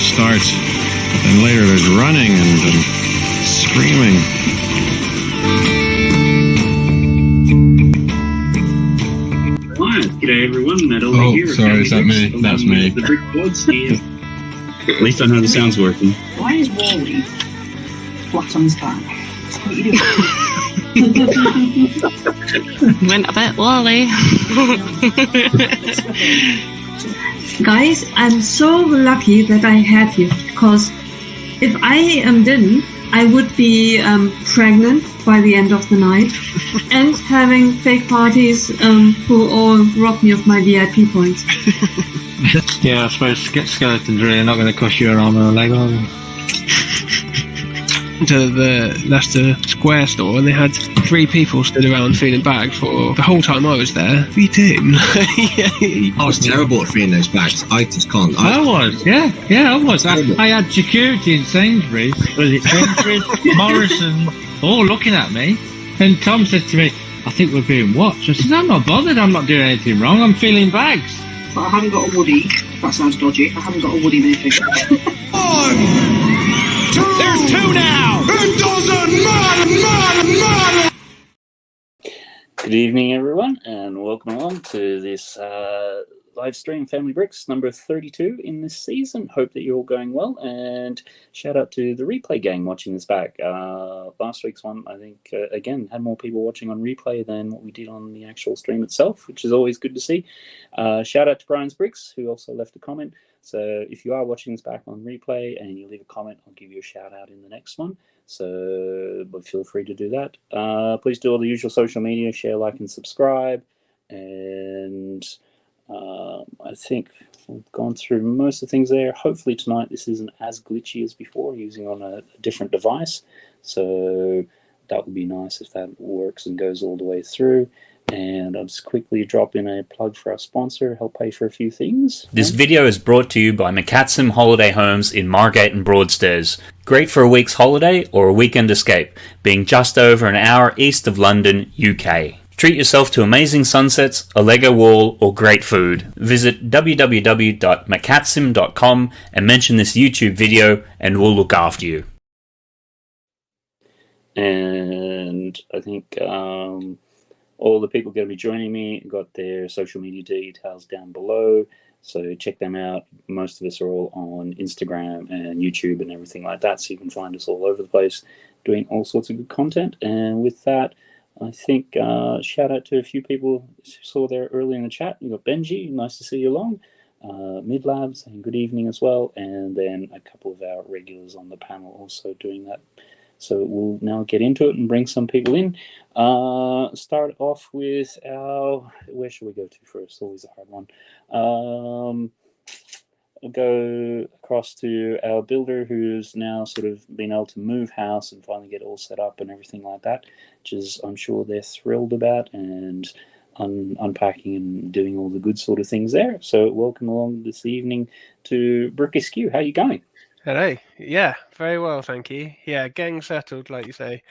Starts, but then later there's running and screaming. G'day everyone, Matt over here. Sorry, is that me? That's me. The Brickheadz here. At least I know the sound's working. Why is Wally flat on his back? What are you doing? Went a bit Wally. Guys, I'm so lucky that I have you, because if I didn't, I would be pregnant by the end of the night and having fake parties who all rob me of my VIP points. Yeah, I suppose skeletons really not going to cost you an arm and a leg, are they? To the Leicester Square store, and they had 3 people stood around feeling bags for the whole time I was there. What are you doing? I was terrible at feeling those bags. I just can't. I was. I had security in Sainsbury's. Was it Sainsbury's? Morrison, all looking at me. And Tom said to me, I think we're being watched. I said, I'm not bothered. I'm not doing anything wrong. I'm feeling bags. But I haven't got a Woody. That sounds dodgy. I haven't got a Woody minifigure. There's 2 now! It doesn't matter! Good evening, everyone, and welcome along to this live stream Family Bricks number 32 in this season. Hope that you're all going well, and shout out to the replay gang watching this back. Last week's one, I think, again, had more people watching on replay than what we did on the actual stream itself, which is always good to see. Shout out to Brian's Bricks, who also left a comment. So if you are watching this back on replay and you leave a comment, I'll give you a shout out in the next one. So feel free to do that. Please do all the usual social media, share, like, and subscribe. And I think we've gone through most of the things there. Hopefully tonight this isn't as glitchy as before, using on a different device. So that would be nice if that works and goes all the way through. And I'll just quickly drop in a plug for our sponsor, help pay for a few things. This video is brought to you by McCatsim Holiday Homes in Margate and Broadstairs. Great for a week's holiday or a weekend escape, being just over an hour east of London, UK. Treat yourself to amazing sunsets, a Lego wall, or great food. Visit www.mccatsim.com and mention this YouTube video and we'll look after you. And I think all the people going to be joining me got their social media details down below, so check them out. Most of us are all on Instagram and YouTube and everything like that, so you can find us all over the place doing all sorts of good content. And with that, I think shout out to a few people who saw there early in the chat. You got Benji, nice to see you along. Midlab saying good evening as well, and then a couple of our regulars on the panel also doing that. So we'll now get into it and bring some people in. Start off with our... Where should we go to first? Always a hard one. We'll go across to our builder, who's now sort of been able to move house and finally get all set up and everything like that, which is, I'm sure they're thrilled about, and unpacking and doing all the good sort of things there. So welcome along this evening to Brickheadz. How are you going? Hello. Yeah, very well, thank you. Yeah, getting settled, like you say,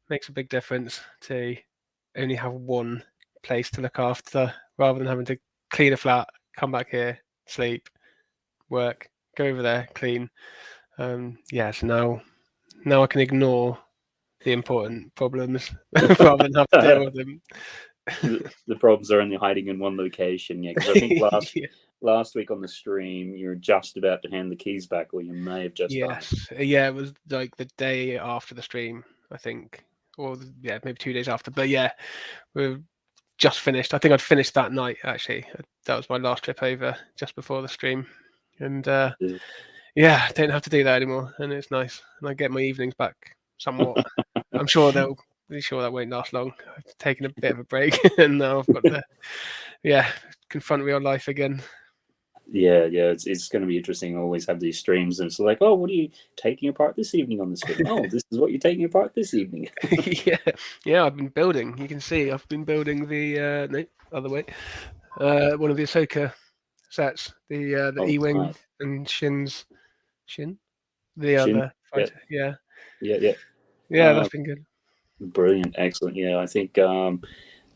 makes a big difference to only have one place to look after rather than having to clean a flat, come back here, sleep, work, go over there, clean. So now I can ignore the important problems rather than have to deal with them. The problems are only hiding in one location, yeah, because I think last week on the stream, you were just about to hand the keys back, or you may have just done. Yeah, it was like the day after the stream, I think, or maybe 2 days after. But yeah, we've just finished. I think I'd finished that night, actually. That was my last trip over just before the stream. And I don't have to do that anymore, and it's nice. And I get my evenings back somewhat. I'm sure they'll really sure that won't last long. I've taken a bit of a break, and now I've got to, confront real life again. Yeah, it's going to be interesting. I always have these streams, and it's like, oh, what are you taking apart this evening on the stream? Oh, this is what you're taking apart this evening. yeah. I've been building. You can see I've been building the no, other way. One of the Ahsoka sets, the E-wing nice. and Shin, the Shin, other fighter. Yeah, that's been good. Brilliant, excellent. Yeah, I think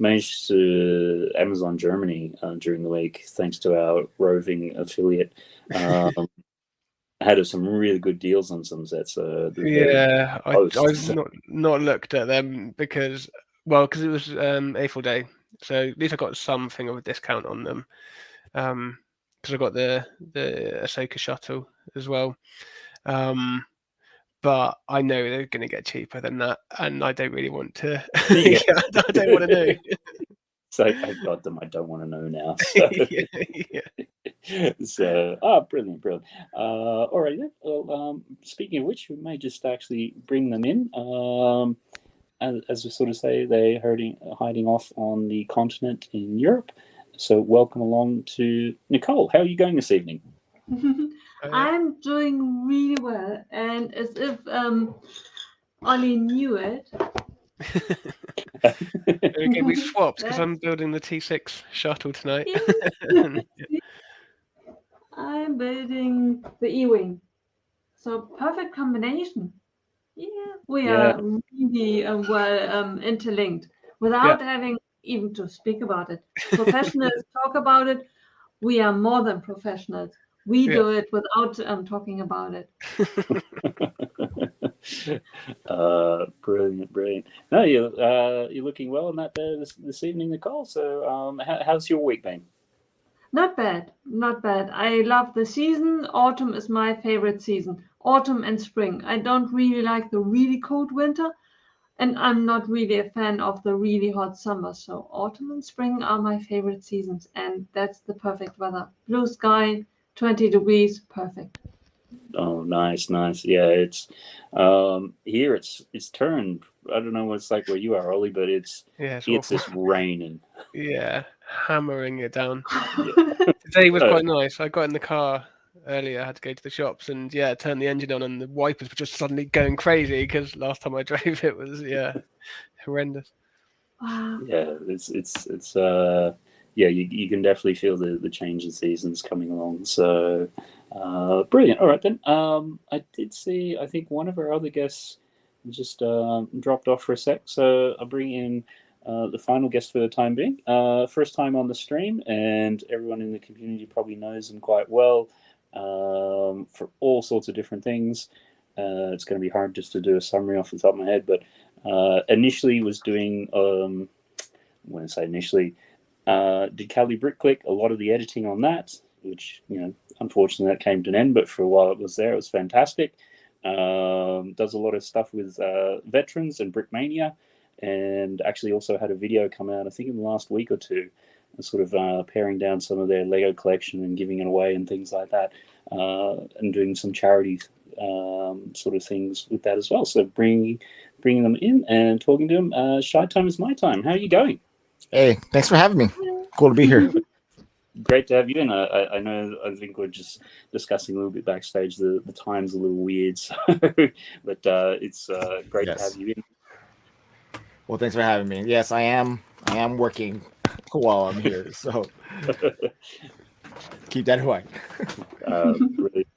managed to Amazon Germany during the week, thanks to our roving affiliate. Had some really good deals on some sets. I've not looked at them because it was April Day, so at least I got something of a discount on them. Because I got the Ahsoka shuttle as well. But I know they're going to get cheaper than that, and I don't really want to. I don't want to know. So I got them. I don't want to know now. So, brilliant. All right then. Well, speaking of which, we may just actually bring them in. As we sort of say, they're hiding off on the continent in Europe. So, welcome along to Nicole. How are you going this evening? I'm doing really well, and as if Ollie knew it. Okay, we swapped because I'm building the T6 shuttle tonight. I'm building the E-wing, so perfect combination. Yeah, we are really well interlinked without having even to speak about it. Professionals talk about it. We are more than professionals. We do it without talking about it. Brilliant. No, you're looking well on that this evening, Nicole. So, how's your week been? Not bad. I love the season. Autumn is my favorite season. Autumn and spring. I don't really like the really cold winter, and I'm not really a fan of the really hot summer. So autumn and spring are my favorite seasons, and that's the perfect weather. Blue sky, 20 degrees, perfect. Oh, nice. Yeah, it's here. It's turned. I don't know what it's like where you are, Ollie, but it's just raining. Yeah, hammering it down. Today was quite nice. I got in the car earlier. I had to go to the shops and turn the engine on, and the wipers were just suddenly going crazy because last time I drove it was horrendous. Wow. Yeah, it's you can definitely feel the change in seasons coming along. So brilliant. All right then. I did see. I think one of our other guests just dropped off for a sec. So I'll bring in the final guest for the time being. First time on the stream, and everyone in the community probably knows them quite well for all sorts of different things. It's going to be hard just to do a summary off the top of my head, but initially was doing. When I say initially. Did Callie Brickclick a lot of the editing on that, which, unfortunately that came to an end, but for a while it was there. It was fantastic. Does a lot of stuff with veterans and Brickmania, and actually also had a video come out, I think in the last week or two, sort of paring down some of their Lego collection and giving it away and things like that, and doing some charity sort of things with that as well. So bringing them in and talking to them. Shy time is my time. How are you going? Hey, thanks for having me. Cool to be here. Great to have you in. I know. I think we're just discussing a little bit backstage. The time's a little weird, so, but it's great to have you in. Well, thanks for having me. Yes, I am working while I'm here, so keep that in mind.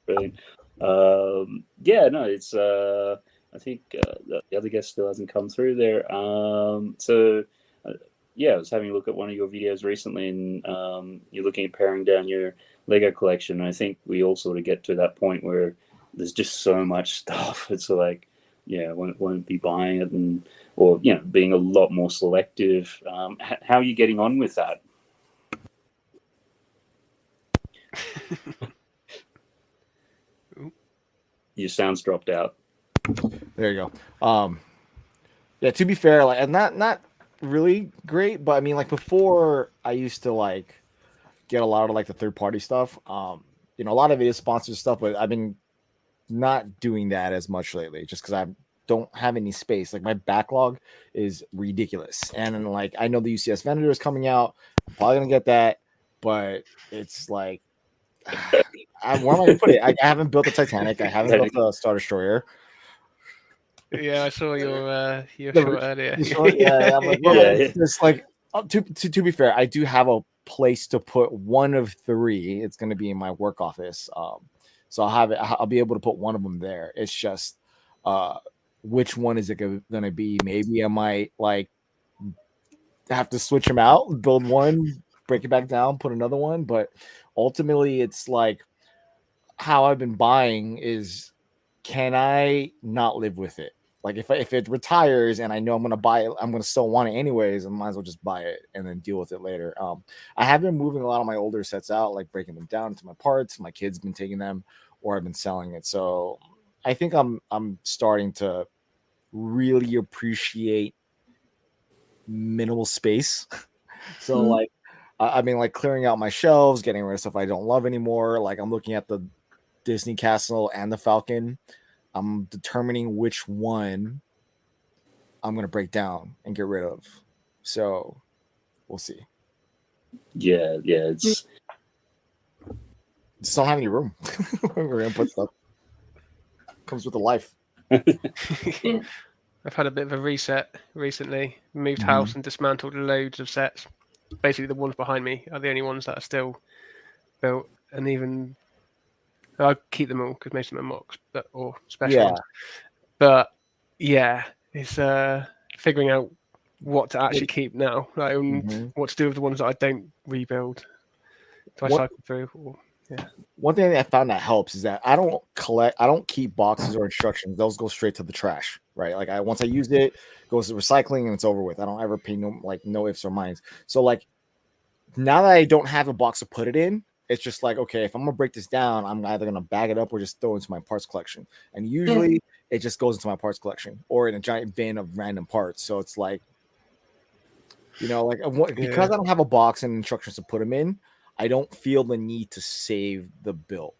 Brilliant. No, it's. I think the other guest still hasn't come through there. I was having a look at one of your videos recently, and you're looking at paring down your Lego collection. And I think we all sort of get to that point where there's just so much stuff. It's like, won't be buying it, or being a lot more selective. How are you getting on with that? Your sound's dropped out. There you go. To be fair, like, not really great, but I mean, like, before I used to get a lot of the third party stuff. A lot of it is sponsored stuff, but I've been not doing that as much lately, just because don't have any space. Like my backlog is ridiculous, and like I know the UCS vendor is coming out. I'm probably gonna get that, but it's like, where am I gonna put it? I haven't built the Titanic. I haven't built the Star Destroyer. Yeah, I saw your short earlier. Yeah, I'm like, well, it's like to be fair, I do have a place to put one of 3. It's going to be in my work office, so I'll be able to put one of them there. It's just which one is it going to be? Maybe I might like have to switch them out, build one, break it back down, put another one. But ultimately, it's like how I've been buying is, can I not live with it? Like if it retires and I know I'm gonna buy it, I'm gonna still want it anyways. I might as well just buy it and then deal with it later. I have been moving a lot of my older sets out, like breaking them down into my parts. My kids been taking them, or I've been selling it. So I think I'm starting to really appreciate minimal space. So like I mean, like clearing out my shelves, getting rid of stuff I don't love anymore. Like I'm looking at the Disney Castle and the Falcon. I'm determining which one I'm going to break down and get rid of. So we'll see. Yeah. It's just don't have any room. We're going to put stuff. Comes with the life. I've had a bit of a reset recently. Moved house and dismantled loads of sets. Basically, the ones behind me are the only ones that are still built, and even I keep them all because most of them are mocks, or special ones. But yeah, it's figuring out what to actually keep now, like what to do with the ones that I don't rebuild. Do I cycle through? One thing that I found that helps is that I don't keep boxes or instructions. Those go straight to the trash, right? Like once I use it, it goes to recycling and it's over with. I don't ever pay no ifs or minds. So like now that I don't have a box to put it in, it's just like, okay, if I'm gonna break this down, I'm either gonna bag it up or just throw it into my parts collection. And usually it just goes into my parts collection or in a giant bin of random parts. So it's like, because I don't have a box and instructions to put them in, I don't feel the need to save the build.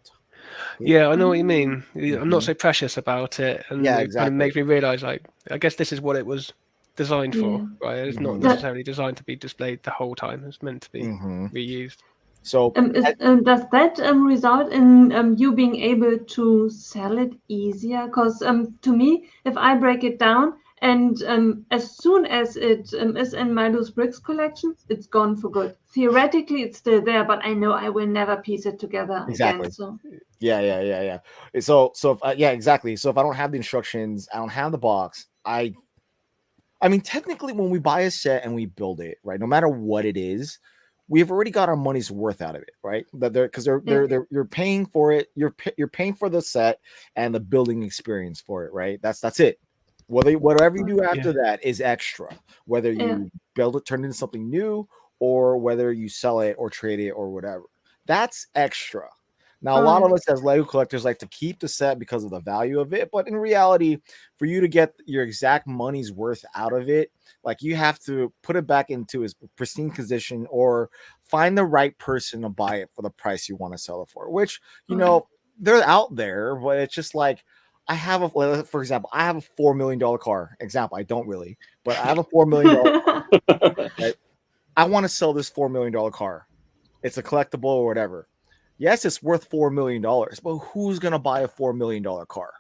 Yeah, I know what you mean. I'm not so precious about it, and it kind of makes me realize, like, I guess this is what it was designed for, right? It's not necessarily designed to be displayed the whole time. It's meant to be reused. So does that result in you being able to sell it easier? Because to me, if I break it down and as soon as it is in my loose bricks collection, it's gone for good. Theoretically, it's still there, but I know I will never piece it together again. So yeah. So if, exactly. So if I don't have the instructions, I don't have the box. I mean, technically, when we buy a set and we build it, right, no matter what it is, we've already got our money's worth out of it, right? Because you're paying for it. You're paying for the set and the building experience for it, right? That's it. Whatever you do after that is extra. Whether you build it, turn it into something new, or whether you sell it or trade it or whatever, that's extra. Now, a lot of us as Lego collectors like to keep the set because of the value of it, but in reality, for you to get your exact money's worth out of it, like you have to put it back into its pristine condition or find the right person to buy it for the price you want to sell it for, which, they're out there, but it's just like, for example, I have a $4 million car. Example, I don't really, but I have a $4 million car. Right? I want to sell this $4 million car. It's a collectible or whatever. Yes, it's worth $4 million, but who's going to buy a $4 million car?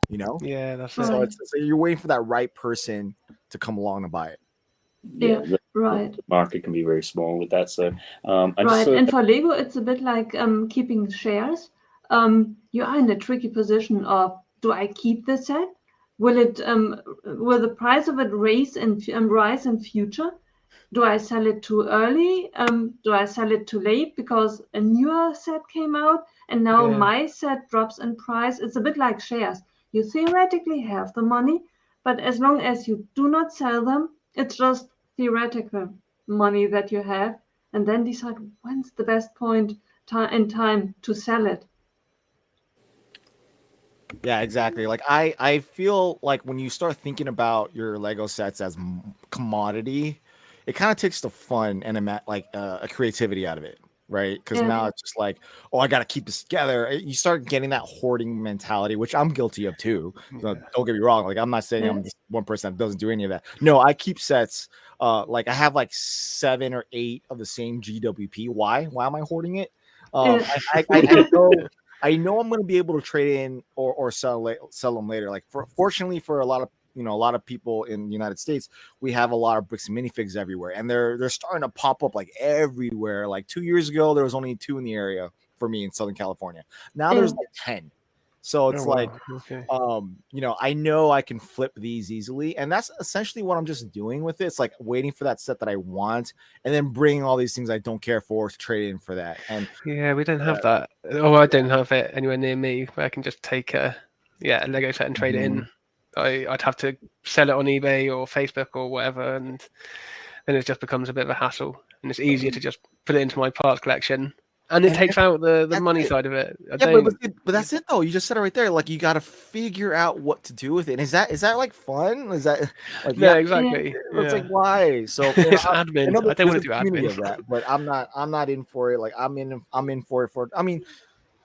Yeah, that's so you're waiting for that right person to come along and buy it. Right. The market can be very small with that. So, and for Lego, it's a bit like keeping shares. You are in a tricky position of, do I keep the set? Will the price of it rise in future? Do I sell it too early? Do I sell it too late because a newer set came out and now my set drops in price? It's a bit like shares. You theoretically have the money, but as long as you do not sell them, it's just theoretical money that you have, and then decide when's the best point in time to sell it. Yeah, exactly. Like I feel like when you start thinking about your Lego sets as commodity, it kind of takes the fun and a creativity out of it, right? Because now it's just like, oh, I got to keep this together. You start getting that hoarding mentality, which I'm guilty of too. So don't get me wrong. Like, I'm not saying I'm just one person that doesn't do any of that. No, I keep sets. Like, I have like 7 or 8 of the same GWP. Why am I hoarding it? I know I'm going to be able to trade in or sell them later. Like, fortunately for a lot of people in the United States, we have a lot of bricks and minifigs everywhere, and they're starting to pop up like everywhere. Like 2 years ago, there was only 2 in the area for me in Southern California. Now there's like 10. So it's I know I can flip these easily, and that's essentially what I'm just doing with it. It's like waiting for that set that I want, and then bringing all these things I don't care for to trade in for that. And yeah, we don't have that. Oh, I don't have it anywhere near me where I can just take a Lego set and trade it in. I'd have to sell it on eBay or Facebook or whatever, and then it just becomes a bit of a hassle. And it's easier to just put it into my parts collection. And it takes out the money side of it. But that's it though. You just said it right there. Like, you got to figure out what to do with it. And is that like fun? Is that like exactly? It's like, why? So it's admin. I don't want to do admin of that, but I'm not in for it. Like, I'm in for it. I mean,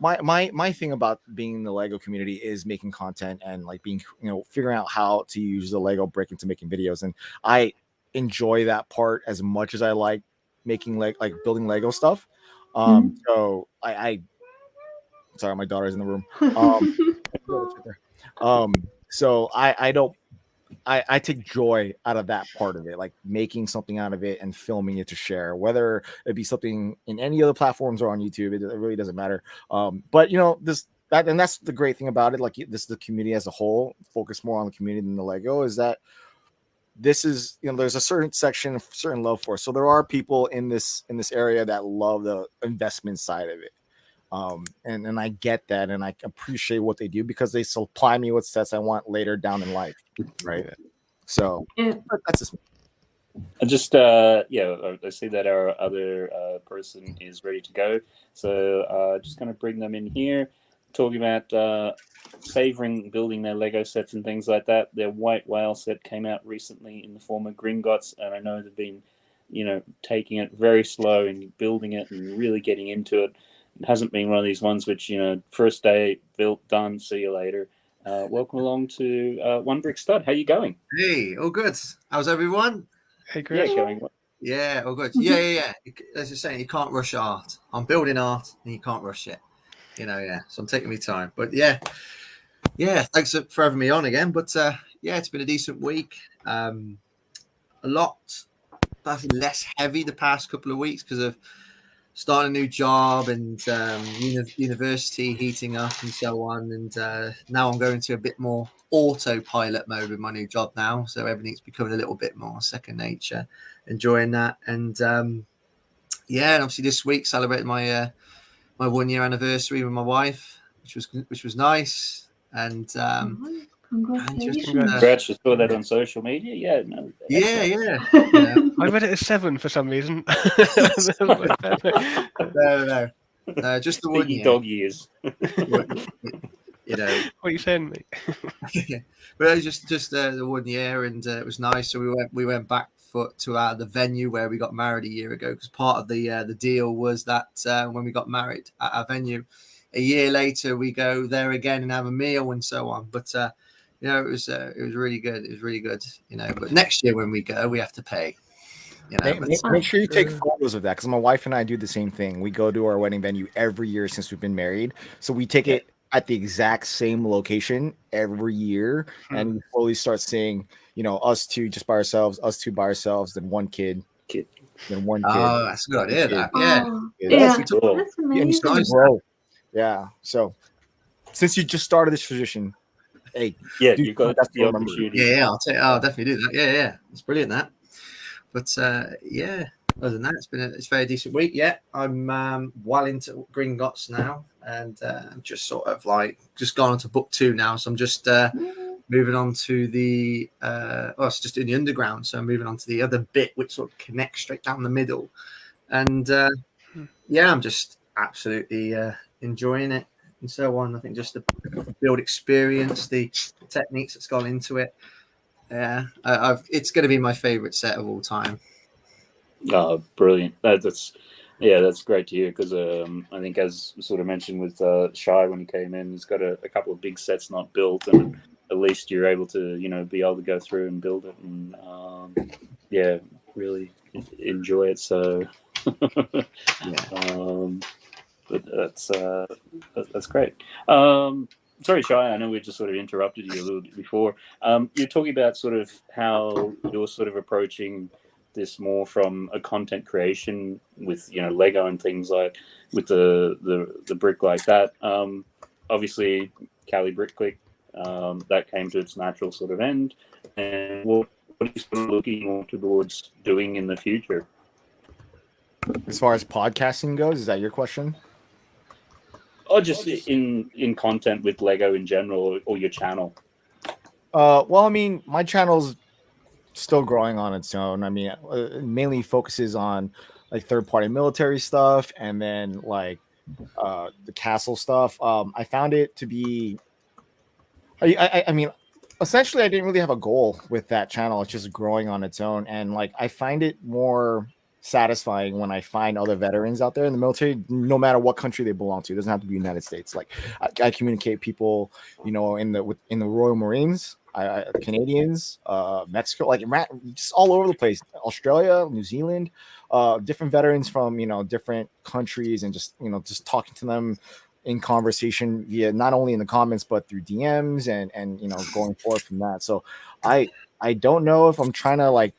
my thing about being in the Lego community is making content and like being, figuring out how to use the Lego brick into making videos. And I enjoy that part as much as I like making like building Lego stuff. So I sorry, my daughter's in the room. So I take joy out of that part of it, like making something out of it and filming it to share, whether it be something in any other platforms or on YouTube. It really doesn't matter. But that's the great thing about it. Like, this is the community as a whole, focus more on the community than the Lego, is that this is, there's a certain section, certain love for it. So there are people in this area that love the investment side of it. And I get that, and I appreciate what they do because they supply me with sets I want later down in life. Right. So that's just me. I just I see that our other person is ready to go. So just going to bring them in here, talking about savoring building their Lego sets and things like that. Their White Whale set came out recently in the form of Gringotts, and I know they've been, taking it very slow and building it and really getting into it. It hasn't been one of these ones which, first day built, done, see you later. Welcome along to One Brick Stud. How you going? Hey, all good. How's everyone? Hey, Chris. Yeah, going well. Yeah, all good. Yeah. As you're saying, you can't rush art. I'm building art, and you can't rush it. So I'm taking my time. But yeah, thanks for having me on again. But it's been a decent week. A lot less heavy the past couple of weeks because of starting a new job and university heating up and so on. And now I'm going to a bit more autopilot mode with my new job now. So everything's becoming a little bit more second nature. Enjoying that. And and obviously this week celebrated my 1 year anniversary with my wife, which was nice. And congrats. You saw that on social media. Yeah, no. Yeah. I read it as 7 for some reason. No, just the 1 year. Dog years. What are you saying, mate? But it was just the 1 year, and it was nice. So we went back to the venue where we got married a year ago, because part of the deal was that when we got married at our venue, a year later we go there again and have a meal and so on. But it was really good. It was really good. But next year when we go, we have to pay. Make sure you take photos of that, because my wife and I do the same thing. We go to our wedding venue every year since we've been married, so we take it at the exact same location every year, and we slowly start seeing, us two just by ourselves, us two by ourselves, then one kid, then one kid. Oh, that's a good idea. That That's amazing. Yeah. So since you just started this tradition, hey, you've got the opportunity. Yeah, I'll definitely do that. Yeah, it's brilliant that. But other than that, it's very decent week. Yeah, I'm well into Gringotts now, and I'm just sort of just gone on to book 2 now. So I'm just moving on to the it's just in the underground. So I'm moving on to the other bit, which sort of connects straight down the middle. And I'm just absolutely enjoying it and so on. I think just the build experience, the techniques that's gone into it. Yeah, it's going to be my favorite set of all time. Oh, brilliant! That's Yeah, that's great to hear because I think, as sort of mentioned with Shy when he came in, he's got a couple of big sets not built, and at least you're able to, be able to go through and build it, and really enjoy it. So, but that's great. Sorry, Shy, I know we just sort of interrupted you a little bit before. You're talking about sort of how you're sort of approaching this more from a content creation with Lego and things like with the brick like that. Obviously, Cali Brick Click that came to its natural sort of end. And what are you sort of looking more towards doing in the future? As far as podcasting goes, is that your question? Or just in content with Lego in general, or your channel? Well, I mean, my channel's still growing on its own. I mean, it mainly focuses on like third-party military stuff, and then like the castle stuff. I found it to be. I mean, essentially, I didn't really have a goal with that channel. It's just growing on its own, and like I find it more satisfying when I find other veterans out there in the military, no matter what country they belong to. It doesn't have to be United States. Like I communicate people, in the Royal Marines, Canadians, Mexico, like just all over the place, Australia, New Zealand, different veterans from different countries, and just talking to them in conversation via not only in the comments but through DMs and going forward from that. So I don't know if I'm trying to like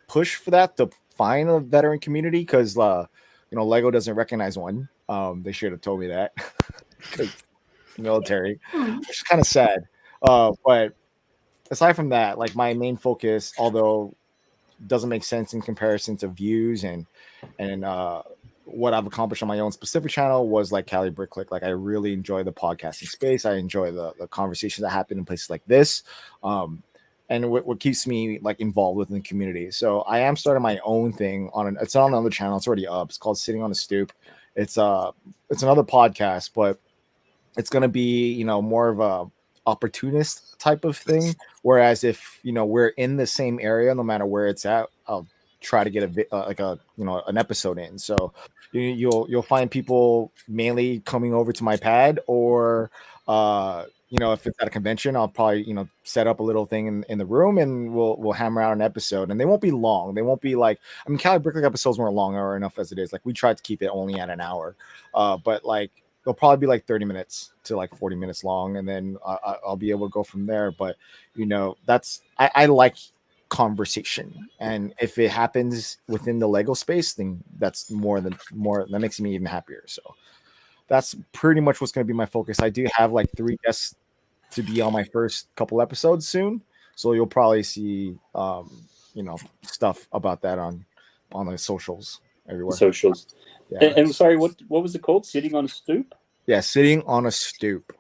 push for that to find a veteran community, because Lego doesn't recognize one. They should have told me that. Military, which is kind of sad. But aside from that, like my main focus, although doesn't make sense in comparison to views and what I've accomplished on my own specific channel, was like Cali Brick Click. Like I really enjoy the podcasting space. I enjoy the conversations that happen in places like this. And what keeps me like involved within the community. So I am starting my own thing it's on another channel. It's already up. It's called Sitting on a Stoop. It's another podcast, but it's going to be, more of a opportunist type of thing. Whereas if, we're in the same area, no matter where it's at, I'll try to get an episode in. So you'll find people mainly coming over to my pad, or, if it's at a convention, I'll probably, set up a little thing in the room, and we'll hammer out an episode, and they won't be long. They won't be like, Cali Brick Click episodes weren't long or enough as it is. Like we tried to keep it only at an hour, but like they'll probably be like 30 minutes to like 40 minutes long, and then I'll be able to go from there. But I like conversation, and if it happens within the Lego space, then that's that makes me even happier. So that's pretty much what's going to be my focus. I do have like 3 guests to be on my first couple episodes soon, so you'll probably see stuff about that on the socials everywhere. Socials. Yeah. And sorry, what was it called? Sitting on a Stoop? Yeah, Sitting on a Stoop.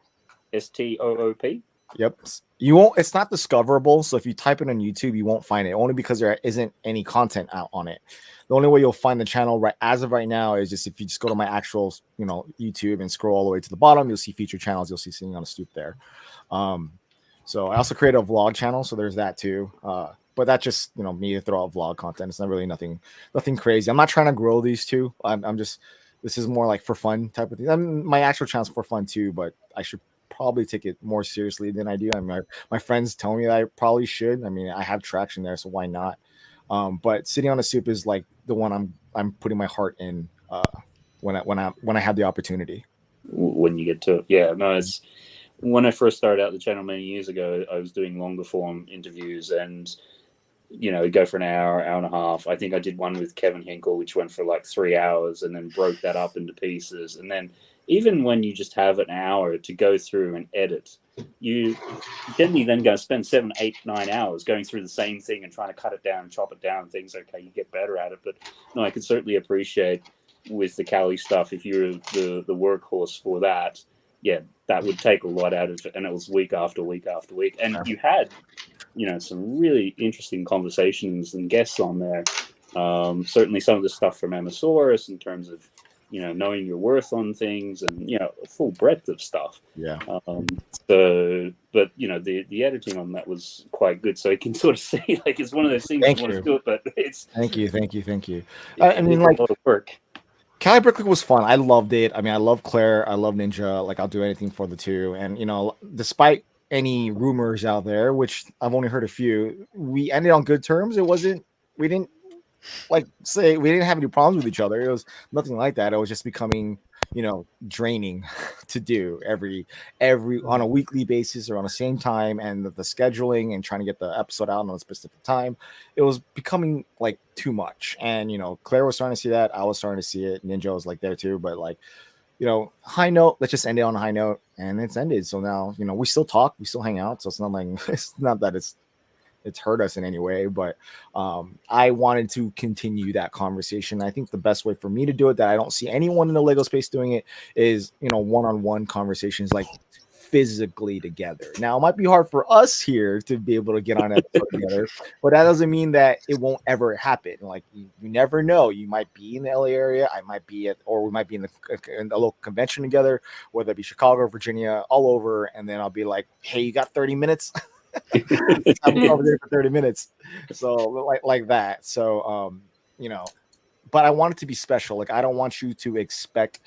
STOOP? Yep. You won't. It's not discoverable, so if you type it on YouTube, you won't find it. Only because there isn't any content out on it. The only way you'll find the channel as of right now is just if you just go to my actual, YouTube and scroll all the way to the bottom, you'll see featured channels. You'll see Sitting on a Stoop there. So I also created a vlog channel, so there's that too. But that's just me to throw out vlog content. It's not really nothing crazy. I'm not trying to grow these two. I'm just, this is more like for fun type of thing. My actual channel's for fun too, but I should probably take it more seriously than I do. My friends tell me that I probably should. I have traction there, so why not? But Sitting on a Stoop is like the one I'm putting my heart in when I have the opportunity. When you get to it, yeah. No, it's when I first started out the channel many years ago. I was doing longer form interviews, and go for an hour and a half. I think I did one with Kevin Hinkle, which went for like 3 hours, and then broke that up into pieces. And then even when you just have an hour to go through and edit, you generally then go spend 7, 8, 9 hours going through the same thing and trying to cut it down, chop it down, things. Okay, you get better at it. But no, I can certainly appreciate with the Cali stuff, if you're the workhorse for that, yeah, that would take a lot out of it. And it was week after week after week. And you had, some really interesting conversations and guests on there. Certainly some of the stuff from Amasaurus in terms of, knowing your worth on things and, a full breadth of stuff. Yeah. So, but, the editing on that was quite good. So you can sort of see, like, it's one of those things Thank you want you. to do it, but it's... Thank you. I mean, like... a lot of work. Cali Brickheadz was fun. I loved it. I mean, I love Claire. I love Ninja. Like, I'll do anything for the two. And, despite any rumors out there, which I've only heard a few, we ended on good terms. We didn't have any problems with each other. It was nothing like that. It was just becoming, draining to do every on a weekly basis or on the same time, and the scheduling and trying to get the episode out on a specific time. It was becoming like too much. And, Claire was starting to see that. I was starting to see it. Ninja was like there too, but like, high note, let's just end it on a high note, and it's ended. So now, we still talk, we still hang out. So it's not like, it's not that it's hurt us in any way, but I wanted to continue that conversation. I think the best way for me to do it, that I don't see anyone in the Lego space doing it, is, one-on-one conversations, like physically together. Now, it might be hard for us here to be able to get on an episode together, but that doesn't mean that it won't ever happen. Like, you never know. You might be in the LA area, I might be we might be in the local convention together, whether it be Chicago, Virginia, all over, and then I'll be like, hey, you got 30 minutes? I'm over there for 30 minutes. So like that. So but I want it to be special. Like, I don't want you to expect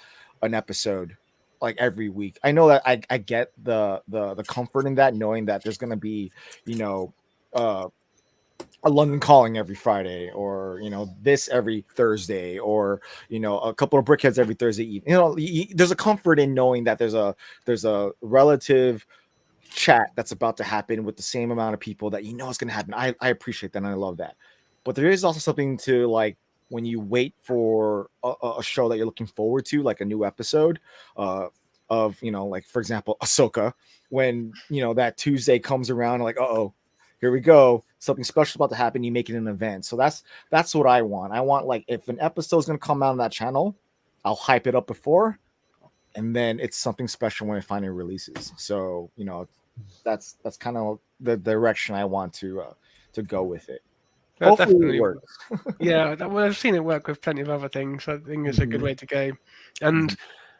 an episode like every week. I know that I get the comfort in that, knowing that there's gonna be, a London Calling every Friday, or this every Thursday, or a couple of Brickheadz every Thursday evening. There's a comfort in knowing that there's a relative chat that's about to happen with the same amount of people that it's going to happen. I appreciate that, and I love that. But there is also something to, like, when you wait for a show that you're looking forward to, like a new episode of like, for example, Ahsoka, when that Tuesday comes around, like, here we go, something special about to happen, you make it an event. So that's what I want. I want, like, if an episode is going to come out on that channel, I'll hype it up before, and then it's something special when it finally releases. So, that's kind of the direction I want to go with it. That Hopefully definitely it works. Yeah, I've seen it work with plenty of other things. I think it's a good way to go. And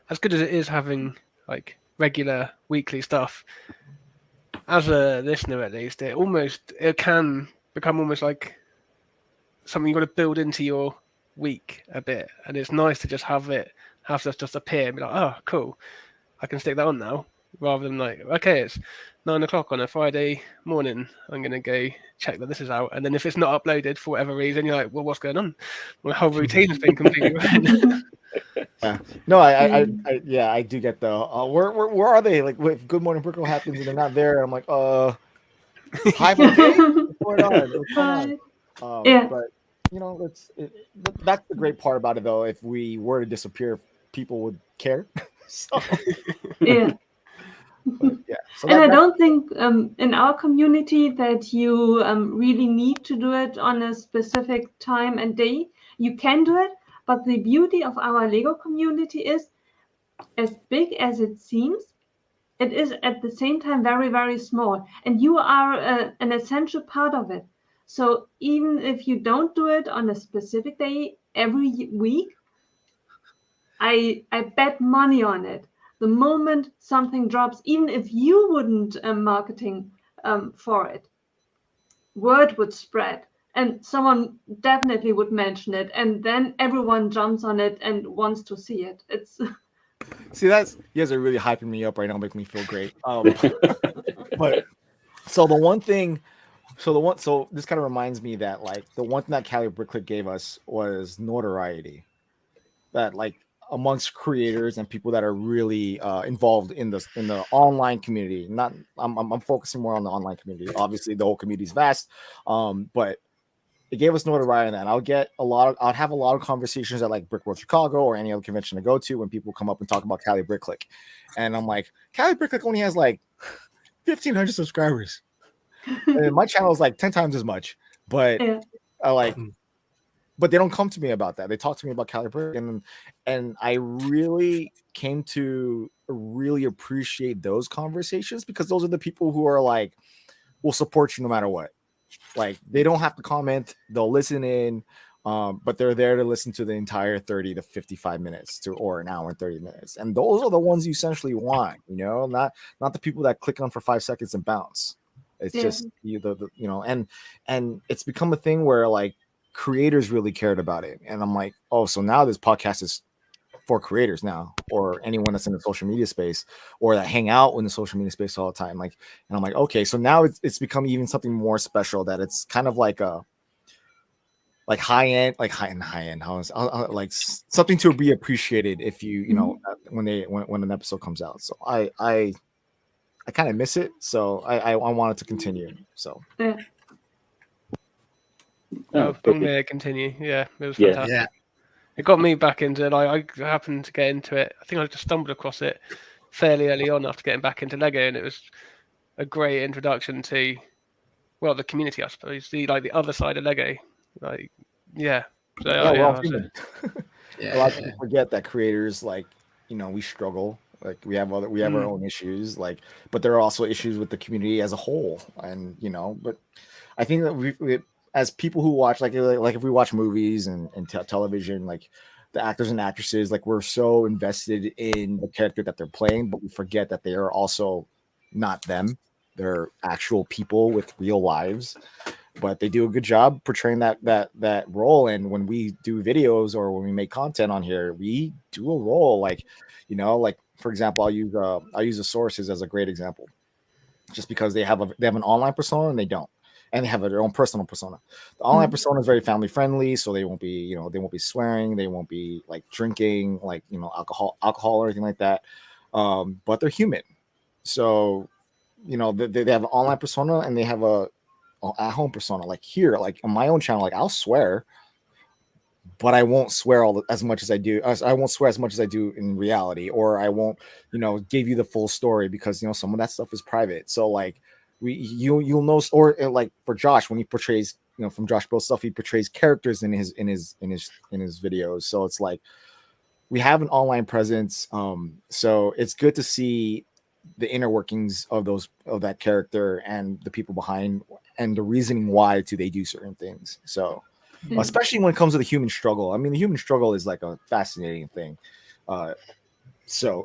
as good as it is having, like, regular weekly stuff, as a listener at least, it can become almost like something you've got to build into your week a bit. And it's nice to just have this just appear and be like, oh, cool, I can stick that on now, rather than like, okay, it's 9 o'clock on a Friday morning, I'm going to go check that this is out. And then if it's not uploaded for whatever reason, you're like, well, what's going on? My whole routine has been completely ruined. Yeah. No, I do get the where are they? Like, if Good Morning Brooklyn happens and they're not there, I'm like, hi, what's going on? Yeah. But that's the great part about it, though. If we were to disappear, people would care. So Yeah. So and I don't think in our community that you really need to do it on a specific time and day. You can do it, but the beauty of our Lego community is, as big as it seems, it is at the same time very, very small, and you are an essential part of it. So even if you don't do it on a specific day every week, I bet money on it. The moment something drops, even if you wouldn't marketing for it, word would spread, and someone definitely would mention it, and then everyone jumps on it and wants to see it. It's see, you guys are really hyping me up right now, making me feel great. But so this kind of reminds me that, like, the one thing that Cali Brickheadz gave us was notoriety. That, like, amongst creators and people that are really involved in the online community. I'm focusing more on the online community. Obviously, the whole community is vast, but it gave us notoriety. And I'd have a lot of conversations at, like, Brick World Chicago or any other convention I go to, when people come up and talk about Cali Brickheadz, and I'm like, Cali Brickheadz only has like 1,500 subscribers, and my channel is like 10 times as much. But but they don't come to me about that. They talk to me about Cali Brickheadz, and I really came to really appreciate those conversations, because those are the people who are like, will support you no matter what. Like, they don't have to comment, they'll listen in. but they're there to listen to the entire 30 to 55 minutes or an hour and 30 minutes. And those are the ones you essentially want, not the people that click on for 5 seconds and bounce. It's just and it's become a thing where like creators really cared about it. And I'm like, oh, so now this podcast is for creators now, or anyone that's in the social media space or that hang out in the social media space all the time. Like, and I'm like, okay, so now it's become even something more special, that it's kind of like a high end, like something to be appreciated if when an episode comes out. So I kind of miss it, so I want it to continue. So long may it continue. Yeah, it was fantastic. Yeah. It got me back into it. I happened to get into it. I think I just stumbled across it fairly early on after getting back into Lego, and it was a great introduction to, well, the community, I suppose. The other side of Lego. Like, yeah. So, a lot of people forget that creators, we struggle. Like we have our own issues, but there are also issues with the community as a whole. And but I think that we as people who watch, like if we watch movies and television, like the actors and actresses, like we're so invested in the character that they're playing, but we forget that they are also not them. They're actual people with real lives, but they do a good job portraying that role. And when we do videos or when we make content on here, we do a role, like for example, I'll use the sources as a great example, just because they have an online persona and they don't. And they have their own personal persona. The online persona is very family friendly, so they won't be, they won't be swearing, they won't be like drinking, alcohol or anything like that. But they're human, so they have an online persona and they have a at-home persona. Like here, like on my own channel, like I'll swear, but I won't swear as much as I do. I won't swear as much as I do in reality, or I won't, give you the full story, because some of that stuff is private. So like. You'll know, or like for Josh, when he portrays, from Josh Bro stuff, he portrays characters in his videos. So it's like we have an online presence. So it's good to see the inner workings of that character and the people behind and the reasoning why they do certain things. So especially when it comes to the human struggle. I mean, the human struggle is like a fascinating thing. So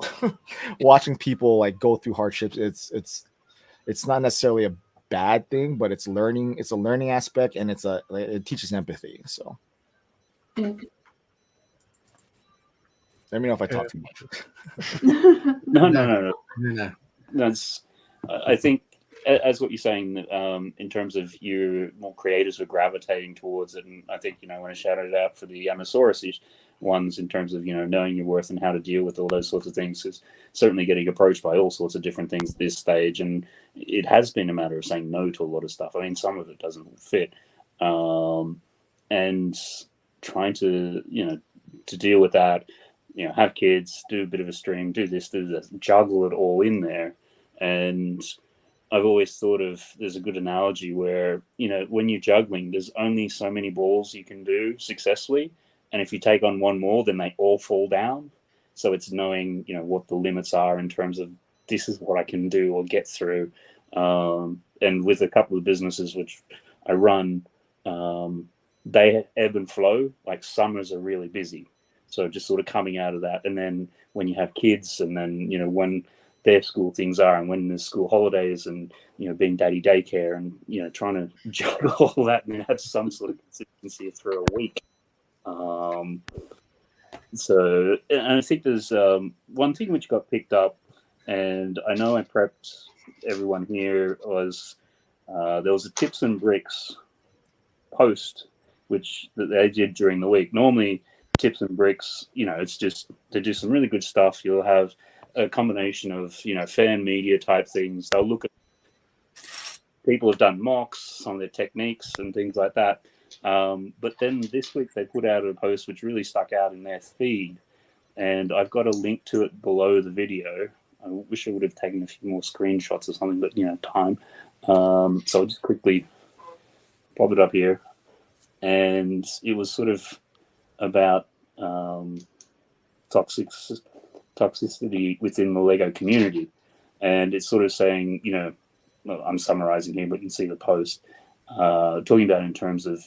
watching people like go through hardships, it's not necessarily a bad thing, but it's learning. It's a learning aspect, and it teaches empathy. So, let me know if I talk too much. No. That's. I think, as what you're saying, in terms of more creators are gravitating towards it, and I think when I shouted it out for the Amasaurus ones in terms of knowing your worth and how to deal with all those sorts of things, is certainly getting approached by all sorts of different things at this stage, and it has been a matter of saying no to a lot of stuff. I mean, some of it doesn't fit, and trying to to deal with that, have kids, do a bit of a stream, do this, juggle it all in there. And I've always thought there's a good analogy where when you're juggling, there's only so many balls you can do successfully. And if you take on one more, then they all fall down. So it's knowing, what the limits are in terms of this is what I can do or get through. And with a couple of businesses which I run, they ebb and flow. Like summers are really busy. So just sort of coming out of that. And then when you have kids and then, when their school things are and when there's school holidays and, being daddy daycare and, trying to juggle all that and have some sort of consistency through a week. So, and I think there's one thing which got picked up, and I know I prepped everyone here, was there was a Tips and Bricks post which they did during the week. Normally, Tips and Bricks, it's just they do some really good stuff. You'll have a combination of fan media type things. They'll look at people have done mocks, some of their techniques and things like that. But then this week they put out a post which really stuck out in their feed, and I've got a link to it below the video. I wish I would have taken a few more screenshots or something, but time. So I'll just quickly pop it up here, and it was sort of about toxicity within the Lego community, and it's sort of saying, I'm summarizing here, but you can see the post. Talking about in terms of,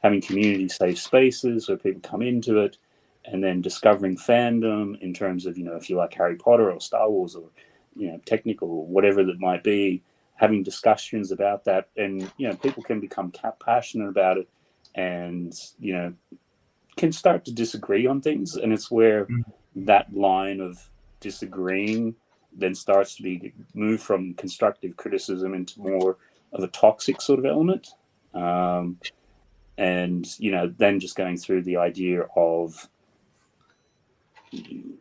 having community safe spaces where people come into it, and then discovering fandom in terms of, if you like Harry Potter or Star Wars or, technical or whatever that might be, having discussions about that. And, people can become passionate about it and, can start to disagree on things. And it's where that line of disagreeing then starts to be moved from constructive criticism into more of a toxic sort of element. And, then just going through the idea of,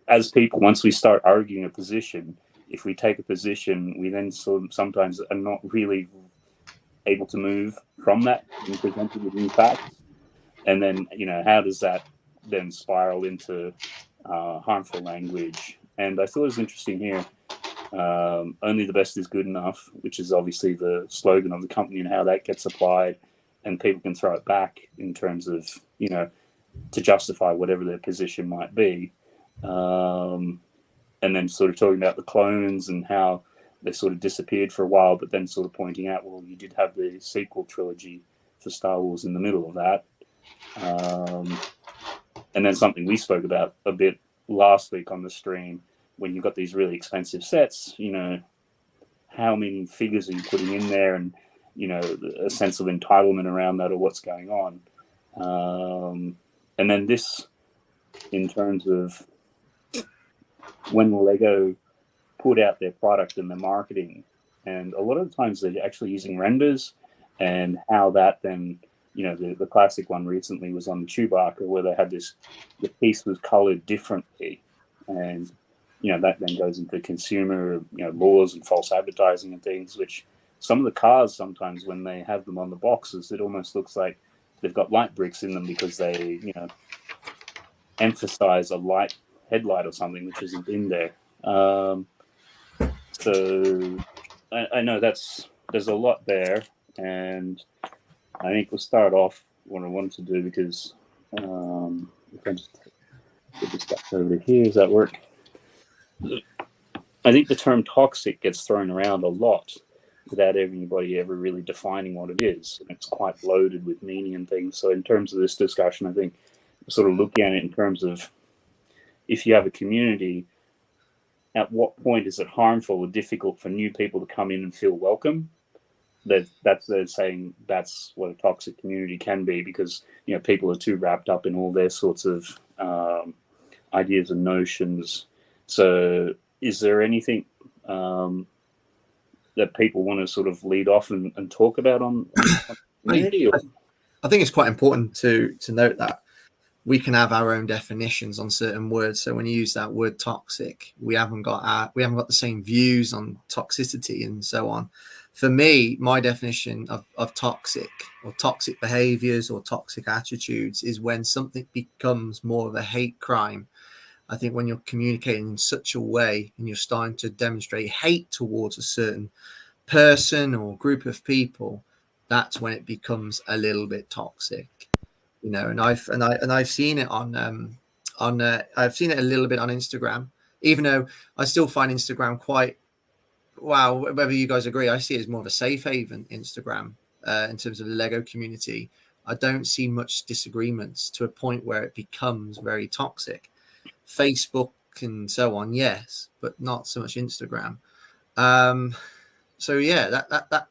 as people, once we start arguing a position, if we take a position, we then sometimes are not really able to move from that and presented with new facts. And then, how does that then spiral into harmful language? And I thought it was interesting here, only the best is good enough, which is obviously the slogan of the company, and how that gets applied, and people can throw it back in terms of, to justify whatever their position might be. And then sort of talking about the clones and how they sort of disappeared for a while, but then sort of pointing out, well, you did have the sequel trilogy for Star Wars in the middle of that. And then something we spoke about a bit last week on the stream, when you've got these really expensive sets, how many figures are you putting in there, and, a sense of entitlement around that, or what's going on. And then this, in terms of when Lego put out their product and their marketing, and a lot of the times they're actually using renders, and how that then, the classic one recently was on the Chewbacca, where they had the piece was colored differently, and that then goes into consumer laws and false advertising and things, which some of the cars sometimes, when they have them on the boxes, it almost looks like they've got light bricks in them because they emphasize a light headlight or something which isn't in there. So I know there's a lot there, and I think we'll start off what I wanted to do, because if I just get this stuff over to here, does that work? I think the term toxic gets thrown around a lot without anybody ever really defining what it is. And it's quite loaded with meaning and things. So in terms of this discussion, I think we're sort of looking at it in terms of, if you have a community, at what point is it harmful or difficult for new people to come in and feel welcome? They're saying that's what a toxic community can be, because people are too wrapped up in all their sorts of ideas and notions. So is there anything that people want to sort of lead off and talk about on community? I think it's quite important to note that we can have our own definitions on certain words. So when you use that word toxic, we haven't got the same views on toxicity and so on. For me, my definition of toxic, or toxic behaviors, or toxic attitudes, is when something becomes more of a hate crime. I think when you're communicating in such a way and you're starting to demonstrate hate towards a certain person or group of people, that's when it becomes a little bit toxic. And I've seen it I've seen it a little bit on Instagram, even though I still find Instagram quite, whether you guys agree, I see it as more of a safe haven, Instagram, in terms of the Lego community. I don't see much disagreements to a point where it becomes very toxic. Facebook and so on, yes, but not so much Instagram. So yeah,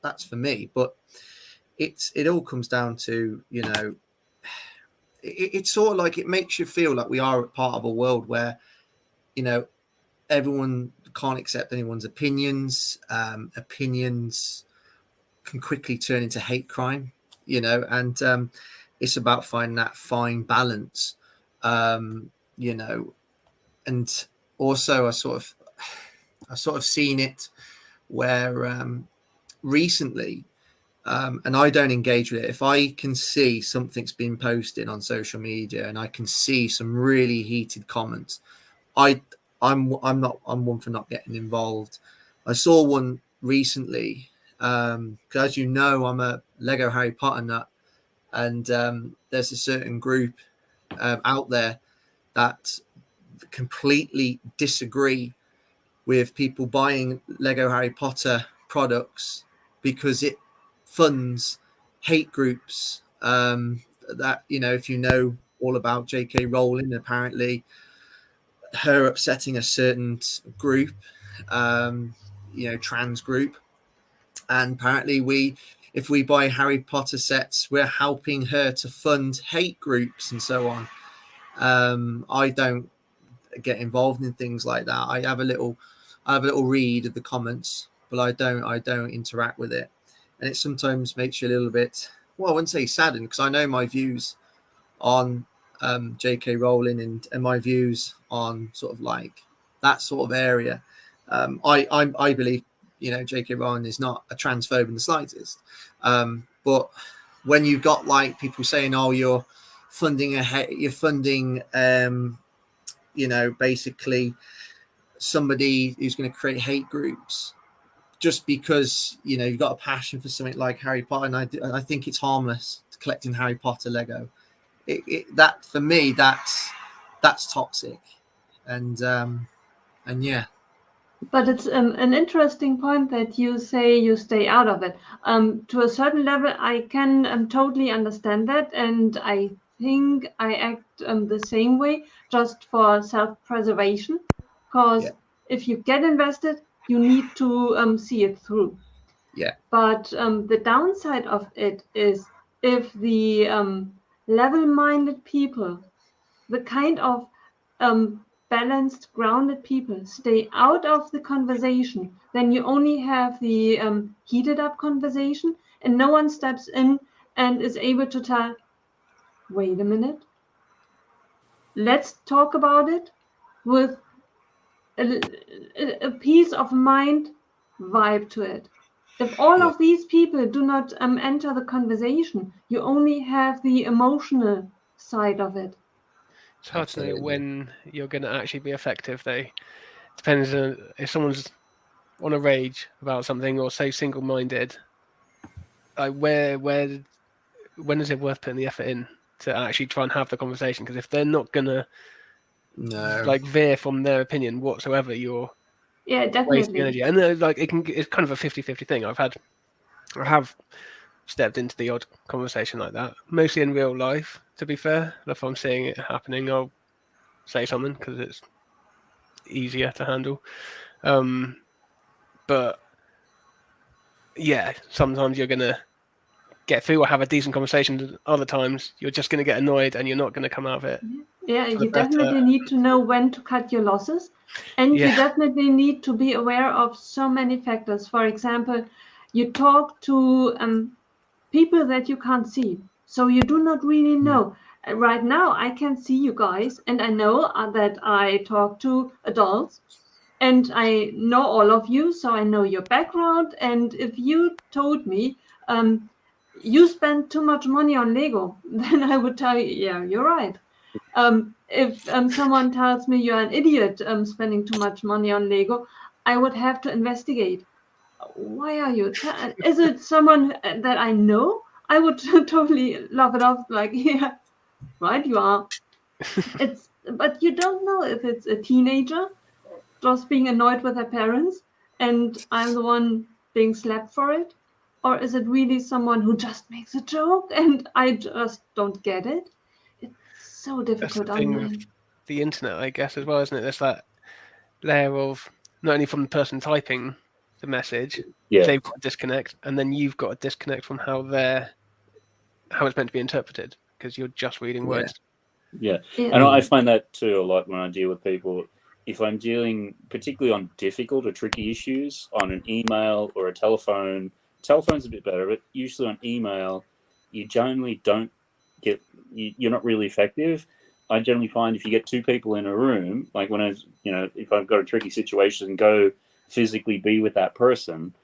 that's for me. But it all comes down to, it's sort of like, it makes you feel like we are part of a world where, everyone can't accept anyone's opinions. Opinions can quickly turn into hate crime, and it's about finding that fine balance, and also I sort of seen it where recently, and I don't engage with it. If I can see something's been posted on social media and I can see some really heated comments, I'm one for not getting involved. I saw one recently, as you know, I'm a Lego Harry Potter nut, and there's a certain group out there that completely disagree with people buying Lego Harry Potter products because it funds hate groups, that, you know, if you know all about J.K. Rowling, apparently her upsetting a certain group, you know, trans group, and apparently if we buy Harry Potter sets, we're helping her to fund hate groups and so on. I don't get involved in things like that. I have a little read of the comments, but I don't interact with it, and it sometimes makes you a little bit, well, I wouldn't say saddened, because I know my views on J.K. Rowling and my views on sort of like that sort of area. I believe, you know, J.K. Rowling is not a transphobe in the slightest, but when you've got like people saying, oh, you're funding you know, basically somebody who's going to create hate groups just because, you know, you've got a passion for something like Harry Potter, and I think it's harmless collecting Harry Potter Lego. That for me, that's toxic, and yeah. But it's an interesting point that you say you stay out of it. To a certain level, I can totally understand that, and I think I act the same way, just for self-preservation. Because if you get invested, you need to see it through. Yeah. But the downside of it is if the level-minded people, the kind of balanced, grounded people stay out of the conversation, then you only have the heated up conversation, and no one steps in and is able to tell, wait a minute, let's talk about it with a peace of mind vibe to it. If all of these people do not enter the conversation, you only have the emotional side of it. It's hard to know when you're going to actually be effective, though. Depends on if someone's on a rage about something or so single-minded. Like when is it worth putting the effort in to actually try and have the conversation? Because if they're not going to like veer from their opinion whatsoever, you're wasting energy. And like it's kind of a 50-50 thing. I have stepped into the odd conversation like that, mostly in real life, to be fair. If I'm seeing it happening, I'll say something because it's easier to handle. But yeah, sometimes you're going to get through or have a decent conversation. Other times you're just going to get annoyed and you're not going to come out of it. Yeah, you definitely need to know when to cut your losses. And you definitely need to be aware of so many factors. For example, you talk to people that you can't see. So you do not really know. Right now, I can see you guys, and I know that I talk to adults, and I know all of you, so I know your background. And if you told me you spend too much money on Lego, then I would tell you, yeah, you're right. If someone tells me you're an idiot spending too much money on Lego, I would have to investigate. Why are you? Is it someone that I know? I would totally laugh it off, like, yeah, right, you are. But you don't know if it's a teenager just being annoyed with their parents and I'm the one being slapped for it, or is it really someone who just makes a joke and I just don't get it? It's so difficult. That's the thing with the internet, I guess, as well, isn't it? There's that layer of not only from the person typing the message, they've got a disconnect, and then you've got a disconnect from how it's meant to be interpreted because you're just reading words. Yeah, and I find that too a lot when I deal with people. If I'm dealing particularly on difficult or tricky issues on an email or a telephone's a bit better, but usually on email, you generally don't get, you're not really effective. I generally find if you get two people in a room, like when if I've got a tricky situation, go physically be with that person,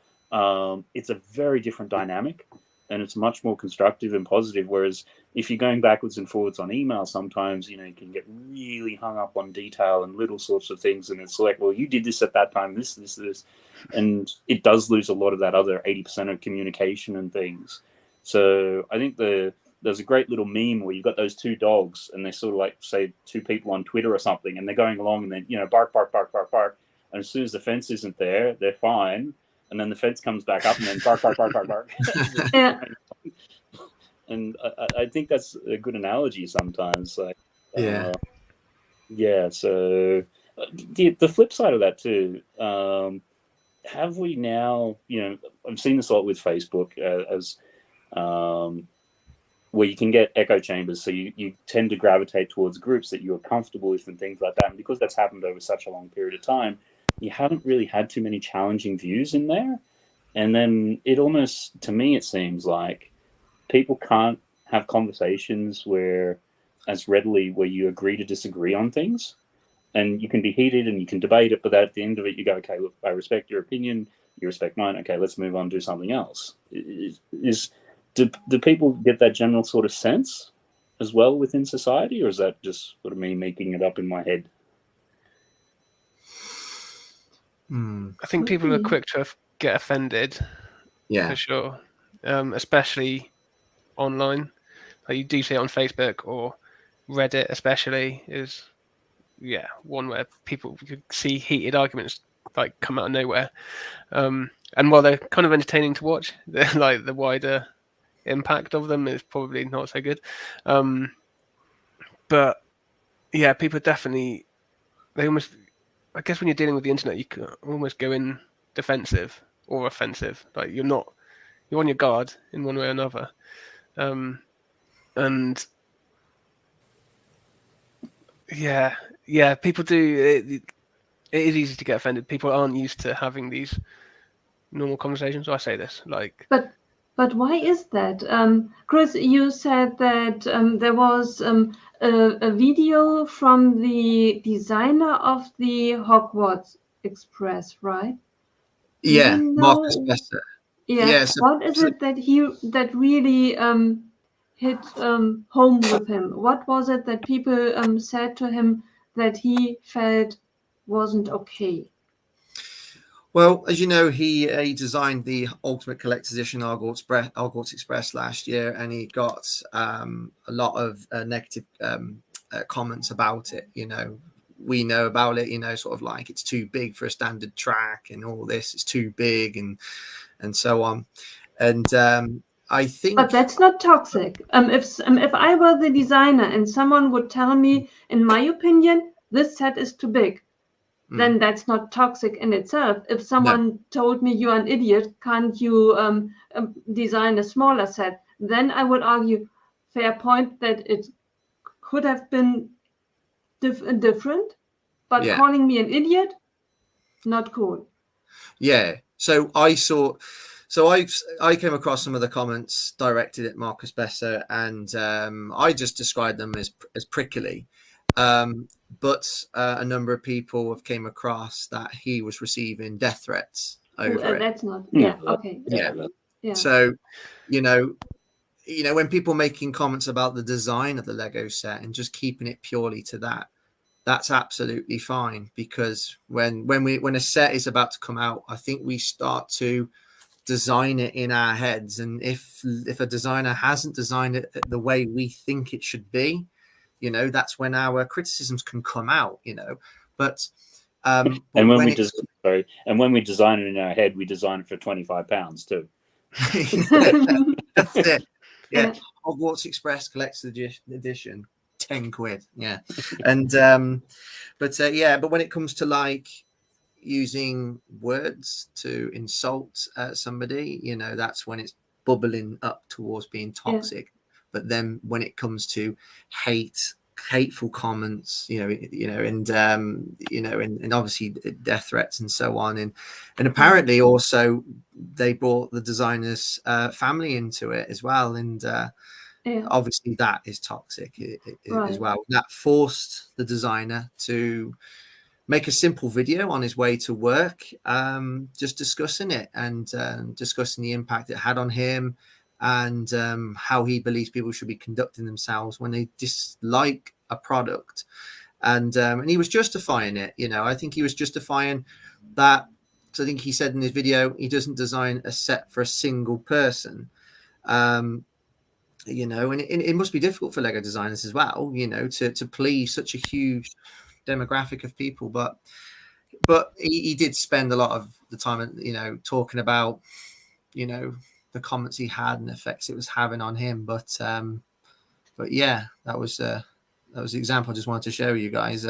it's a very different dynamic and it's much more constructive and positive. Whereas if you're going backwards and forwards on email, sometimes, you can get really hung up on detail and little sorts of things. And it's like, well, you did this at that time, this. And it does lose a lot of that other 80% of communication and things. So I think there's a great little meme where you've got those two dogs and they're sort of like, say, two people on Twitter or something, and they're going along and then, bark, bark, bark, bark, bark. And as soon as the fence isn't there, they're fine. And then the fence comes back up and then bark, bark, bark, bark, bark. Yeah. and I think that's a good analogy sometimes. Like, yeah. So the flip side of that too. Have we now? I've seen this a lot with Facebook as where you can get echo chambers, so you tend to gravitate towards groups that you're comfortable with and things like that. And because that's happened over such a long period of time, you haven't really had too many challenging views in there. And then it almost, to me, it seems like people can't have conversations as readily where you agree to disagree on things. And you can be heated and you can debate it, but at the end of it, you go, okay, look, I respect your opinion, you respect mine. Okay, let's move on and do something else. Do people get that general sort of sense as well within society, or is that just sort of me making it up in my head? I think people are quick to get offended. Yeah, for sure. Especially online. Like you do see it on Facebook or Reddit, especially is one where people could see heated arguments like come out of nowhere. And while they're kind of entertaining to watch, like the wider impact of them is probably not so good. But yeah, people definitely, I guess when you're dealing with the internet, you can almost go in defensive or offensive. Like you're on your guard in one way or another. And people do. It is easy to get offended. People aren't used to having these normal conversations. So I say this But why is that? Chris, you said that there was a video from the designer of the Hogwarts Express, right? Yeah, Marcus Besser. Yeah. What is it that really hit home with him? What was it that people said to him that he felt wasn't okay? Well, as you know, he designed the Ultimate Collector's Edition Hogwarts Express last year, and he got a lot of negative comments about it. We know about it, sort of like it's too big for a standard track and all this, it's too big and so on. And I think... But that's not toxic. If I were the designer and someone would tell me, in my opinion, this set is too big, then that's not toxic in itself. If someone told me you're an idiot, can't you design a smaller set? Then I would argue, fair point, that it could have been different, but calling me an idiot, not cool. Yeah. So I came across some of the comments directed at Marcus Besser, and I just described them as prickly. But a number of people have came across that he was receiving death threats over it. That's not. Okay. Yeah. So, when people making comments about the design of the Lego set and just keeping it purely to that, that's absolutely fine, because when a set is about to come out, I think we start to design it in our heads, and if a designer hasn't designed it the way we think it should be, that's when our criticisms can come out, but and when we design it in our head, we design it for £25 too. That's it. Yeah. Hogwarts Express Collector's Edition, 10 quid. Yeah. And but when it comes to like using words to insult somebody, that's when it's bubbling up towards being toxic. But then when it comes to hateful comments, and obviously death threats and so on, and apparently also they brought the designer's family into it as well, and obviously that is toxic as well. That forced the designer to make a simple video on his way to work, just discussing it and discussing the impact it had on him, and how he believes people should be conducting themselves when they dislike a product, and he was justifying it. I think he was justifying that. So I think he said in his video he doesn't design a set for a single person, and it must be difficult for Lego designers as well, to please such a huge demographic of people. But he did spend a lot of the time, talking about, the comments he had and the effects it was having on him. But yeah, that was the example I just wanted to show you guys.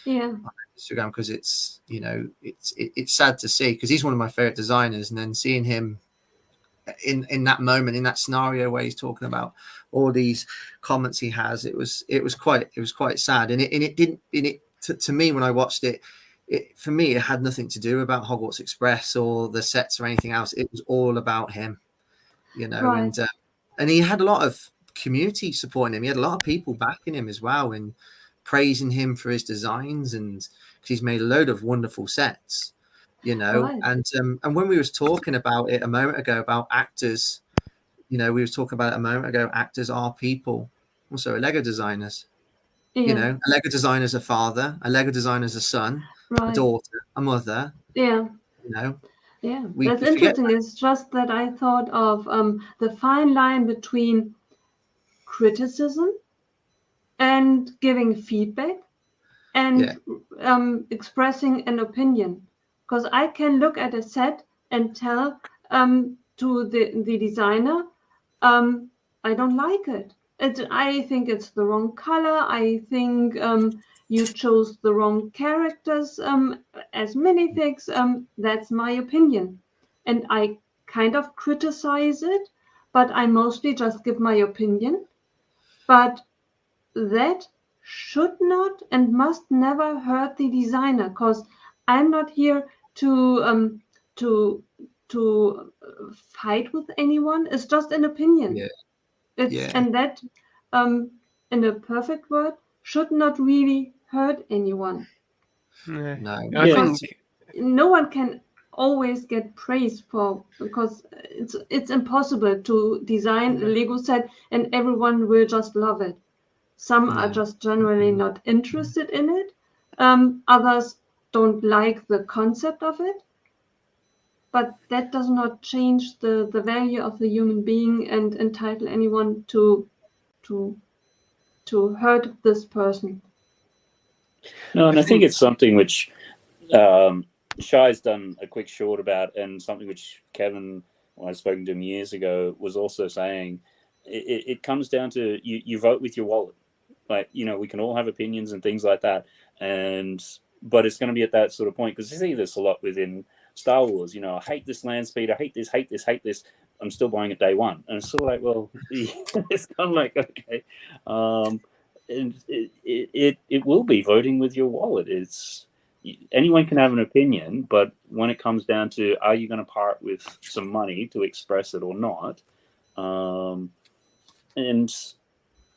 Yeah. On Instagram, because it's, you know, it's sad to see, because he's one of my favorite designers, and then seeing him in that moment, in that scenario where he's talking about all these comments he has, it was quite sad. And it didn't, to me, when I watched it, for me, it had nothing to do about Hogwarts Express or the sets or anything else. It was all about him, you know. Right. And he had a lot of community supporting him. He had a lot of people backing him as well and praising him for his designs, and he's made a load of wonderful sets, you know. Right. And when we was talking about it a moment ago about actors, you know, we was talking about it a moment ago, actors are people, also Lego designers. Yeah. You know, a Lego designer is a father, a Lego designer is a son, a Right. daughter, a mother. Yeah. You know. Yeah, We that's forget interesting. It's just that I thought of the fine line between criticism and giving feedback and expressing an opinion. Because I can look at a set and tell to the designer, I don't like it. I think it's the wrong color. I think you chose the wrong characters as minifigs. That's my opinion. And I kind of criticize it, but I mostly just give my opinion. But that should not and must never hurt the designer, because I'm not here to fight with anyone. It's just an opinion. Yeah. And that in a perfect word should not really hurt anyone. No. I think no one can always get praise for, because it's impossible to design a Lego set and everyone will just love it. Some are just generally not interested in it. Others don't like the concept of it. But that does not change the value of the human being and entitle anyone to hurt this person. No, and I think it's something which Shai's done a quick short about, and something which Kevin, when I've spoken to him years ago, was also saying. It comes down to you vote with your wallet. Like, you know, we can all have opinions and things like that, but it's going to be at that sort of point, because you see this a lot within Star Wars. You know, I hate this land speed, I hate this. I'm still buying it day one, and it's sort of like, well, it's kind of like, okay, and it will be voting with your wallet. It's anyone can have an opinion, but when it comes down to, are you going to part with some money to express it or not? And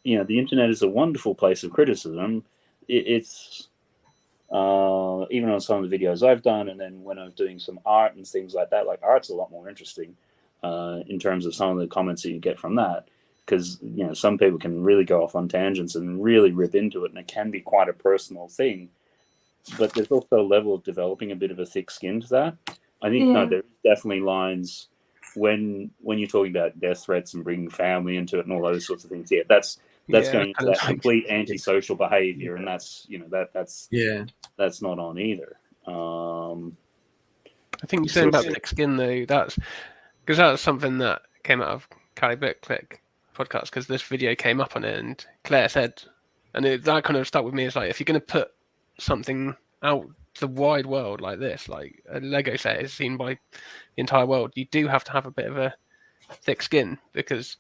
you know, the internet is a wonderful place of criticism. It's even on some of the videos I've done, and then when I'm doing some art and things like that, like art's a lot more interesting in terms of some of the comments that you get from that, because, you know, some people can really go off on tangents and really rip into it, and it can be quite a personal thing. But there's also a level of developing a bit of a thick skin to that. I think no, there's definitely lines when you're talking about death threats and bringing family into it and all those sorts of things. Yeah, that's going into that complete antisocial behavior, and that's, you know, that's not on either. I think you're saying about thick skin, though, that's because that's something that came out of Callie Click podcast, because this video came up on it, and Claire said, and that kind of stuck with me. It's like, if you're going to put something out to the wide world like this, like a Lego set is seen by the entire world, you do have to have a bit of a thick skin, because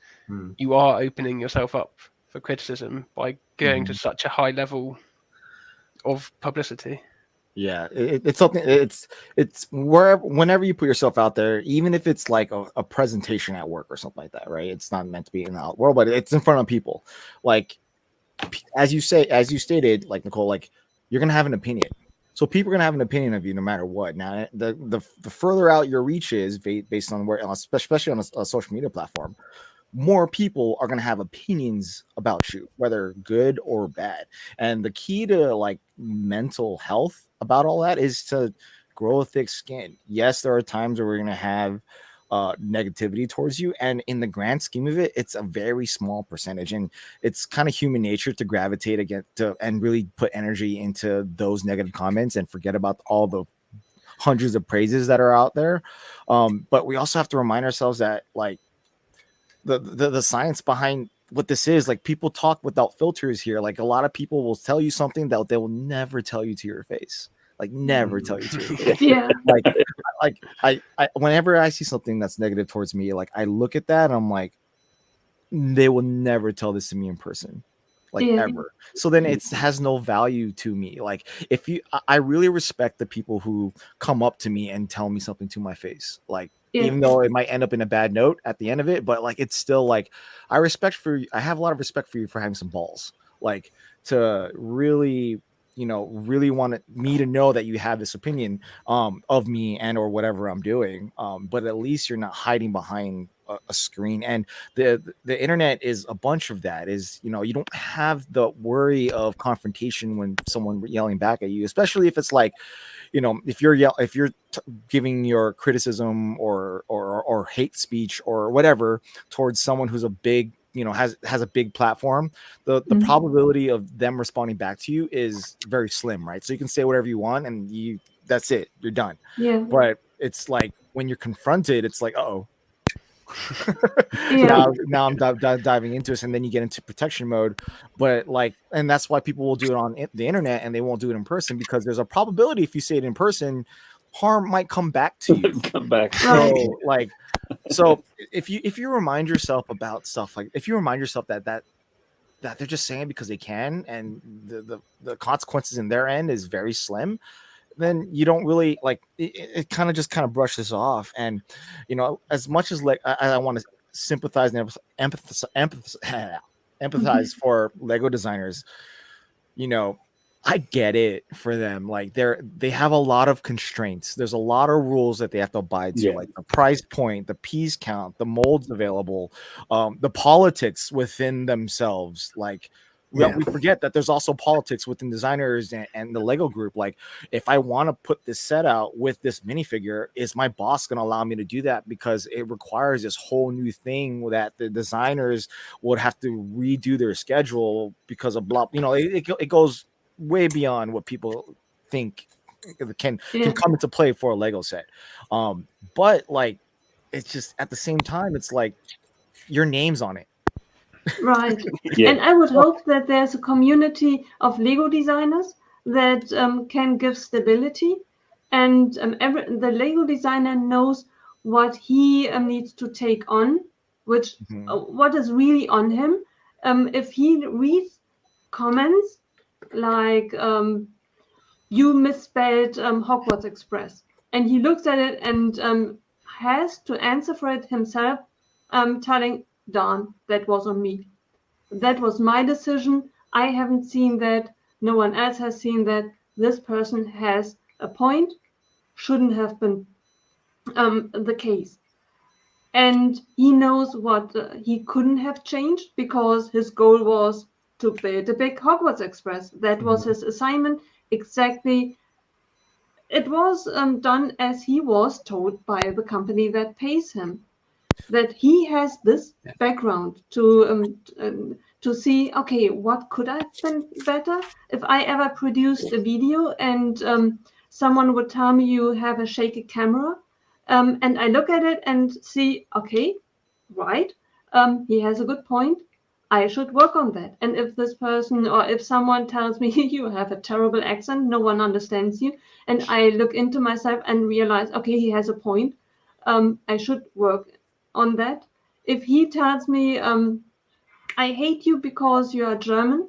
you are opening yourself up for criticism by going to such a high level of publicity. Yeah, it's something. It's whenever you put yourself out there, even if it's like a presentation at work or something like that, right? It's not meant to be in the out world, but it's in front of people. Like, as you stated, like Nicole, like, you're gonna have an opinion. So people are gonna have an opinion of you no matter what. Now, the further out your reach is, based on where, especially on a social media platform, more people are going to have opinions about you, whether good or bad. And the key to like mental health about all that is to grow a thick skin. Yes, there are times where we're going to have negativity towards you, and in the grand scheme of it, it's a very small percentage, and it's kind of human nature to gravitate against and really put energy into those negative comments and forget about all the hundreds of praises that are out there. But we also have to remind ourselves that like the science behind what this is, like people talk without filters here. Like a lot of people will tell you something that they will never tell you to your face. Like never tell you to your face. Yeah. Like I whenever I see something that's negative towards me, like I look at that and I'm like, they will never tell this to me in person. Like ever. So then it has no value to me. Like if you, I really respect the people who come up to me and tell me something to my face. Like even though it might end up in a bad note at the end of it, but like it's still like I have a lot of respect for you for having some balls. Like to really, you know, really want me to know that you have this opinion of me and or whatever I'm doing. But at least you're not hiding behind a screen. And the internet is a bunch of that. Is, you know, you don't have the worry of confrontation when someone yelling back at you, especially if it's like, you know, if you're giving your criticism or hate speech or whatever towards someone who's a big, you know, has a big platform, the probability of them responding back to you is very slim, right? So you can say whatever you want and that's it, you're done. Yeah. But it's like when you're confronted, it's like, uh-oh. Now I'm diving into this, and then you get into protection mode. But like, and that's why people will do it on the internet and they won't do it in person, because there's a probability if you say it in person, harm might come back to you. So like, so if you remind yourself about stuff, like if you remind yourself that they're just saying it because they can, and the consequences in their end is very slim, then you don't really like it kind of brushes off. And you know, as much as like I want to sympathize and empathize for Lego designers, you know, I get it for them. Like they have a lot of constraints. There's a lot of rules that they have to abide to, like the price point, the piece count, the molds available, the politics within themselves. Like we forget that there's also politics within designers and the Lego group. Like if I want to put this set out with this minifigure, is my boss going to allow me to do that? Because it requires this whole new thing that the designers would have to redo their schedule because of blah, you know, it goes way beyond what people think can come into play for a Lego set. But like, it's just at the same time, it's like your name's on it. Right. And I would hope that there's a community of Lego designers that can give stability, and the Lego designer knows what he needs to take on, which what is really on him. If he reads comments like you misspelled Hogwarts Express, and he looks at it and has to answer for it himself, telling, darn, that was on me. That was my decision. I haven't seen that. No one else has seen that. This person has a point. Shouldn't have been the case. And he knows what he couldn't have changed, because his goal was to build a big Hogwarts Express. That was his assignment. Exactly. It was done as he was told by the company that pays him. That he has this background to see, okay, what could I have been better? If I ever produced a video and someone would tell me you have a shaky camera, and I look at it and see, okay, right, he has a good point. I should work on that. And if this person, or if someone tells me you have a terrible accent, no one understands you, and I look into myself and realize, okay, he has a point, I should work on that. If he tells me I hate you because you are German,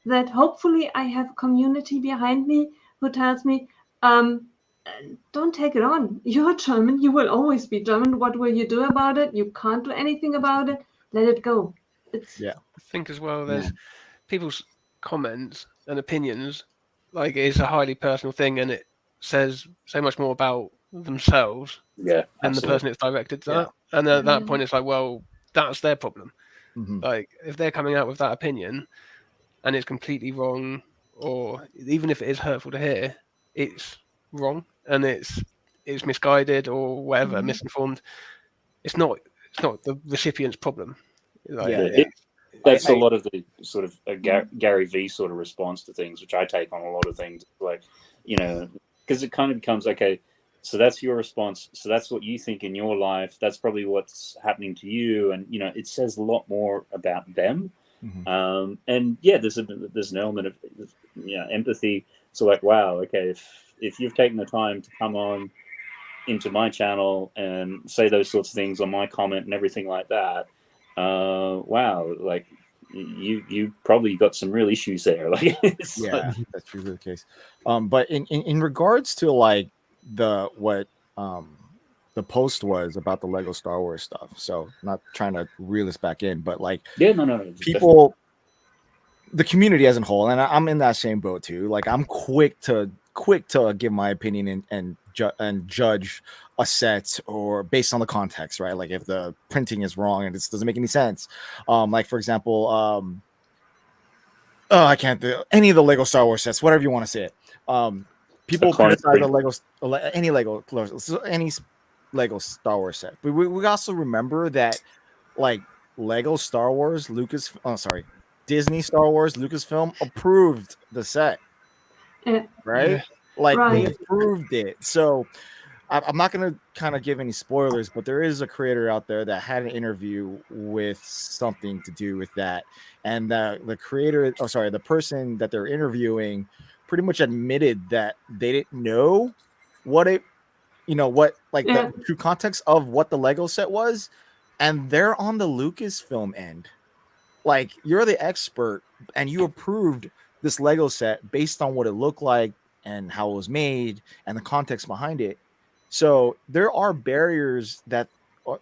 that hopefully I have a community behind me who tells me don't take it on. You're German, you will always be German. What will you do about it? You can't do anything about it. Let it go. I think as well, there's people's comments and opinions, like it's a highly personal thing, and it says so much more about themselves than the person it's directed to. And at that point, it's like, well, that's their problem. Like if they're coming out with that opinion and it's completely wrong, or even if it is hurtful to hear, it's wrong and it's misguided or whatever, misinformed. It's not the recipient's problem. Like, that's a lot of the sort of Gary V sort of response to things, which I take on a lot of things, like, you know, because it kind of becomes, okay, So that's your response. So that's what you think in your life. That's probably what's happening to you. And, it says a lot more about them. Mm-hmm. And yeah, there's an element of empathy. So like, wow, okay, if you've taken the time to come on into my channel and say those sorts of things on my comment and everything like that, wow, like you probably got some real issues there. Like, that's usually the case. But in regards to like the post was about the Lego Star Wars stuff. So not trying to reel this back in, but like no, people, the community as a whole, and I'm in that same boat too. Like I'm quick to give my opinion and judge a set or based on the context, right? Like if the printing is wrong and it doesn't make any sense. Like for example, I can't do any of the Lego Star Wars sets, whatever you want to say it. People criticize any Lego Star Wars set. But we also remember that like Lego Star Wars, Disney Star Wars, Lucasfilm approved the set. Right? Yeah. Like they approved it. So I'm not going to kind of give any spoilers, but there is a creator out there that had an interview with something to do with that. And the creator, the person that they're interviewing pretty much admitted that they didn't know what the true context of what the Lego set was. And they're on the Lucasfilm end. Like you're the expert and you approved this Lego set based on what it looked like and how it was made and the context behind it. So there are barriers that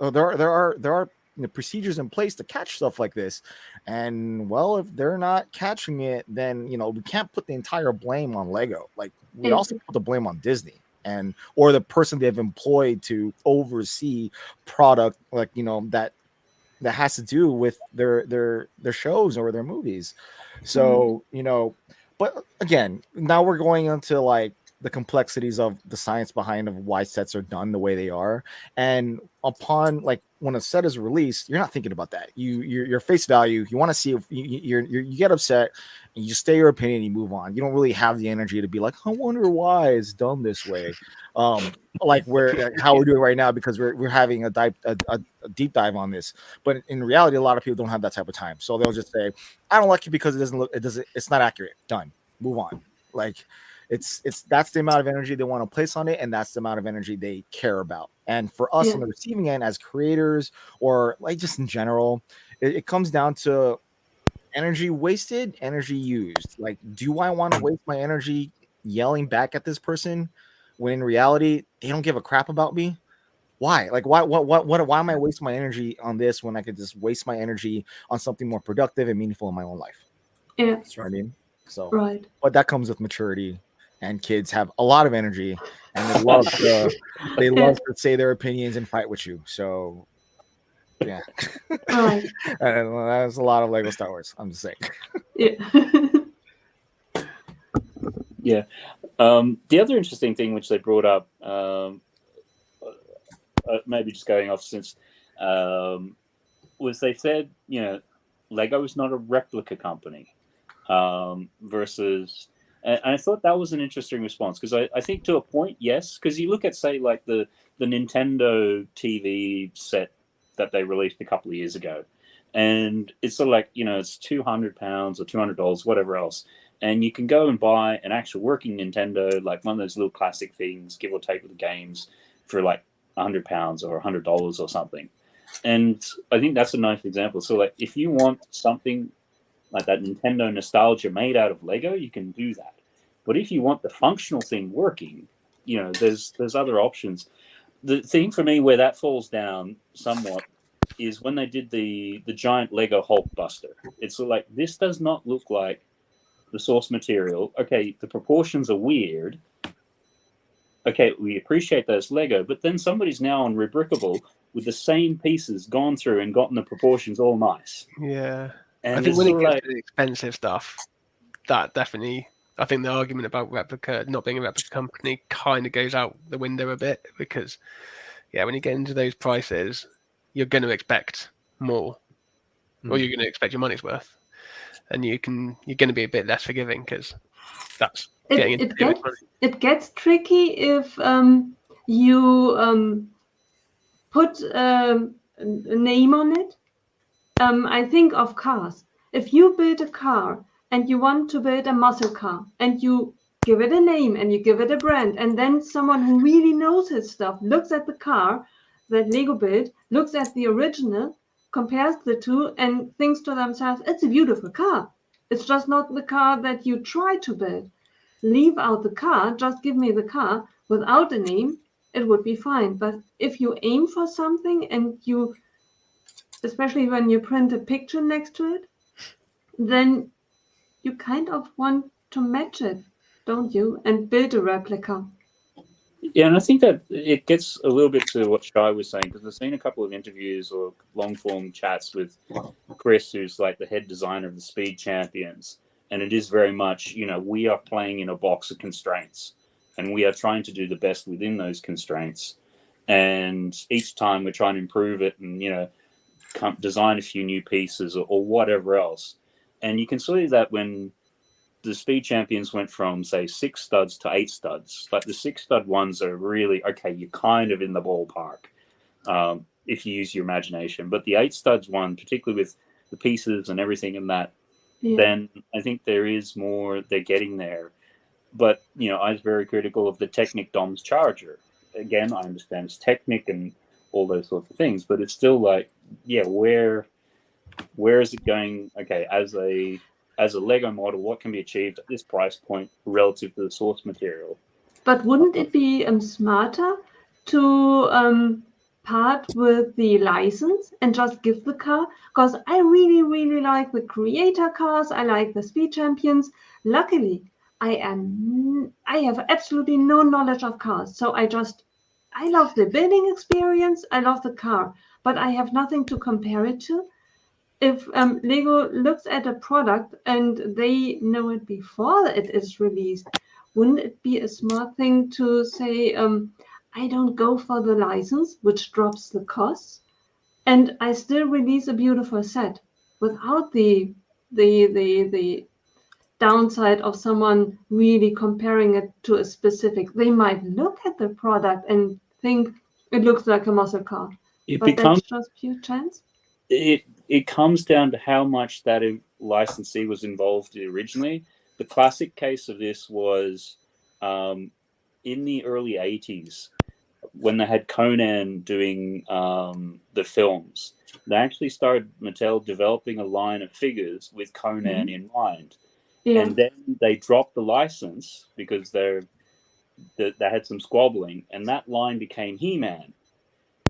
there are procedures in place to catch stuff like this. And well, if they're not catching it, then we can't put the entire blame on Lego. Like we also put the blame on Disney or the person they've employed to oversee product, like that has to do with their shows or their movies. So but again, now we're going into like the complexities of the science behind of why sets are done the way they are. And upon like when a set is released, you're not thinking about that. Your face value, you want to see if you get upset and you stay your opinion, you move on. You don't really have the energy to be like, I wonder why it's done this way. Like how we're doing right now, because we're having a deep dive on this. But in reality, a lot of people don't have that type of time. So they'll just say, I don't like it because it's not accurate. Done. Move on. Like that's the amount of energy they want to place on it, and that's the amount of energy they care about. And for us on the receiving end as creators, or like just in general, it comes down to energy wasted, energy used. Like, do I want to waste my energy yelling back at this person when in reality they don't give a crap about me? Why? Like, why am I wasting my energy on this when I could just waste my energy on something more productive and meaningful in my own life? Yeah, that's what I mean. So, but that comes with maturity. And kids have a lot of energy, and they love to say their opinions and fight with you. So, yeah, and that's a lot of Lego Star Wars. I'm just saying. Yeah. The other interesting thing which they brought up, maybe just going off since, was they said Lego is not a replica company, versus. And I thought that was an interesting response, because I think to a point, yes, because you look at, say, like the Nintendo TV set that they released a couple of years ago, and it's sort of like, it's £200 or $200, whatever else, and you can go and buy an actual working Nintendo, like one of those little classic things, give or take with the games, for like £100 or $100 or something. And I think that's a nice example. So like, if you want something like that Nintendo nostalgia made out of Lego, you can do that. But if you want the functional thing working, there's other options. The thing for me where that falls down somewhat is when they did the giant Lego Hulk Buster. It's sort of like, this does not look like the source material. Okay, the proportions are weird. Okay, we appreciate that it's Lego, but then somebody's now on Rebrickable with the same pieces gone through and gotten the proportions all nice. Yeah. And I think when it gets to the expensive stuff, that definitely, I think the argument about replica not being a replica company kind of goes out the window a bit, because, when you get into those prices, you're going to expect more, or you're going to expect your money's worth, and you're going to be a bit less forgiving, because that's getting into it gets tricky if you put a name on it. I think of cars. If you build a car and you want to build a muscle car and you give it a name and you give it a brand, and then someone who really knows his stuff looks at the car that Lego built, looks at the original, compares the two, and thinks to themselves, it's a beautiful car. It's just not the car that you try to build. Leave out the car, just give me the car without a name, it would be fine. But if you aim for something and you, especially when you print a picture next to it, then you kind of want to match it, don't you? And build a replica. Yeah, and I think that it gets a little bit to what Shai was saying, because I've seen a couple of interviews or long-form chats with Chris, who's like the head designer of the Speed Champions, and it is very much, we are playing in a box of constraints, and we are trying to do the best within those constraints, and each time we're trying to improve it and, design a few new pieces or whatever else. And you can see that when the Speed Champions went from, say, 6 studs to 8 studs. Like the 6-stud ones are really, okay, you're kind of in the ballpark if you use your imagination. But the 8 studs one, particularly with the pieces and everything in that, then I think there is more, they're getting there. But, I was very critical of the Technic Dom's Charger. Again, I understand it's Technic and all those sorts of things, but it's still like, yeah, where is it going? Okay, as a Lego model, what can be achieved at this price point relative to the source material? But wouldn't it be smarter to part with the license and just give the car? Because I really, really like the creator cars. I like the Speed Champions. Luckily, I have absolutely no knowledge of cars. So I love the building experience. I love the car, but I have nothing to compare it to. If Lego looks at a product and they know it before it is released, wouldn't it be a smart thing to say, I don't go for the license, which drops the costs, and I still release a beautiful set without the downside of someone really comparing it to a specific. They might look at the product and think it looks like a muscle car, that's just pure chance. It comes down to how much that licensee was involved originally. The classic case of this was in the early 80s when they had Conan doing the films. They actually started Mattel developing a line of figures with Conan in mind. Yeah. And then they dropped the license because they had some squabbling, and that line became He-Man.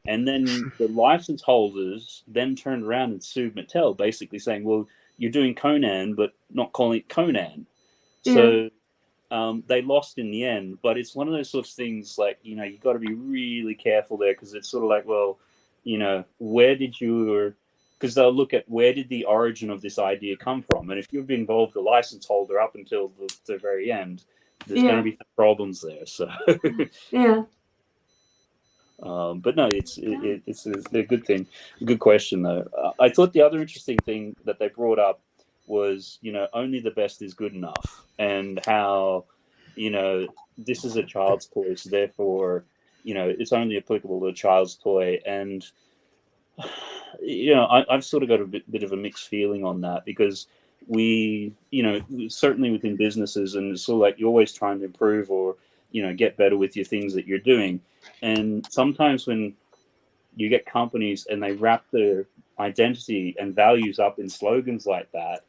And then the license holders then turned around and sued Mattel, basically saying, well, you're doing Conan, but not calling it Conan. Yeah. So they lost in the end. But it's one of those sorts of things like, you've got to be really careful there, because it's sort of like, well, where did because they'll look at where did the origin of this idea come from? And if you've involved the license holder up until the very end, there's going to be some problems there. So yeah. But no, it's a good thing. A good question, though. I thought the other interesting thing that they brought up was, only the best is good enough, and how, this is a child's toy, so therefore, it's only applicable to a child's toy. And, I've sort of got a bit of a mixed feeling on that, because we, certainly within businesses, and it's sort of like you're always trying to improve or, get better with your things that you're doing. And sometimes when you get companies and they wrap their identity and values up in slogans like that,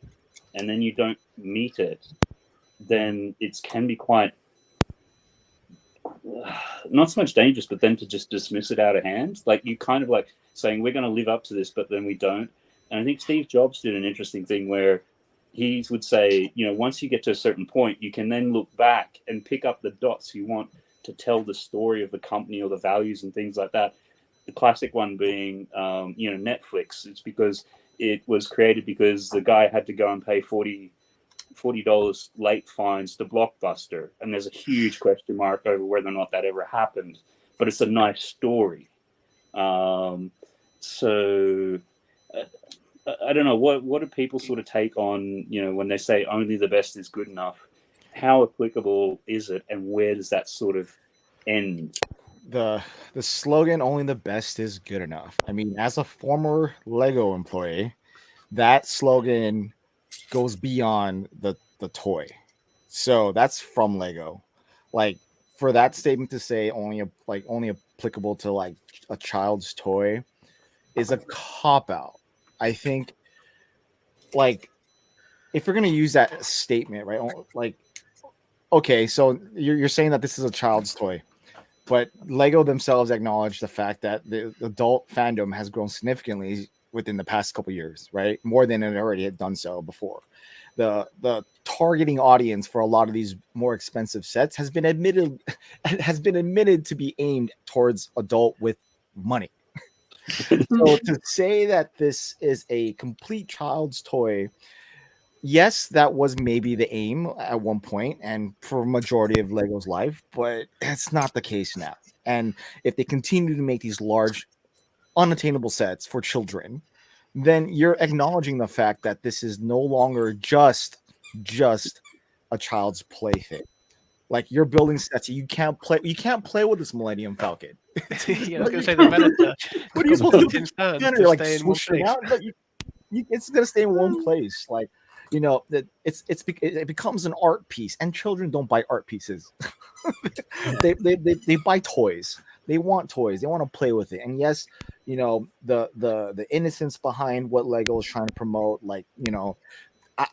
and then you don't meet it, then it can be quite, not so much dangerous, but then to just dismiss it out of hand. Like you kind of like saying, we're going to live up to this, but then we don't. And I think Steve Jobs did an interesting thing where he would say, once you get to a certain point, you can then look back and pick up the dots you want to tell the story of the company or the values and things like that. The classic one being, Netflix. It's because it was created because the guy had to go and pay $40 late fines to Blockbuster. And there's a huge question mark over whether or not that ever happened. But it's a nice story. So I don't know. What do people sort of take on, when they say only the best is good enough? How applicable is it, and where does that sort of end? the slogan "Only the best is good enough." I mean, as a former Lego employee, that slogan goes beyond the toy. So that's from Lego. Like for that statement to say only applicable to like a child's toy is a cop out. I think like if you're gonna use that statement, right? Like, okay, so you're saying that this is a child's toy, but Lego themselves acknowledge the fact that the adult fandom has grown significantly within the past couple years, right? More than it already had done so before. The targeting audience for a lot of these more expensive sets has been admitted to be aimed towards adult with money. So to say that this is a complete child's toy, yes, that was maybe the aim at one point and for a majority of Lego's life, but that's not the case now. And if they continue to make these large, unattainable sets for children, then you're acknowledging the fact that this is no longer just a child's plaything. Like you're building sets, you can't play with this Millennium Falcon. Yeah, I was going to say the Venator. What are you supposed to do? You're Like switch it out? It's going to stay in one place. Like, you know, that it becomes an art piece, and children don't buy art pieces. they buy toys. They want toys. They want to play with it. And yes, you know, the innocence behind what Lego is trying to promote, like, you know,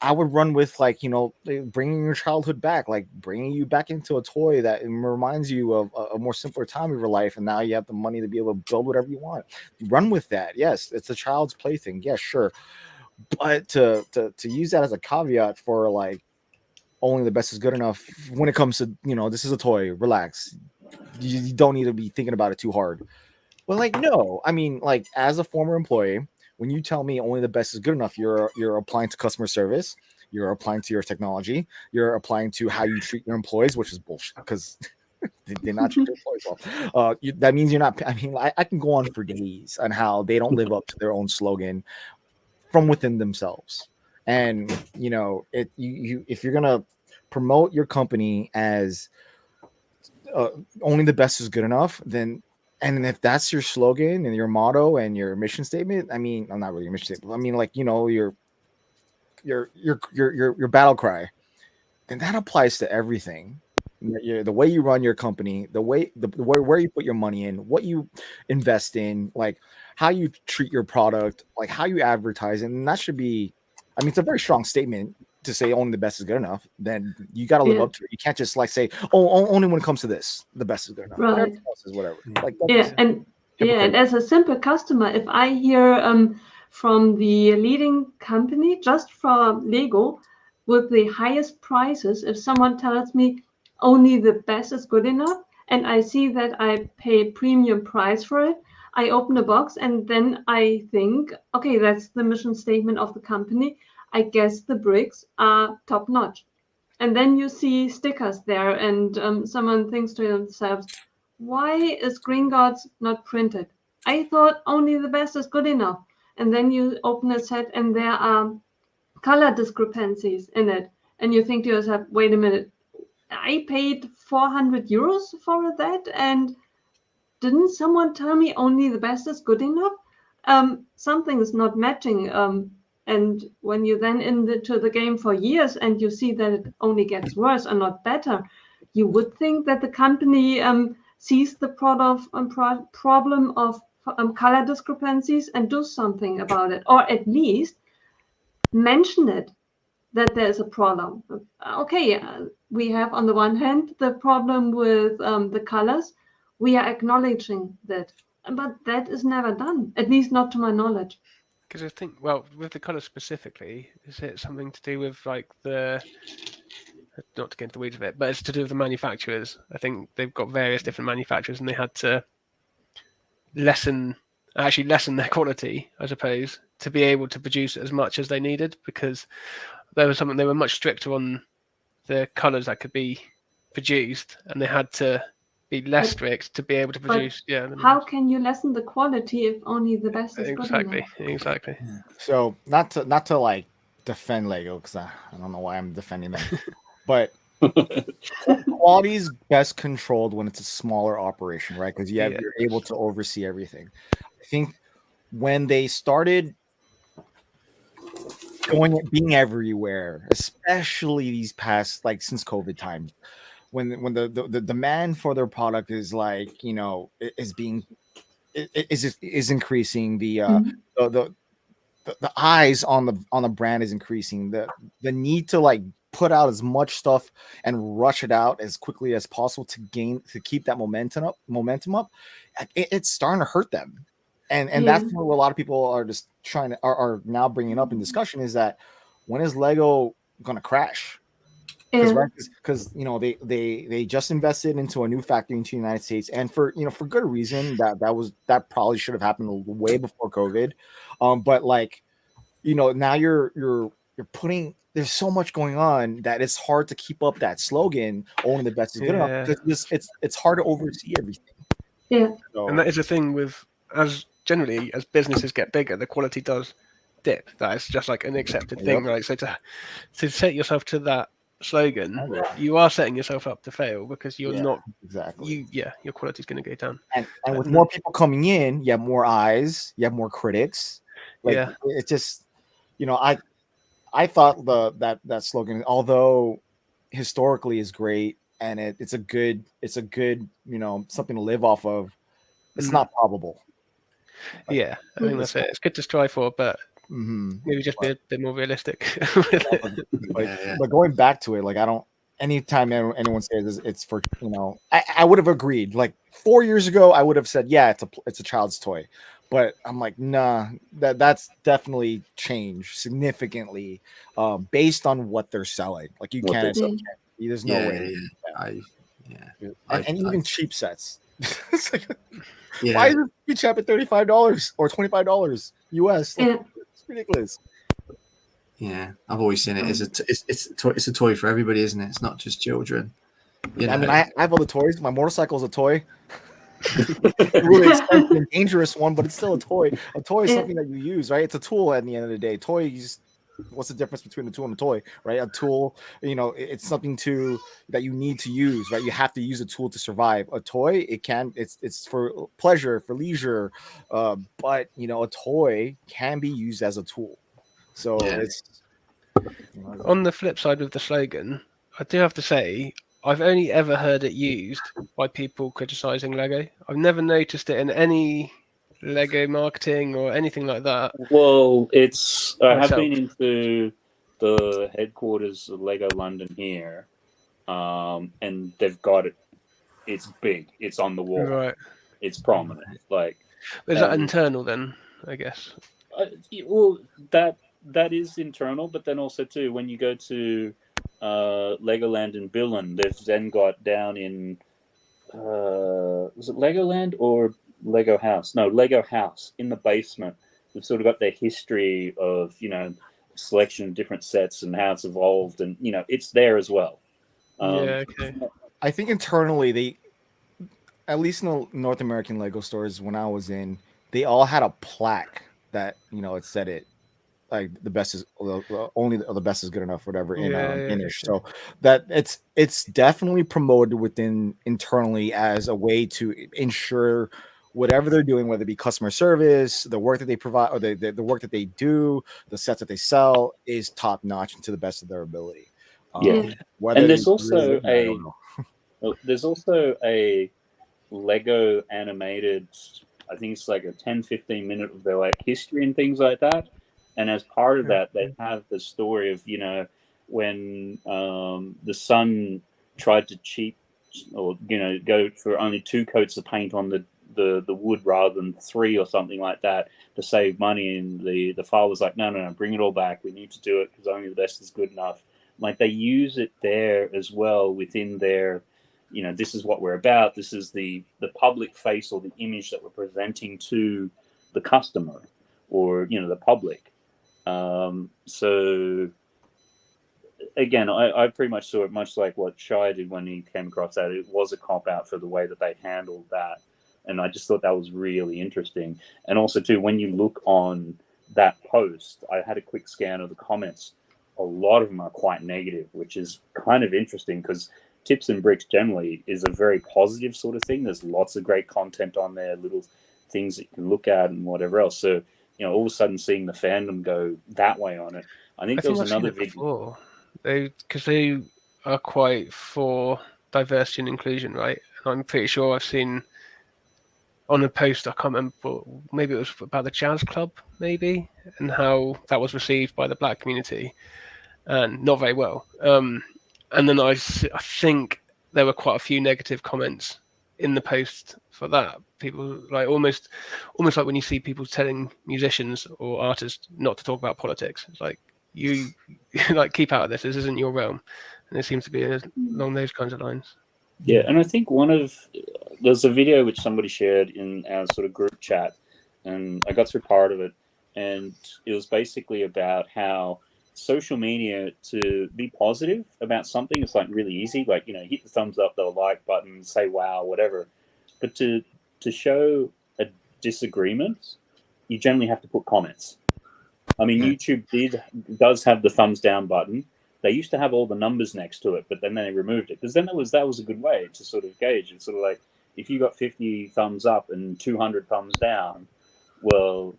I would run with, like, you know, bringing your childhood back, like bringing you back into a toy that reminds you of a more simpler time of your life. And now you have the money to be able to build whatever you want. Run with that. Yes, it's a child's plaything. Yeah, sure. But to use that as a caveat for like only the best is good enough when it comes to, you know, this is a toy, relax. You don't need to be thinking about it too hard. Well, like, no, I mean, like, as a former employee, when you tell me only the best is good enough, you're applying to customer service, you're applying to your technology, you're applying to how you treat your employees, which is bullshit because they're not treat their employees well. That means you're not. I mean, I can go on for days on how they don't live up to their own slogan from within themselves. And you know, if you're gonna promote your company as only the best is good enough, then. And if that's your slogan and your motto and your mission statement, I mean, I'm not really your mission statement. I mean, like, you know, your battle cry, then that applies to everything. The way you run your company, the way where you put your money in, what you invest in, like how you treat your product, like how you advertise, and that should be. I mean, it's a very strong statement to say only the best is good enough. Then you got to live up to it. You can't just like say, oh, only when it comes to this, the best is good enough. Right. Everything else is whatever. Like, and as a simple customer, if I hear from the leading company just for Lego with the highest prices, if someone tells me only the best is good enough, and I see that I pay premium price for it, I open a box and then I think, okay, that's the mission statement of the company. I guess the bricks are top notch. And then you see stickers there, and someone thinks to themselves, why is Green Gods not printed? I thought only the best is good enough. And then you open a set and there are color discrepancies in it. And you think to yourself, wait a minute, I paid 400 euros for that, and didn't someone tell me only the best is good enough? Something is not matching. And when you're then into the game for years and you see that it only gets worse and not better, you would think that the company sees the problem of color discrepancies and do something about it, or at least mention it, that there's a problem. Okay, we have on the one hand the problem with the colors. We are acknowledging that, but that is never done, at least not to my knowledge. Because I think, well, with the colour specifically, is it something to do with like the, not to get into the weeds of it, but it's to do with the manufacturers. I think they've got various different manufacturers and they had to lessen their quality, I suppose, to be able to produce as much as they needed, because there was something, they were much stricter on the colours that could be produced, and they had to be less strict to be able to produce. Yeah. How can you lessen the quality if only the best is good enough? Exactly. So not to like defend Lego, because I don't know why I'm defending them, but Quality is best controlled when it's a smaller operation, right? Because Yeah. you're able to oversee everything. I think when they started being everywhere, especially these past, like, since COVID time, when the demand for their product is, like, you know, is increasing, the eyes on the brand is increasing, the need to, like, put out as much stuff and rush it out as quickly as possible to keep that momentum up, it's starting to hurt them. And that's what a lot of people are just are now bringing up in discussion, is that when is Lego gonna crash? Because you know, they just invested into a new factory into the United States, and for good reason. That probably should have happened way before COVID. But, like, you know, now you're putting, there's so much going on that it's hard to keep up that slogan, only the best is good enough, because it's hard to oversee everything. Yeah. So, And that is the thing with, as businesses get bigger, the quality does dip. That is just like an accepted thing, right? So to set yourself to that slogan, you are setting yourself up to fail, because you're not exactly. Your quality is going to go down. And with more people coming in, you have more eyes, you have more critics. Like, it's just, you know, I thought that slogan, although historically is great, and it's a good, you know, something to live off of, it's not probable. I think that's it. It's good to strive for, but maybe just be a bit more realistic. But going back to it, like, I don't. Anytime anyone says it's for, you know, I would have agreed. Like 4 years ago, I would have said, yeah, it's a child's toy. But I'm like, nah, that's definitely changed significantly, based on what they're selling. Like, you can't. There's no way. And even cheap sets. It's like, why is it each up at $35 or $25 US? Like, it's ridiculous. Yeah, I've always seen it as it's a toy for everybody, isn't it? It's not just children. You know? I mean, I have all the toys. My motorcycle is a toy. A really expensive and dangerous one, but it's still a toy. A toy is something that you use, right? It's a tool at the end of the day. Toys, what's the difference between a tool and a toy, right? A tool, you know, it's something that you need to use, right? You have to use a tool to survive. A toy, it's for pleasure, for leisure, but, you know, a toy can be used as a tool. So it's, on the flip side with the slogan, I do have to say, I've only ever heard it used by people criticizing Lego. I've never noticed it in any Lego marketing or anything like that. Well, I have been into the headquarters of Lego London here, and they've got it. It's big. It's on the wall. Right. It's prominent. Like, is that internal then? I guess. Well, that is internal, but then also too, when you go to Legoland in Billund, they've then got down in was it Legoland or Lego House? No, Lego House in the basement. They've sort of got their history of, you know, selection of different sets and how it's evolved, and, you know, it's there as well. I think internally, at least in the North American Lego stores when I was in, they all had a plaque that, you know, it said it, like, the best is only the best is good enough, whatever, in Finnish. So that it's definitely promoted internally as a way to ensure whatever they're doing, whether it be customer service, the work that they provide, or the work that they do, the sets that they sell, is top notch and to the best of their ability. And there's also there's also a Lego animated, I think it's like a 10-15 minute of their, like, history and things like that. And as part of that, they have the story of, you know, when the son tried to cheat, or, you know, go for only 2 coats of paint on the wood rather than 3 or something like that to save money. And the father was like, no, bring it all back. We need to do it because only the best is good enough. Like, they use it there as well within their, you know, this is what we're about. This is the public face or the image that we're presenting to the customer or, you know, the public. So again, I pretty much saw it much like what Shai did when he came across that. It was a cop out for the way that they handled that. And I just thought that was really interesting. And also too, when you look on that post, I had a quick scan of the comments. a lot of them are quite negative, which is kind of interesting because Tips and Bricks generally is a very positive sort of thing. There's lots of great content on there, little things that you can look at and whatever else. So, all of a sudden seeing the fandom go that way on it. I think there was another video. Because they are quite for diversity and inclusion, right? And I'm pretty sure I've seen on a post, I can't remember, maybe it was about the jazz club, maybe, and how that was received by the black community, and not very well. And then I think there were quite a few negative comments in the post for that. People like almost like when you see people telling musicians or artists not to talk about politics. It's like, you like, keep out of this. This isn't your realm. And it seems to be along those kinds of lines. Yeah, and I think there's a video which somebody shared in our sort of group chat, and I got through part of it, and it was basically about how social media, to be positive about something, it's like really easy. Like, hit the thumbs up, the like button, say wow, whatever. But to show a disagreement, you generally have to put comments. I mean, YouTube does have the thumbs down button. They used to have all the numbers next to it, but then they removed it because then that was a good way to sort of gauge. It's sort of like if you got 50 thumbs up and 200 thumbs down, well,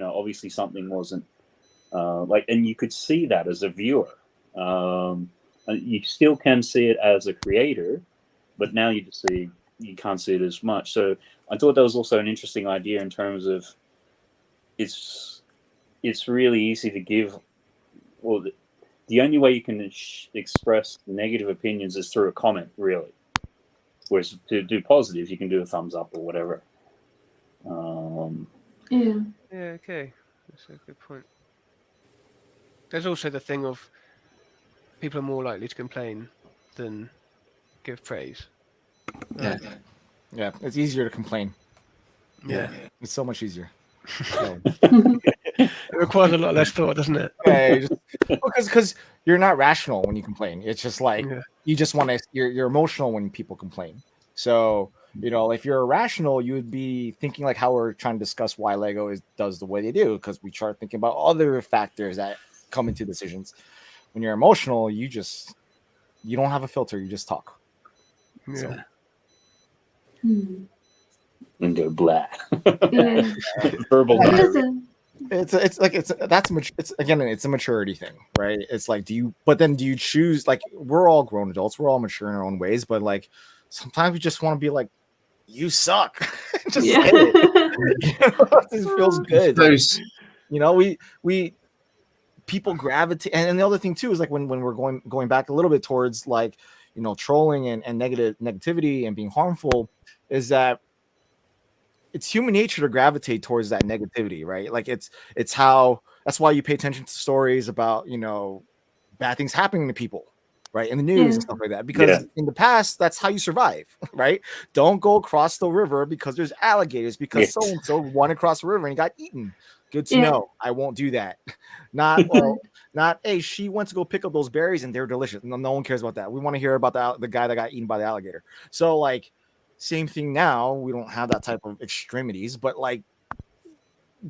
obviously something wasn't and you could see that as a viewer. You still can see it as a creator, but now you can't see it as much. So I thought that was also an interesting idea in terms of it's really easy to give. Well, the only way you can express negative opinions is through a comment, really. Whereas to do positive, you can do a thumbs up or whatever. Yeah, okay. That's a good point. There's also the thing of people are more likely to complain than give praise. Yeah. Yeah, it's easier to complain. Yeah. It's so much easier. It requires a lot less thought, doesn't it? Yeah, because you're not rational when you complain. It's just like you just want to. You're emotional when people complain. So if you're irrational, you would be thinking like how we're trying to discuss why Lego does the way they do, because we start thinking about other factors that come into decisions. When you're emotional, you don't have a filter. You just talk. Yeah. So. And go blah. Yeah. Verbal. It's a maturity thing, right? It's like, do you choose, like, we're all grown adults, we're all mature in our own ways, but like sometimes we just want to be like, you suck. Just say it. It feels good. We people gravitate, and the other thing too is like when we're going back a little bit towards like trolling and negativity and being harmful, is that it's human nature to gravitate towards that negativity, right? Like that's why you pay attention to stories about bad things happening to people, right, in the news and stuff like that, because in the past that's how you survive, right? Don't go across the river because there's alligators, because so and so went across the river and got eaten. Good to know. I won't do that. Not hey, she went to go pick up those berries and they're delicious. No one cares about that. We want to hear about the guy that got eaten by the alligator. So like, same thing now. We don't have that type of extremities, but like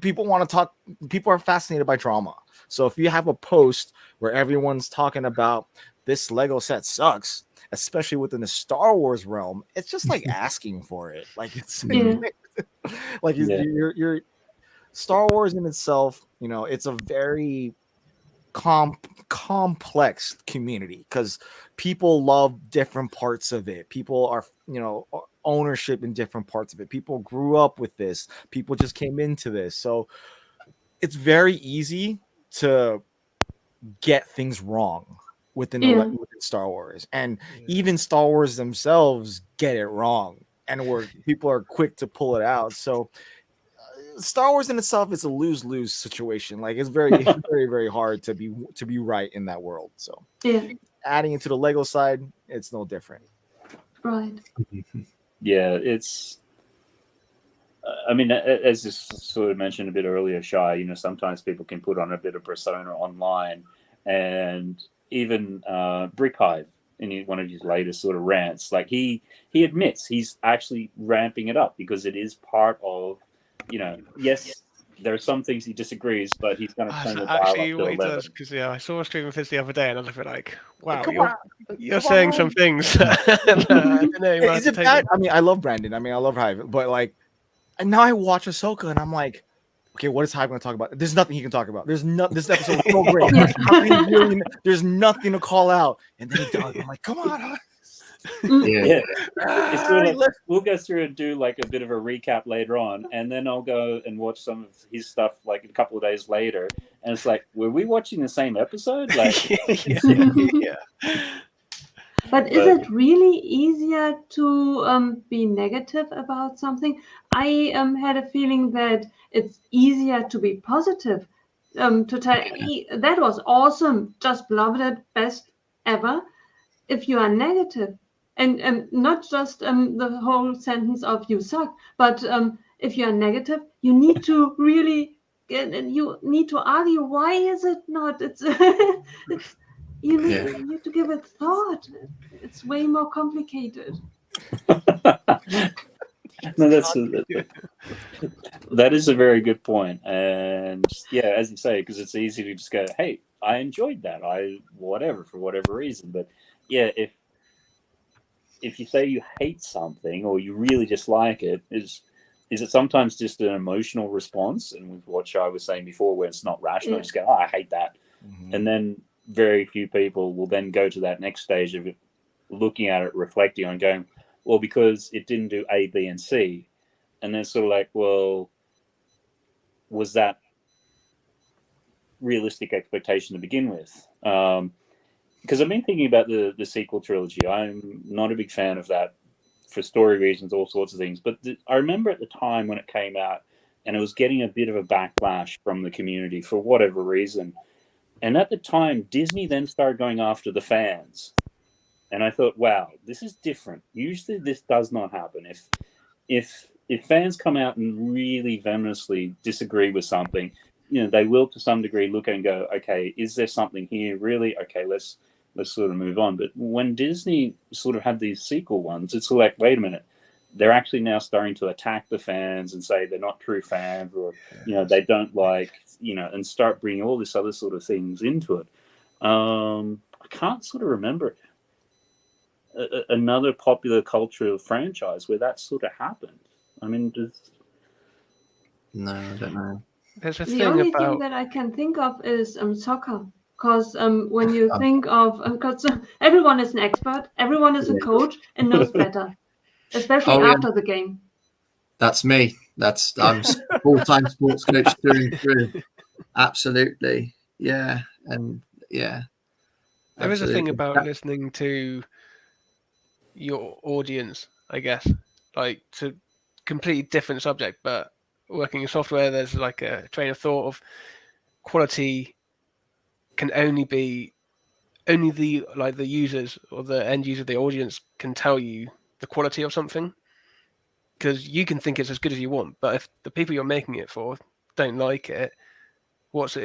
people want to talk. People are fascinated by drama. So if you have a post where everyone's talking about this Lego set sucks, especially within the Star Wars realm, it's just like asking for it. Like it's like you're Star Wars in itself. It's a very complex community because people love different parts of it. People are ownership in different parts of it. People grew up with this. People just came into this, so it's very easy to get things wrong within Star Wars, and even Star Wars themselves get it wrong, and where people are quick to pull it out. So Star Wars in itself is a lose-lose situation. Like it's very, very, very hard to be right in that world. So adding it to the Lego side, it's no different. Right. Yeah, it's. I mean, as you sort of mentioned a bit earlier, Shai, sometimes people can put on a bit of persona online, and even Brickheadz in one of his latest sort of rants, like he admits he's actually ramping it up because it is part of, yes, there are some things he disagrees, but he's going to turn the dial up Actually, to what he 11. does, because I saw a stream of his the other day, and I was a bit like, "Wow, Come you're on, saying man. some things." I don't know, you might Is have it to take that? them. I mean, I love Brandon. I mean, I love Hive, but like, and now I watch Ahsoka, and I'm like, okay, what is Hive going to talk about? There's nothing he can talk about. There's not. This episode is so great. How can he really, there's nothing to call out, and then he does. I'm like, come on. Hive. Yeah. It's sort of like, we'll go through and do like a bit of a recap later on, and then I'll go and watch some of his stuff like a couple of days later, and it's like, were we watching the same episode? Like, yeah. But is it really easier to be negative about something? I had a feeling that it's easier to be positive. To tell, that was awesome, just loved it, best ever. If you are negative, and not just the whole sentence of "you suck," but if you are negative, you need to really, you need to argue. Why is it not? It's you need to give it thought. It's way more complicated. No, that is a very good point. And yeah, as you say, because it's easy to just go, hey, I enjoyed that. For whatever reason. But yeah, if you say you hate something or you really dislike it, is it sometimes just an emotional response? And with what Shai was saying before, where it's not rational, you just go, I hate that. Mm-hmm. And then very few people will then go to that next stage of it, looking at it, reflecting on, going, well, because it didn't do A, B, and C. And then sort of like, well, was that realistic expectation to begin with? Because I've been thinking about the sequel trilogy. I'm not a big fan of that for story reasons, all sorts of things. But I remember at the time when it came out, and it was getting a bit of a backlash from the community for whatever reason. And at the time, Disney then started going after the fans. And I thought, wow, this is different. Usually this does not happen. If fans come out and really venomously disagree with something, they will to some degree look and go, okay, is there something here? Really? Okay, let's sort of move on. But when Disney sort of had these sequel ones, it's like, wait a minute, they're actually now starting to attack the fans and say they're not true fans, or they don't like, and start bringing all this other sort of things into it. I can't sort of remember another popular cultural franchise where that sort of happened. I mean, no, I don't know. There's a the only thing that I can think of is soccer. Because when you think of, because everyone is an expert, everyone is a coach and knows better, especially after the game. That's me. I'm full-time sports coach through and through. Absolutely, yeah, and yeah. There is a thing about listening to your audience, I guess, like to completely different subject, but working in software, there's like a train of thought of quality can only the users or the end user, the audience can tell you the quality of something, because you can think it's as good as you want, but if the people you're making it for don't like it, what's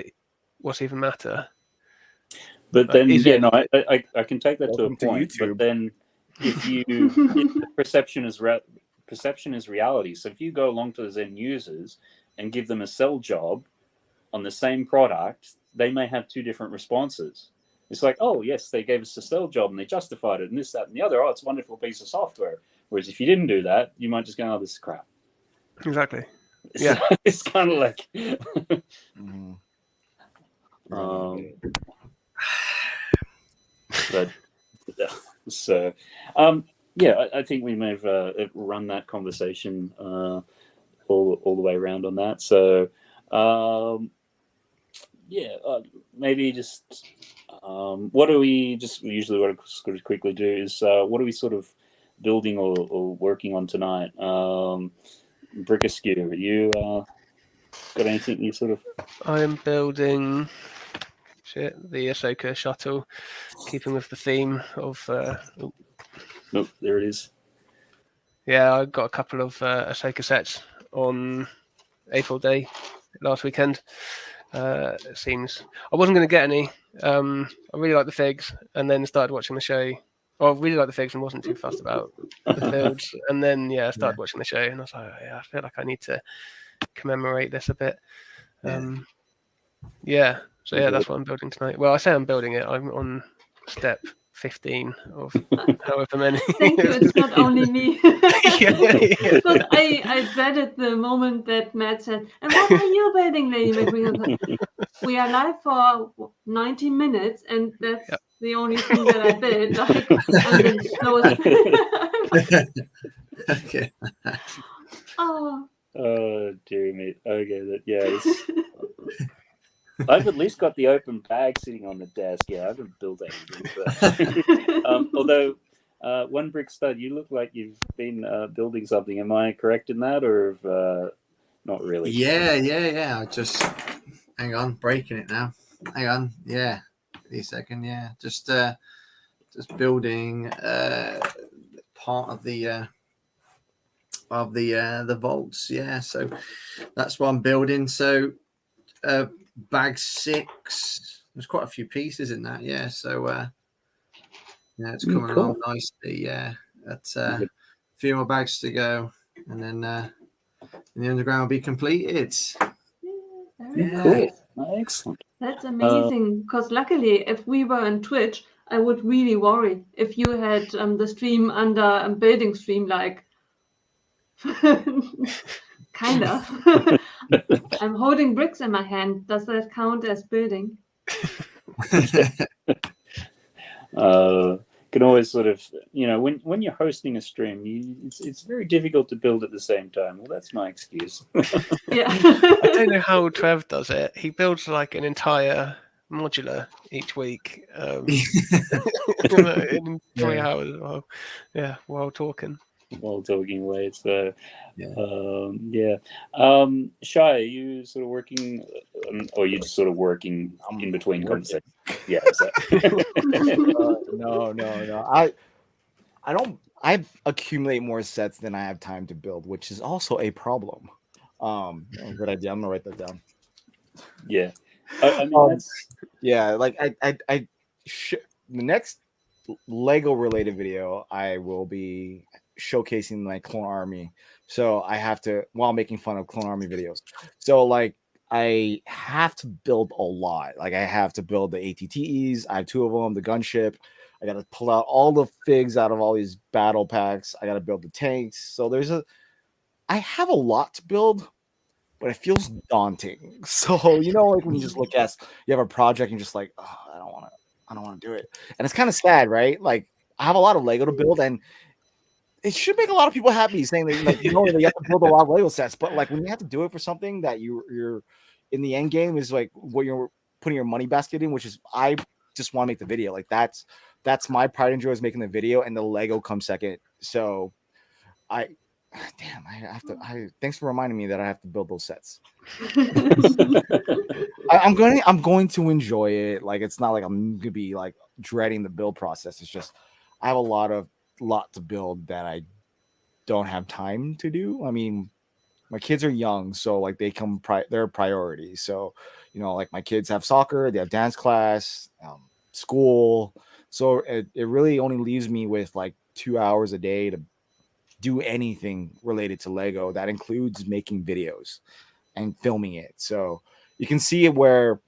even matter? But then, I can take that to a point. But then, if the perception is reality. So if you go along to those end users and give them a sell job on the same product, they may have two different responses. It's like, oh yes, they gave us a sell job and they justified it, and this, that, and the other. Oh, it's a wonderful piece of software. Whereas if you didn't do that, you might just go, oh, this is crap. Exactly. Yeah, it's kind of like. But so, I think we may have run that conversation all the way around on that. So, maybe just what do we just usually what I sort of quickly do is what are we sort of building or working on tonight? Brick Askew, you got anything you sort of? I am building the Ahsoka shuttle, keeping with the theme of. Nope, there it is. Yeah, I got a couple of Ahsoka sets on April Day last weekend. It seems I wasn't going to get any. I really like the figs, and then started watching the show. Well, I really like the figs and wasn't too fussed about the builds. And then I started watching the show, and I was like, I feel like I need to commemorate this a bit. Yeah. So yeah, that's what I'm building tonight. Well, I say I'm building it. I'm on step 15 of however many. Thank you. It's not only me. Yeah. But I dreaded the moment that Matt said, "And what are you building, Lady McWingle?" We are live for 90 minutes, and that's the only thing that I did. Like, I'm the slowest. Okay. Oh, dear me. Okay, I've at least got the open bag sitting on the desk. Yeah, I haven't built anything. But, although, One Brick Stud, you look like you've been building something. Am I correct in that, or not really? Yeah. I just hang on, breaking it now. Hang on. Yeah, a second. Yeah, just building part of the vaults. Yeah, so that's what I'm building. So bag 6, there's quite a few pieces in that. Yeah, so yeah, it's coming along nicely. Yeah, that's a few more bags to go, and then the underground will be completed. Very cool. Excellent. That's amazing. Because luckily, if we were on Twitch, I would really worry if you had the stream under a building stream, like kind of. I'm holding bricks in my hand. Does that count as building? Can always sort of, when you're hosting a stream, it's very difficult to build at the same time. Well, that's my excuse. Yeah. I don't know how Trev does it. He builds like an entire modular each week in 3 hours. While talking. While talking away, so Shy, are you sort of working, or are you just sort of working in between conversations? Yeah. So. No. I don't. I accumulate more sets than I have time to build, which is also a problem. Good idea. I'm gonna write that down. Yeah. I mean, that's... Yeah, like the next Lego related video, I will be showcasing my Clone Army. So I have to, while making fun of Clone Army videos. So like I have to build a lot. Like I have to build the ATTEs. I have 2 of them, the gunship. I got to pull out all the figs out of all these battle packs. I got to build the tanks. So I have a lot to build, but it feels daunting. So, like when you just look at, you have a project and you're just like, oh, I don't want to do it. And it's kind of sad, right? Like I have a lot of Lego to build, and it should make a lot of people happy saying that, like, you have to build a lot of Lego sets, but like when you have to do it for something that you're in the end game is like what you're putting your money basket in, which is I just want to make the video. Like that's my pride and joy is making the video, and the Lego comes second. So thanks for reminding me that I have to build those sets. I'm going to enjoy it. Like it's not like I'm gonna be like dreading the build process. It's just I have a lot to build that I don't have time to do. I mean, my kids are young, so like they're a priority. So like my kids have soccer, they have dance class, school. So it really only leaves me with like 2 hours a day to do anything related to Lego. That includes making videos and filming it. So you can see it where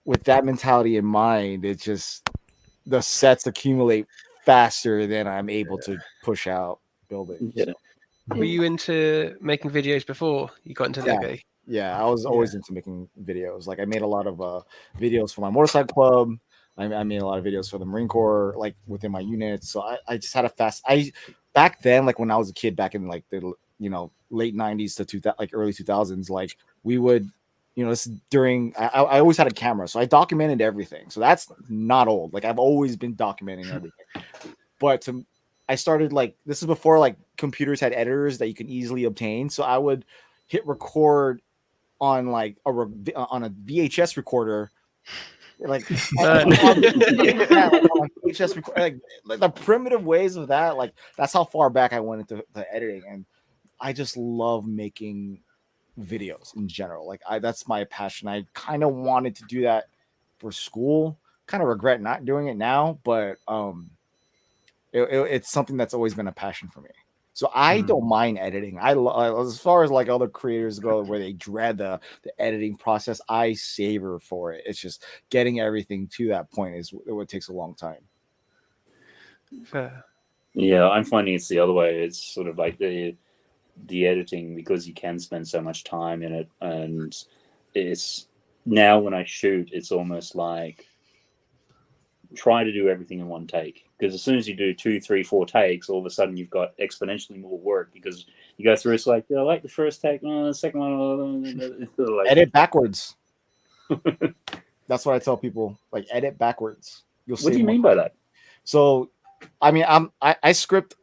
with that mentality in mind, it's just the sets accumulate faster than I'm able to push out building. Yeah. Were you into making videos before you got into Lego? Yeah, I was always into making videos. Like I made a lot of videos for my motorcycle club. I made a lot of videos for the Marine Corps, like within my units. So I just had back then, like when I was a kid, back in like the late 90s to early 2000s, like we would, this during I always had a camera, so I documented everything. So that's not old. Like I've always been documenting everything. But I started like this is before like computers had editors that you can easily obtain. So I would hit record on like on a VHS recorder. Like, VHS record, like the primitive ways of that, like that's how far back I went into the editing, and I just love making videos in general. Like that's my passion. I kind of wanted to do that for school. Kind of regret not doing it now, but it's something that's always been a passion for me. So I don't mind editing. As far as like other creators go, where they dread the editing process, I savor for it. It's just getting everything to that point is what takes a long time. Yeah, I'm finding it's the other way. It's sort of like the editing, because you can spend so much time in it, and it's now when I shoot, it's almost like try to do everything in one take, because as soon as you do 2, 3, 4 takes, all of a sudden you've got exponentially more work, because you go through, it's like, I like the first take, the second one, like, edit backwards. That's what I tell people, like edit backwards. You'll what do you mean by that? So I mean, I script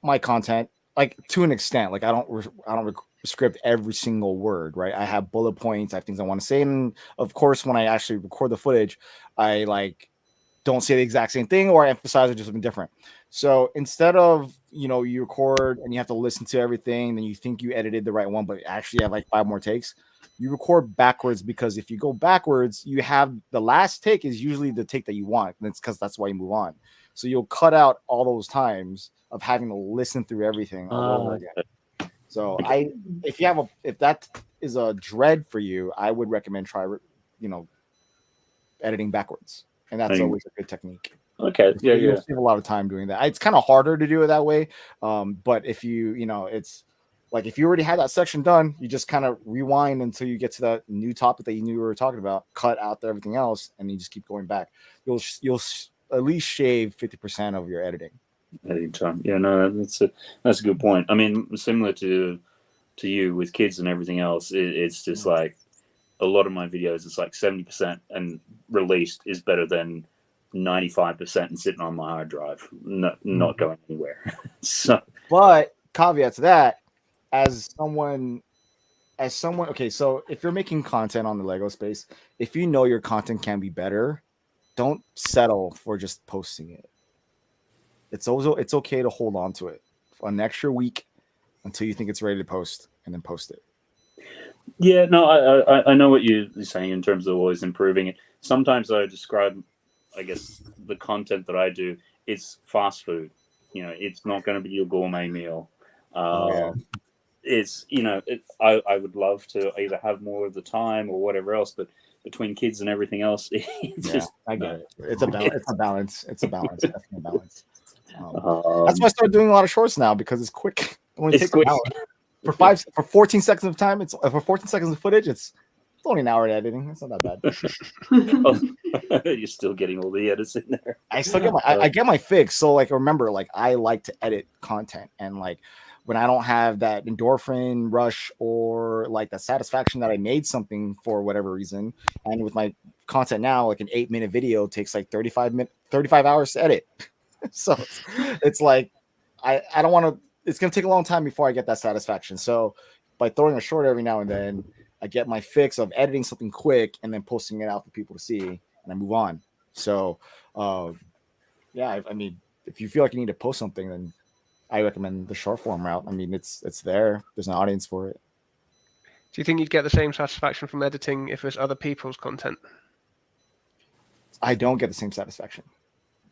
my content like to an extent. Like I don't script every single word, right? I have bullet points, I have things I want to say, and of course when I actually record the footage, I like don't say the exact same thing, or I emphasize it just something different. So instead of, you record and you have to listen to everything, then you think you edited the right one, but actually have like 5 more takes, you record backwards, because if you go backwards, you have the last take is usually the take that you want. And it's because that's why you move on. So you'll cut out all those times of having to listen through everything all over again. So if that is a dread for you, I would recommend try, editing backwards. And that's always a good technique. Okay. Yeah. You'll save a lot of time doing that. It's kind of harder to do it that way. But if it's like, if you already had that section done, you just kind of rewind until you get to that new topic that you knew we were talking about, cut out everything else, and you just keep going back. You'll at least shave 50% of your editing time. Yeah, no, that's a good point. I mean, similar to you with kids and everything else, it's just like a lot of my videos, it's like 70% and released is better than 95% and sitting on my hard drive, not going anywhere. So, but caveat to that, as someone, okay, so if you're making content on the Lego space, if you know your content can be better, don't settle for just posting it. It's okay to hold on to it for an extra week until you think it's ready to post, and then post it. Yeah, no, I know what you're saying in terms of always improving it. Sometimes I describe, I guess, the content that I do, it's fast food. It's not going to be your gourmet meal. It's, I would love to either have more of the time or whatever else, but between kids and everything else, it's just, I get it. It's a balance. It's a balance. Definitely a balance. That's why I started doing a lot of shorts now, because it's quick. It only takes an hour. For 14 seconds of time, it's for 14 seconds of footage, it's only an hour of editing. It's not that bad. You're still getting all the edits in there. I still get I get my fix. So like, remember, like I like to edit content, and like when I don't have that endorphin rush or like that satisfaction that I made something for whatever reason, and with my content now, like an 8-minute video takes like 35 hours to edit. So it's like I don't want to. It's going to take a long time before I get that satisfaction. So by throwing a short every now and then, I get my fix of editing something quick and then posting it out for people to see, and I move on. So, I mean, if you feel like you need to post something, then I recommend the short form route. I mean, it's there. There's an audience for it. Do you think you'd get the same satisfaction from editing if it's other people's content? I don't get the same satisfaction.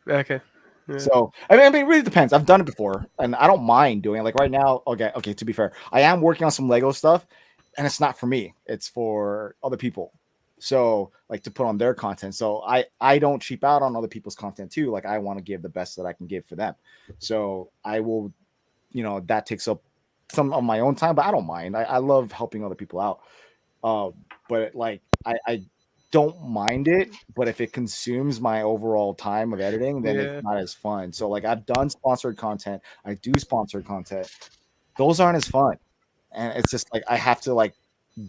Okay. Yeah. So I mean, it really depends. I've done it before, and I don't mind doing it. Like right now, okay. To be fair, I am working on some Lego stuff, and it's not for me. It's for other people. So like to put on their content. So I don't cheap out on other people's content too. Like I want to give the best that I can give for them. So I will, that takes up some of my own time, but I don't mind. I love helping other people out. But like I don't mind it, but if it consumes my overall time of editing, then it's not as fun. So like I've done sponsored content, I do sponsored content. Those aren't as fun, and it's just like I have to like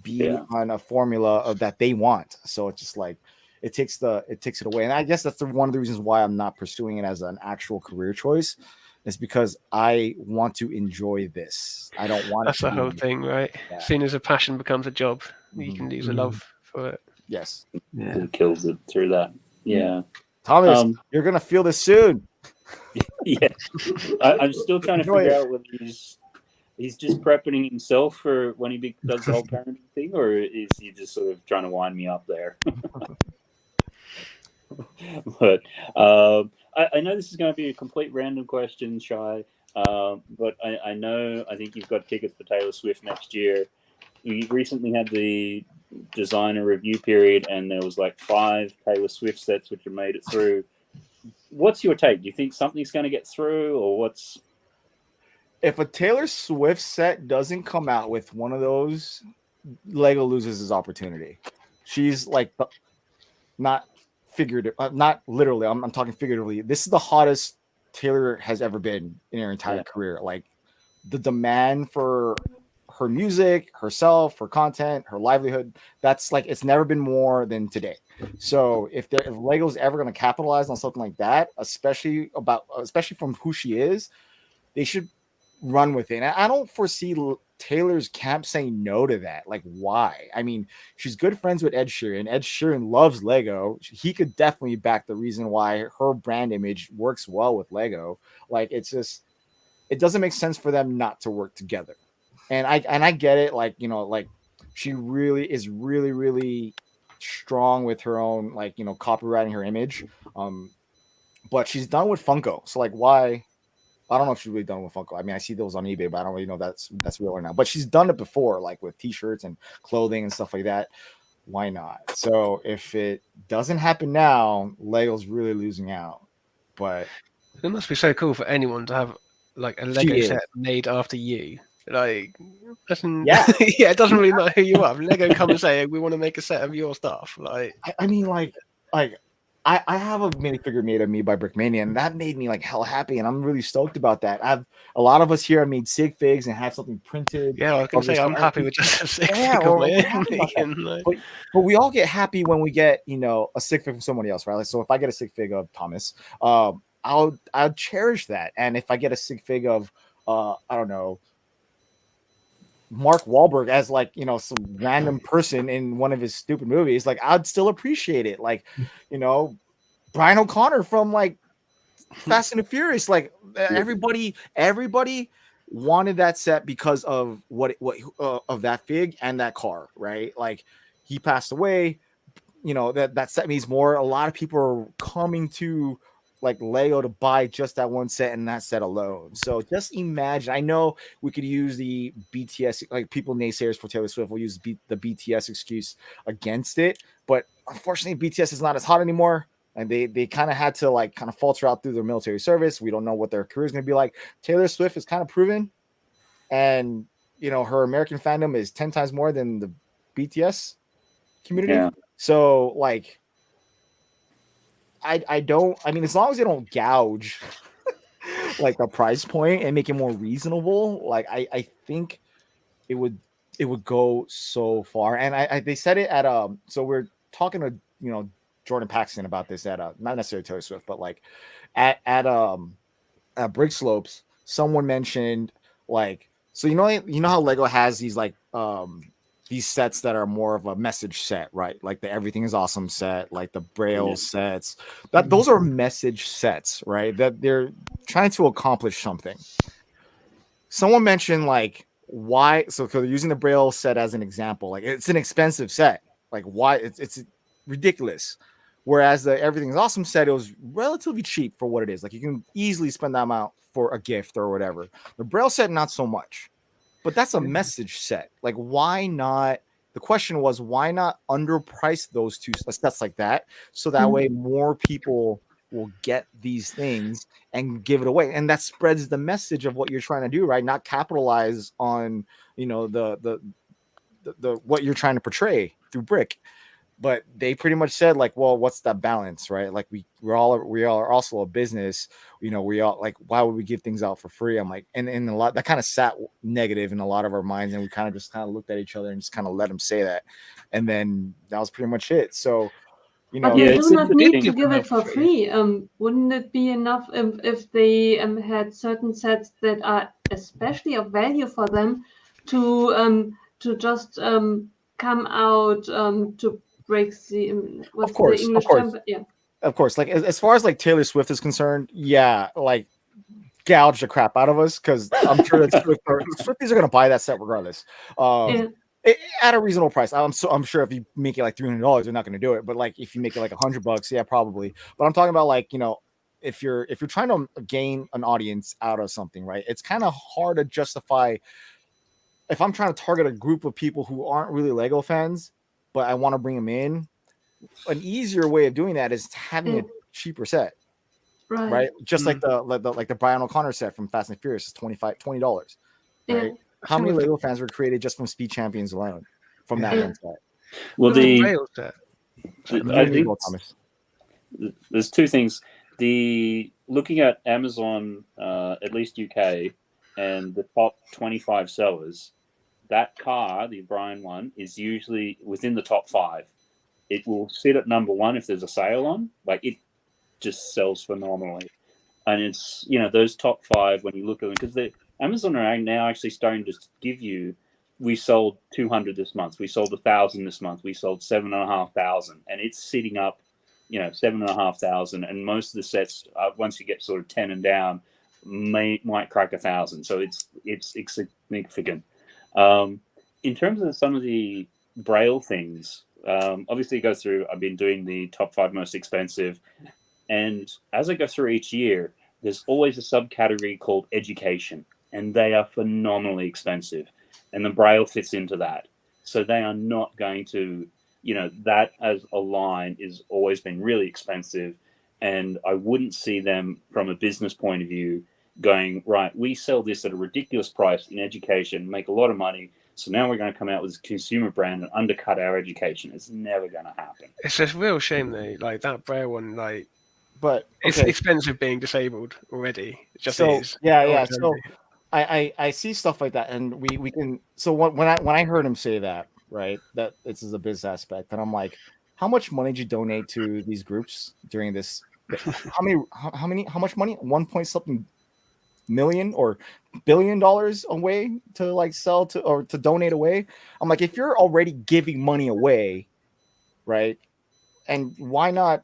be on a formula of that they want. So it's just like it takes it away. And I guess that's one of the reasons why I'm not pursuing it as an actual career choice, is because I want to enjoy this. I don't want. That's the whole thing, right? Yeah. As soon as a passion becomes a job, you can lose a love for it. Yes. Yeah. It kills it through that. Yeah. Thomas, you're going to feel this soon. Yeah. I'm still trying to figure out whether he's just prepping himself for when he does the whole parenting thing, or is he just sort of trying to wind me up there? But I know this is going to be a complete random question, Shai. But I know, I think you've got tickets for Taylor Swift next year. We recently had the designer review period, and there was like 5 Taylor Swift sets which have made it through. What's your take? Do you think something's going to get through, or what's? If a Taylor Swift set doesn't come out with one of those, Lego loses his opportunity. She's like, not figurative, not literally. I'm talking figuratively. This is the hottest Taylor has ever been in her entire career. Like, the demand for her music, herself, her content, her livelihood, that's like, it's never been more than today. So if Lego's ever going to capitalize on something like that, especially from who she is, they should run with it. And I don't foresee Taylor's camp saying no to that. Like, why? I mean, she's good friends with Ed Sheeran. Ed Sheeran loves Lego. He could definitely back the reason why her brand image works well with Lego. Like, it's just, it doesn't make sense for them not to work together. And I get it. Like, you know, like, she really is really strong with her own, like, you know, copywriting her image. But she's done with Funko. So, like, why? I don't know if she's really done with Funko. I mean, I see those on eBay, but I don't really know that's real or not. But she's done it before, like with T-shirts and clothing and stuff like that. Why not? So if it doesn't happen now, Lego's really losing out. But it must be so cool for anyone to have like a Lego set made after you. Like, yeah, it doesn't really matter who you are. Lego come and say, we want to make a set of your stuff. Like, I mean, like. I have a minifigure made of me by Brickmania, and that made me like hell happy, and I'm really stoked about that. A lot of us here have made sig figs and have something printed. Yeah, I was gonna say I'm happy with just a sig fig. But we all get happy when we get, you know, a sig fig from somebody else, right? Like, so if I get a sig fig of Thomas, I'll cherish that, and if I get a sig fig of I don't know, Mark Wahlberg as, like, you know, some random person in one of his stupid movies, like, I'd still appreciate it. Like, you know, Brian O'Connor from like Fast and the Furious, like everybody wanted that set because of what of that fig and that car, right? Like, he passed away, you know, that set means more. A lot of people are coming to like Lego to buy just that one set and that set alone. So just imagine, I know we could use the BTS, like people naysayers for Taylor Swift will use the BTS excuse against it, but unfortunately BTS is not as hot anymore, and they kind of had to like kind of falter out through their military service. We don't know what their career is going to be like. Taylor Swift is kind of proven, and you know, her American fandom is 10 times more than the BTS community. Yeah. So like, I mean, as long as they don't gouge like the price point and make it more reasonable, like I think it would go so far. And they said it at so we're talking to, you know, Jordan Paxton about this at not necessarily Taylor Swift, but like at Brick Slopes, someone mentioned, like, so you know how Lego has these like these sets that are more of a message set, right? Like the Everything is Awesome set, like the Braille sets. Those are message sets, right? That they're trying to accomplish something. Someone mentioned like, why? So they're using the Braille set as an example. Like, it's an expensive set. Like, why? It's ridiculous. Whereas the Everything is Awesome set, it was relatively cheap for what it is. Like, you can easily spend that amount for a gift or whatever. The Braille set, not so much. But that's a message set. Like, why not? The question was, why not underprice those two sets like that, so that way more people will get these things and give it away, and that spreads the message of what you're trying to do, right? Not capitalize on, you know, the what you're trying to portray through brick. But they pretty much said, like, well, what's that balance, right? Like, we are also a business, you know, we all, like, why would we give things out for free? I'm like, and a lot that kind of sat negative in a lot of our minds, and we kind of just kind of looked at each other and just kind of let them say that, and then that was pretty much it. So, you know, but they do not need to give it for free. Wouldn't it be enough if they had certain sets that are especially of value for them to just come out to break the of course, the English term? Yeah. Of course, like as far as like Taylor Swift is concerned, yeah, like gouge the crap out of us, because I'm sure that Swifties are gonna buy that set regardless. At a reasonable price. I'm sure if you make it like $300, they're not gonna do it. But like if you make it like $100, yeah, probably. But I'm talking about like, you know, if you're trying to gain an audience out of something, right? It's kind of hard to justify. If I'm trying to target a group of people who aren't really Lego fans, but I want to bring them in, an easier way of doing that is having a cheaper set, right? Just like the Brian O'Connor set from Fast and Furious is $20, right? How many Lego fans were created just from Speed Champions alone from that one set? Well, I think there's two things. Looking at Amazon, at least UK, and the top 25 sellers, that car, the Brian one, is usually within the top 5. It will sit at number 1 if there's a sale on. Like, it just sells phenomenally. And it's, those top 5, when you look at them, because Amazon are now actually starting to give you, we sold 200 this month, we sold 1,000 this month, we sold 7,500, and it's sitting up, 7,500, and most of the sets, once you get sort of 10 and down, might crack 1,000. So it's significant. In terms of some of the Braille things, obviously go through, I've been doing the top 5 most expensive, and as I go through each year, there's always a subcategory called education, and they are phenomenally expensive, and the Braille fits into that. So they are not going to, that as a line is always been really expensive, and I wouldn't see them from a business point of view going, right, we sell this at a ridiculous price in education, make a lot of money, so now we're going to come out with a consumer brand and undercut our education. It's never going to happen. It's a real shame, though. Like, that Braille one, but it's expensive being disabled already. It just is. Yeah. So I see stuff like that, and we can. So when I heard him say that, right, that this is a business aspect, and I'm like, how much money did you donate to these groups during this? How much money? 1 point something million or $1 billion away to sell to or to donate away. I'm like, if you're already giving money away, right, and why not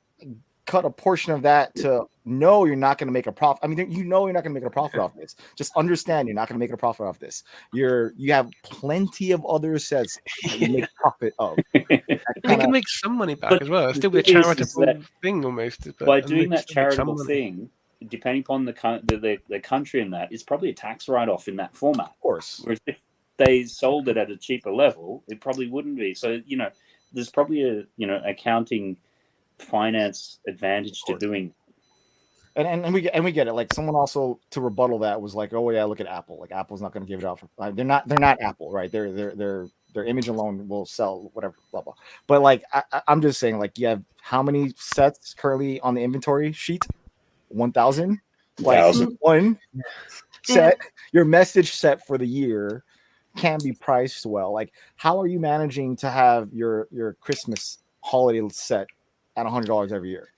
cut a portion of that to know you're not going to make a profit? I mean, you're not going to make a profit off this. Just understand you're not going to make a profit off this. You have plenty of other sets that you make profit of. You can make some money back as well. It'll still be a charitable thing almost. By doing that charitable thing, depending upon the country in that, it's probably a tax write-off in that format. Of course. Whereas if they sold it at a cheaper level, it probably wouldn't be. So, there's probably a, accounting finance advantage to doing. And we get it. Like, someone also to rebuttal that was like, oh yeah, look at Apple. Like, Apple's not going to give it out for. They're not Apple, right? Their image alone will sell whatever, blah blah. But like, I'm just saying, like, you have how many sets currently on the inventory sheet? 1,000. Like, one set. Your message set for the year can be priced well. Like, how are you managing to have your Christmas holiday set at $100 every year?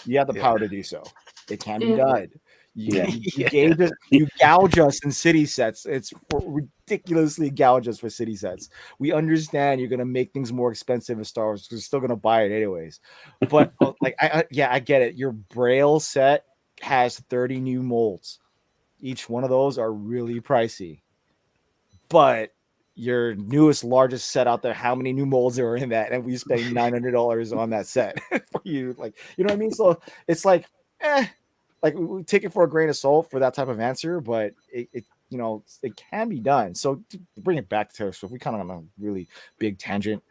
You have the power to do so. It can be done. You gouge us in city sets. It's ridiculously gouge us for city sets. We understand you're gonna make things more expensive in Star Wars because we're still gonna buy it anyways. But I get it. Your Braille set has 30 new molds. Each one of those are really pricey. But your newest, largest set out there, how many new molds are in that? And we spend $900 on that set for you. Like, you know what I mean? So it's like, like, we take it for a grain of salt for that type of answer, but it can be done. So to bring it back to Taylor Swift, we kind of on a really big tangent.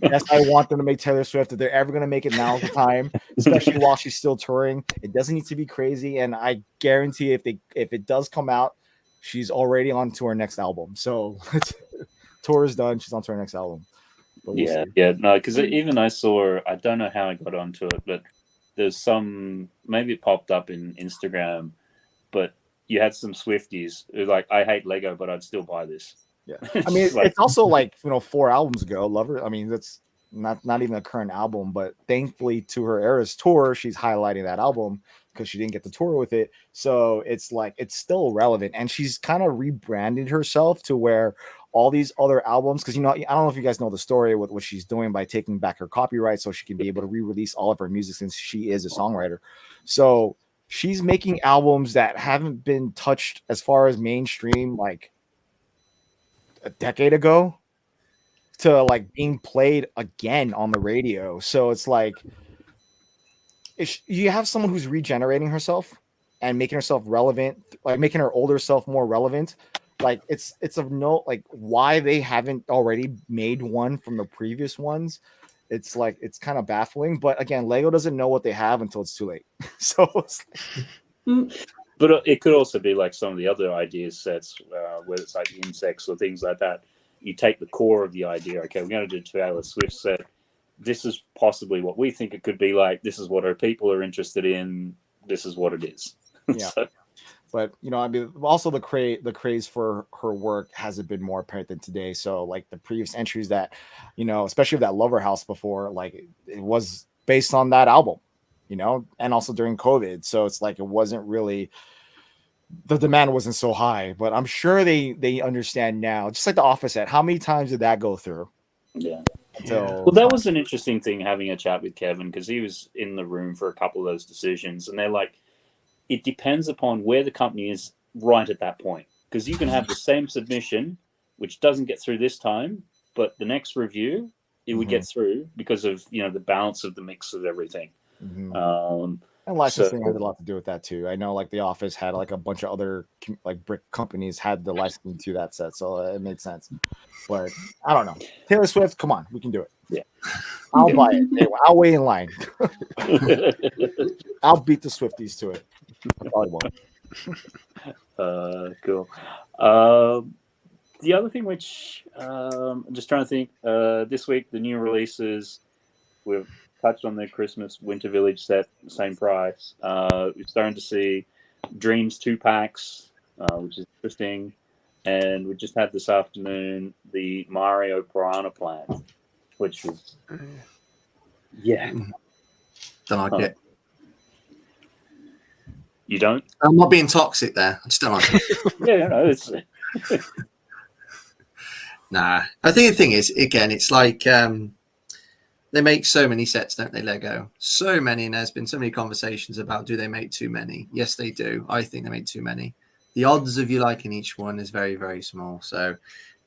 Yes, I want them to make Taylor Swift. If they're ever going to make it, now's the time, especially while she's still touring. It doesn't need to be crazy, and I guarantee if it does come out, she's already on to her next album. So tour is done. She's on to her next album. No, because even I saw, I don't know how I got onto it, but there's some, maybe it popped up in Instagram, but you had some Swifties who like, I hate Lego, but I'd still buy this. Yeah, I mean, it's also like 4 albums ago. Lover. I mean, that's not even a current album, but thankfully to her Eras tour, she's highlighting that album because she didn't get to tour with it. So it's like it's still relevant, and she's kind of rebranded herself to where all these other albums, because I don't know if you guys know the story with what she's doing by taking back her copyright so she can be able to re-release all of her music since she is a songwriter. So she's making albums that haven't been touched as far as mainstream like a decade ago to like being played again on the radio. So it's like if you have someone who's regenerating herself and making herself relevant, like making her older self more relevant, like it's of no, like why they haven't already made one from the previous ones. It's like, it's kind of baffling, but again, Lego doesn't know what they have until it's too late. So it's like... But it could also be like some of the other ideas sets, where it's like insects or things like that. You take the core of the idea. Okay, we're going to do a Taylor Swift set. This is possibly what we think it could be like. This is what our people are interested in. This is what it is. Yeah. So, but you know, I mean, also the craze for her work hasn't been more apparent than today. So like the previous entries that, you know, especially with that Lover House before, like it was based on that album, you know, and also during COVID. So it's like it wasn't really, the demand wasn't so high. But I'm sure they understand now. Just like the Office set, how many times did that go through? Yeah. Until... Well, that was an interesting thing, having a chat with Kevin, because he was in the room for a couple of those decisions, and they're like, it depends upon where the company is right at that point, because you can have the same submission, which doesn't get through this time, but the next review it would get through because of, you know, the balance of the mix of everything. And licensing had a lot to do with that too. I know, like the Office had like a bunch of other like brick companies had the licensing to that set, so it made sense. But I don't know. Taylor Swift, come on, we can do it. Yeah, I'll buy it. Anyway, I'll wait in line. I'll beat the Swifties to it. I probably won't. Cool. The other thing, which I'm just trying to think, this week the new releases, we've touched on the Christmas Winter Village set, same price. We're starting to see Dreams 2-packs, which is interesting. And we just had this afternoon the Mario Piranha Plant, which was, Don't like it. You don't? I'm not being toxic there. I just don't like it. Yeah, no, it's... Nah. I think the thing is, again, it's like they make so many sets, don't they, Lego? So many, and there's been so many conversations about, do they make too many? Yes, they do. I think they make too many. The odds of you liking each one is very, very small. So,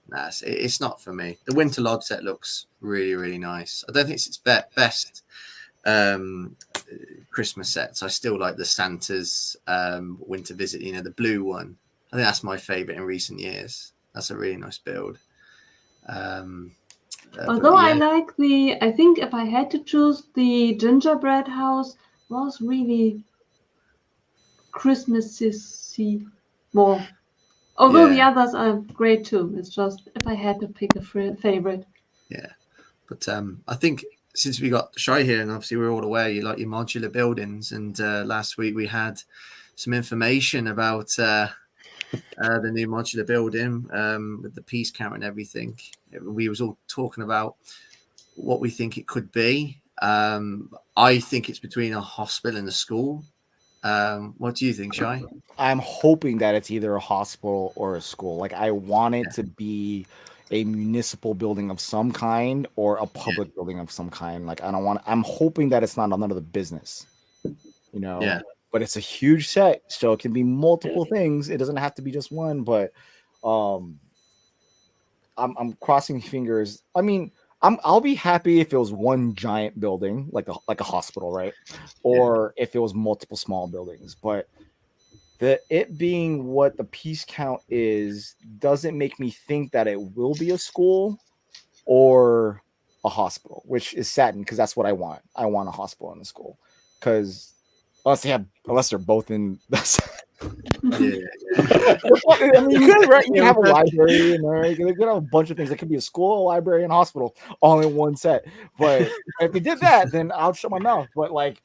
nah, it's not for me. The Winter Lodge set looks really, really nice. I don't think it's its best Christmas sets. I still like the Santa's Winter Visit, you know, the blue one. I think that's my favorite in recent years. That's a really nice build. Although I like I think if I had to choose, the gingerbread house was really Christmassy more. Although the others are great too. It's just if I had to pick a favorite. Yeah, but I think since we got Shy here, and obviously we're all aware you like your modular buildings, and last week we had some information about the new modular building with the piece count and everything. We was all talking about what we think it could be. I think it's between a hospital and a school. What do you think, Shai? I'm hoping that it's either a hospital or a school. Like I want it to be a municipal building of some kind or a public building of some kind. Like I'm hoping that it's not another business, you know. Yeah. But it's a huge set, so it can be multiple things. It doesn't have to be just one. But I'm crossing fingers. I mean, I'll be happy if it was one giant building, like a hospital, right? Or if it was multiple small buildings. But it being what the piece count is doesn't make me think that it will be a school or a hospital, which is saddening because that's what I want. I want a hospital and a school because. Unless they're both in. I mean, you could, right? You have a library in there. You could have a bunch of things. It could be a school, a library, and a hospital all in one set. But if they did that, then I'll shut my mouth. But like,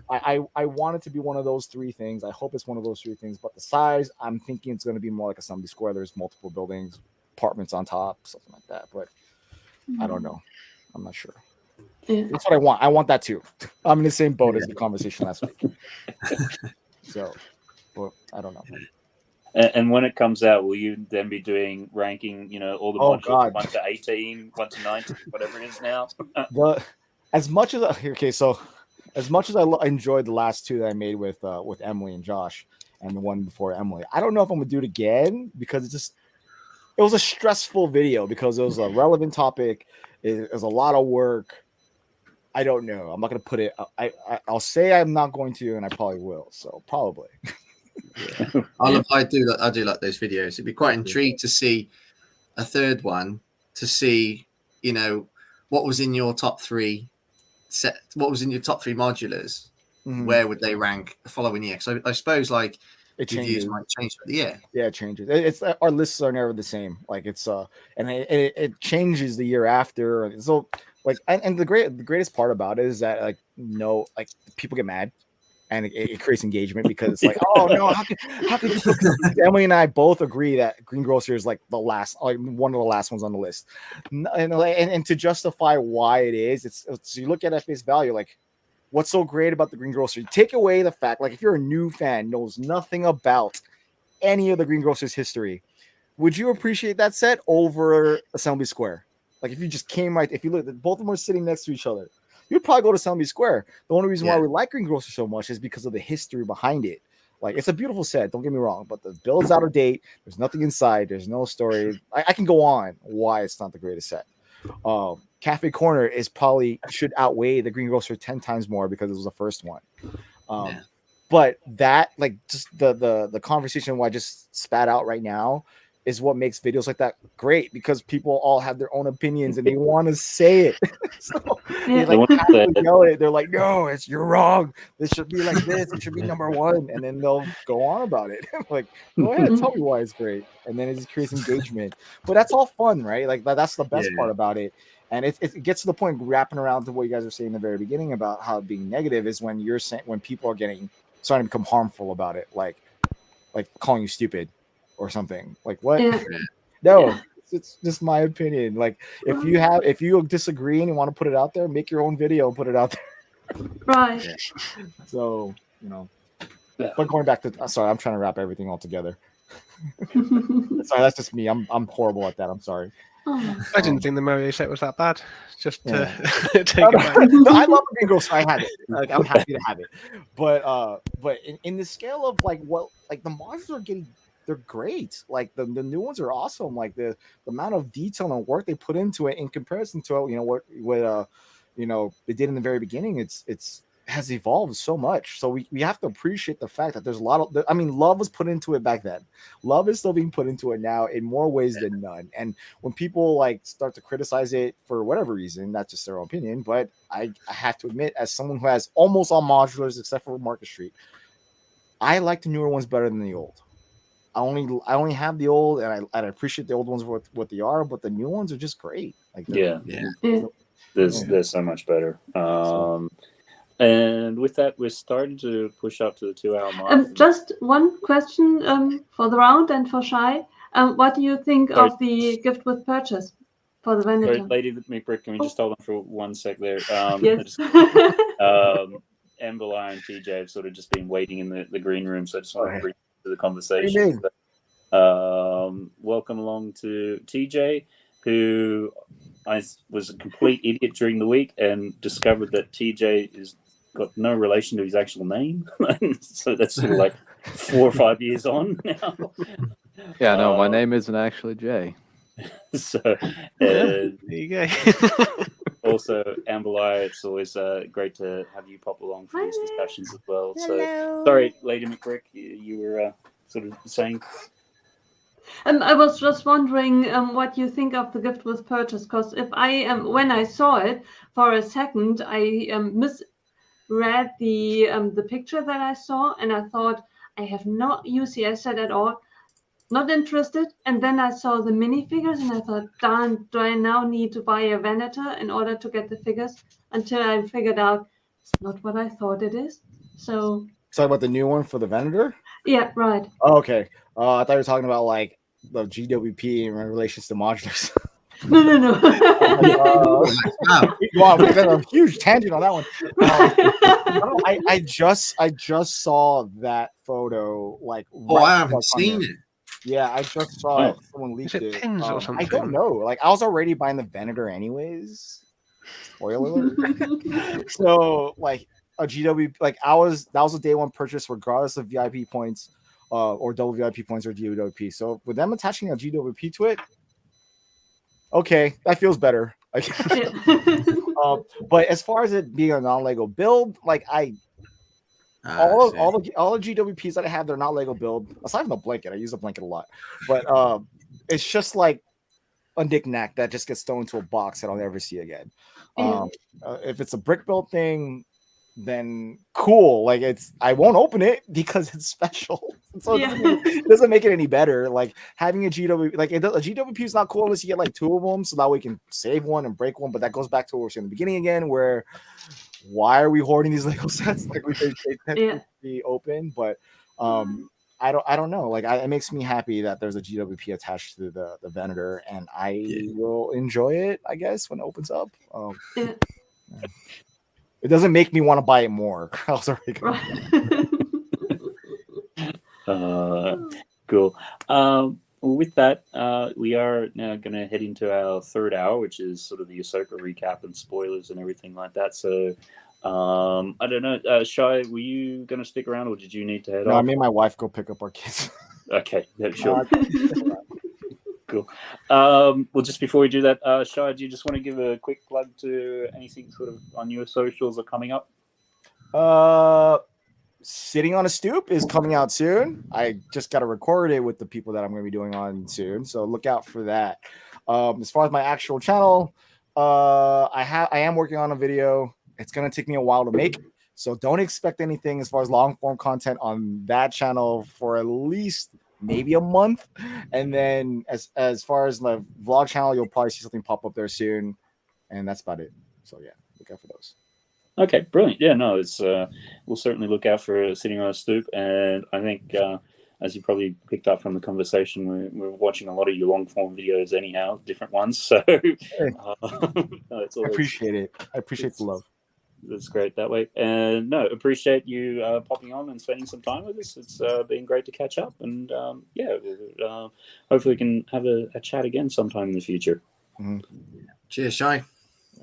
I want it to be one of those three things. I hope it's one of those three things. But the size, I'm thinking it's going to be more like a Assembly Square. There's multiple buildings, apartments on top, something like that. But I don't know. I'm not sure. Yeah. That's what I want. I want that too. I'm in the same boat as the conversation last week. So, but I don't know. And when it comes out, will you then be doing ranking? You know, all the modules, 1 to 18, 1 to 19, whatever it is now. As much as I enjoyed the last two that I made with Emily and Josh, and the one before Emily, I don't know if I'm gonna do it again because it was a stressful video because it was a relevant topic. It was a lot of work. I don't know. I'm not gonna put it. I'll say I'm not going to, and I probably will. So probably. Yeah. I do like those videos. It'd be quite intrigued to see a third one, to see, you know, what was in your top three set. What was in your top three modulars? Mhm. Where would they rank the following year? So I suppose like It reviews changes. might change for the year. Yeah, it changes. It's our lists are never the same. Like it's and it changes the year after. So like and the greatest part about it is that like no, like people get mad. And it creates engagement because it's like, oh no, how can Emily and I both agree that Greengrocer is like the last, like one of the last ones on the list, and to justify why it is, it's you look at face value, like what's so great about the Greengrocer? You take away the fact, like if you're a new fan, knows nothing about any of the Greengrocer's history, would you appreciate that set over Assembly Square? Like if you just came right, if you look, both of them are sitting next to each other. You'd probably go to Assembly Square. The only reason why we like Greengrocer so much is because of the history behind it. Like, it's a beautiful set, don't get me wrong, but the build's out of date. There's nothing inside. There's no story. I can go on why it's not the greatest set. Cafe Corner is probably should outweigh the Greengrocer 10 times more because it was the first one. But that, like, just the conversation I just spat out right now is what makes videos like that great, because people all have their own opinions and they want to say it. So they like yell it. They're like, no, you're wrong. This should be like this. It should be number one. And then they'll go on about it. Like, go ahead, tell me why it's great. And then it just creates engagement. But that's all fun, right? Like that's the best part about it. And it gets to the point, wrapping around to what you guys were saying in the very beginning about how being negative is when you're saying, when people are starting to become harmful about it, like calling you stupid or something. Like, what? No, it's just my opinion. Like, if you disagree and you want to put it out there, make your own video and put it out there. Right. So, you know, but going back to, sorry, I'm trying to wrap everything all together. Sorry, that's just me. I'm horrible at that. I'm sorry. I didn't think the Mario set was that bad. Just to take it back. No, I love the Bingo, so I have it. Like, I'm happy to have it. But in the scale of like what, like the modules are getting, they're great. Like the new ones are awesome. Like the amount of detail and work they put into it in comparison to, you know, what you know, they did in the very beginning. It's has evolved so much. So we have to appreciate the fact that there's a lot of, I mean, love was put into it back then. Love is still being put into it now in more ways than none. And when people like start to criticize it for whatever reason, that's just their own opinion. But I have to admit, as someone who has almost all modulars except for Market Street, I like the newer ones better than the old. I only have the old, and I appreciate the old ones for what they are, but the new ones are just great. Like they're so much better. And with that, we're starting to push up to the 2-hour mark. Just one question for the round and for Shai. What do you think of the gift with purchase for the vendor? Sorry, Lady McBrick, can we just hold on for 1 sec there? Yes. Amber Lion and TJ have sort of just been waiting in the green room, so I just want to bring you to the conversation. Welcome along to TJ, who I was a complete idiot during the week and discovered that TJ is got no relation to his actual name. So that's sort of like 4 or 5 years on now. Yeah, no, my name isn't actually Jay. So there you go. Also, Amberlai, it's always great to have you pop along for these discussions as well. So sorry, Lady McBrick, you were sort of saying. I was just wondering what you think of the gift with purchase, because if when I saw it for a second, I misread the picture that I saw, and I thought I have no UCS set at all, not interested. And then I saw the minifigures, and I thought, darn, do I now need to buy a Venator in order to get the figures? Until I figured out it's not what I thought it is. So. Talk about the new one for the Venator? Yeah, right. Oh, okay. I thought you were talking about like the GWP in relation to modulars. No. Wow, we got a huge tangent on that one. I just saw that photo. Like, I haven't seen it. Yeah, I just saw it. Someone leaked it. Pins or something? I don't know. Like, I was already buying the Venator anyways. Spoiler alert. So, like, a GW, like that was a day one purchase regardless of VIP points. Or double VIP points or GWP. So with them attaching a GWP to it, okay, that feels better. Like, but as far as it being a non-Lego build, like all the GWPs that I have, they're not Lego build. Aside from the blanket, I use the blanket a lot, but it's just like a knick-knack that just gets thrown into a box that I'll never see again. If it's a brick build thing, then cool. Like I won't open it because it's special. So it doesn't make it any better. Like having a GW, like a GWP is not cool unless you get like 2 of them, so that way you can save one and break one. But that goes back to what we were saying in the beginning again, where why are we hoarding these Lego sets? Like they tend to be open, but I don't know. Like it makes me happy that there's a GWP attached to the vendor, and I will enjoy it, I guess, when it opens up. It doesn't make me want to buy it more. Cool. With that, we are now going to head into our third hour, which is sort of the Ahsoka recap and spoilers and everything like that. So, I don't know, Shai, were you going to stick around, or did you need to head off? No, me and my wife go pick up our kids. Okay, yeah, sure. Cool. Well, just before we do that, Shai, do you just want to give a quick plug to anything sort of on your socials or coming up? Sitting on a Stoop is coming out soon. I just got to record it with the people that I'm going to be doing on soon, so look out for that. As far as my actual channel, I am working on a video. It's going to take me a while to make, so don't expect anything as far as long form content on that channel for at least maybe a month. And then as far as the vlog channel, you'll probably see something pop up there soon, and that's about it. So yeah, look out for those. Okay, brilliant. Yeah, no, it's we'll certainly look out for Sitting on a Stoop, and I think as you probably picked up from the conversation, we're watching a lot of your long form videos anyhow, different ones. So it's I appreciate it. I appreciate the love. That's great that way. And no, appreciate you popping on and spending some time with us. It's been great to catch up, and hopefully we can have a chat again sometime in the future. Cheers, Shai.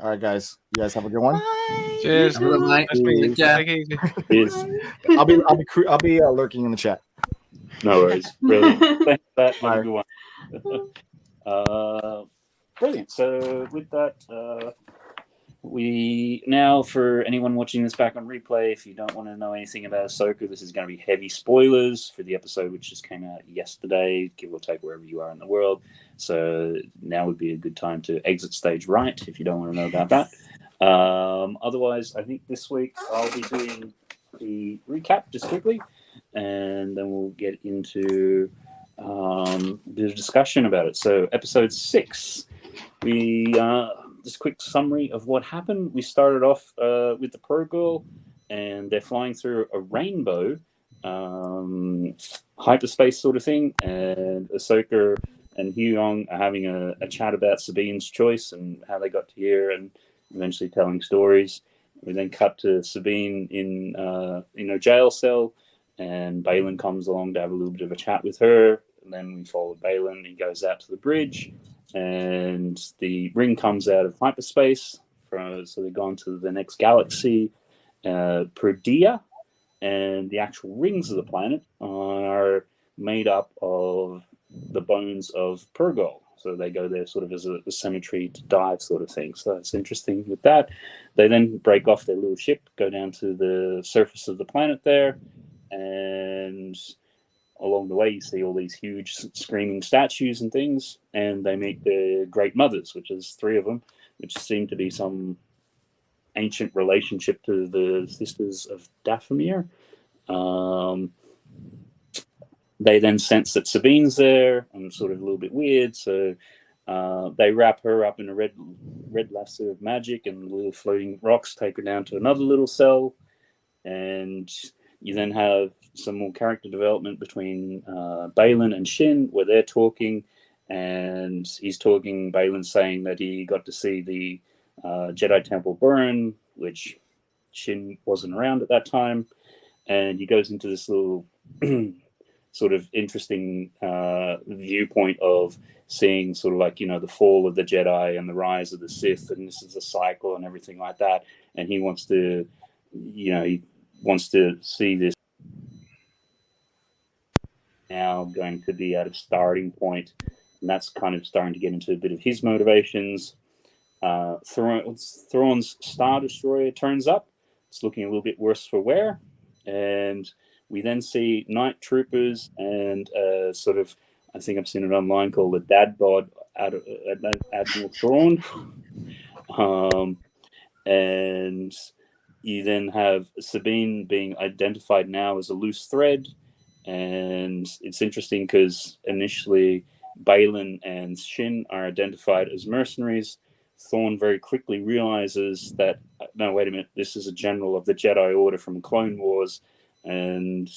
All right, guys. You guys have a good one. Bye. Cheers. Have a good night. Take it easy. Cheers. I'll be lurking in the chat. No worries. Brilliant. Thanks for that. Have a good one. Brilliant. So with that, we now, for anyone watching this back on replay, if you don't want to know anything about Ahsoka, this is going to be heavy spoilers for the episode which just came out yesterday, give or take wherever you are in the world. So now would be a good time to exit stage right if you don't want to know about that. Otherwise, I think this week I'll be doing the recap just quickly, and then we'll get into the discussion about it. So episode 6, we just a quick summary of what happened. We started off with the Pearl Girl, and they're flying through a rainbow hyperspace sort of thing, and Ahsoka and Huyong are having a chat about Sabine's choice and how they got to here, and eventually telling stories. We then cut to Sabine in a jail cell, and Baylan comes along to have a little bit of a chat with her. And then we follow Baylan. He goes out to the bridge, and the ring comes out of hyperspace. So they've gone to the next galaxy, Perdea, and the actual rings of the planet are made up of the bones of Purgol. So they go there sort of as a cemetery to die sort of thing. So that's interesting with that. They then break off their little ship, go down to the surface of the planet there, and along the way you see all these huge screaming statues and things, and they meet the Great Mothers, which is 3 of them, which seem to be some ancient relationship to the Sisters of Dathomir. They then sense that Sabine's there and sort of a little bit weird, so they wrap her up in a red lasso of magic, and the little floating rocks take her down to another little cell. And you then have some more character development between Baylan and Shin, where they're talking, and Baylan's saying that he got to see the Jedi Temple burn, which Shin wasn't around at that time, and he goes into this little sort of interesting viewpoint of seeing sort of like, the fall of the Jedi and the rise of the Sith, and this is a cycle and everything like that. And he wants to, he wants to see this now going to be at a starting point, and that's kind of starting to get into a bit of his motivations. Thrawn's Star Destroyer turns up. It's looking a little bit worse for wear. And we then see night troopers and sort of, I think I've seen it online, called the Dad Bod Admiral Thrawn. And you then have Sabine being identified now as a loose thread. And it's interesting because initially Baylan and Shin are identified as mercenaries. Thrawn very quickly realizes that, no, wait a minute, this is a general of the Jedi Order from Clone Wars. And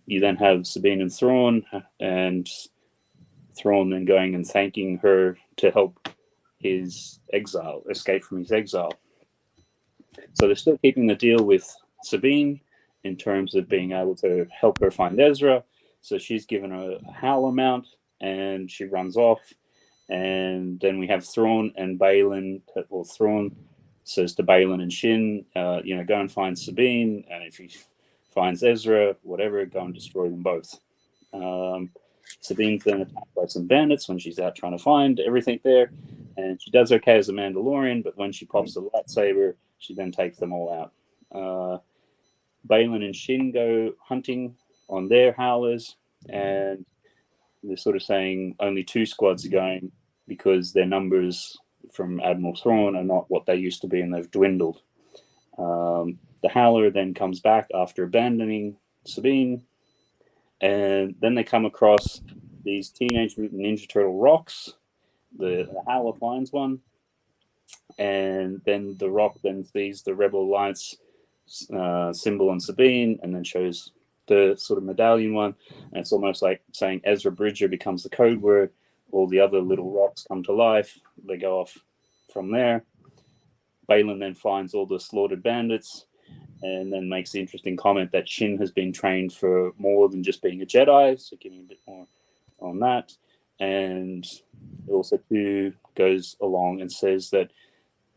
you then have Sabine and Thrawn then going and thanking her to help his escape from his exile. So they're still keeping the deal with Sabine in terms of being able to help her find Ezra. So she's given her a Howler mount and she runs off. And then we have Thrawn and Baylan, or Thrawn says to Baylan and Shin, go and find Sabine. And if he finds Ezra, whatever, go and destroy them both. Sabine's then attacked by some bandits when she's out trying to find everything there. And she does okay as a Mandalorian, but when she pops the lightsaber, she then takes them all out. Baylan and Shin go hunting on their howlers, and they're sort of saying only 2 squads are going because their numbers from Admiral Thrawn are not what they used to be, and they've dwindled. The howler then comes back after abandoning Sabine, and then they come across these Teenage Mutant Ninja Turtle rocks. The howler finds one, and then the rock then sees the Rebel Alliance symbol on Sabine, and then shows the sort of medallion one, and it's almost like saying Ezra Bridger becomes the code word. All the other little rocks come to life. They go off from there. Baylan then finds all the slaughtered bandits, and then makes the interesting comment that Shin has been trained for more than just being a Jedi, so giving a bit more on that. And also too goes along and says that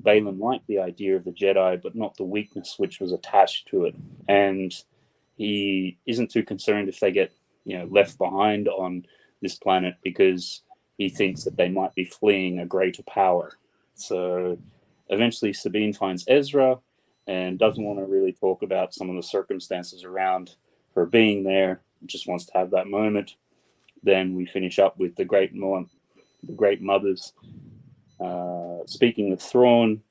Baylan liked the idea of the Jedi, but not the weakness which was attached to it. And he isn't too concerned if they get, left behind on this planet, because he thinks that they might be fleeing a greater power. So eventually Sabine finds Ezra and doesn't want to really talk about some of the circumstances around her being there, just wants to have that moment. Then we finish up with the Great Mothers speaking with Thrawn,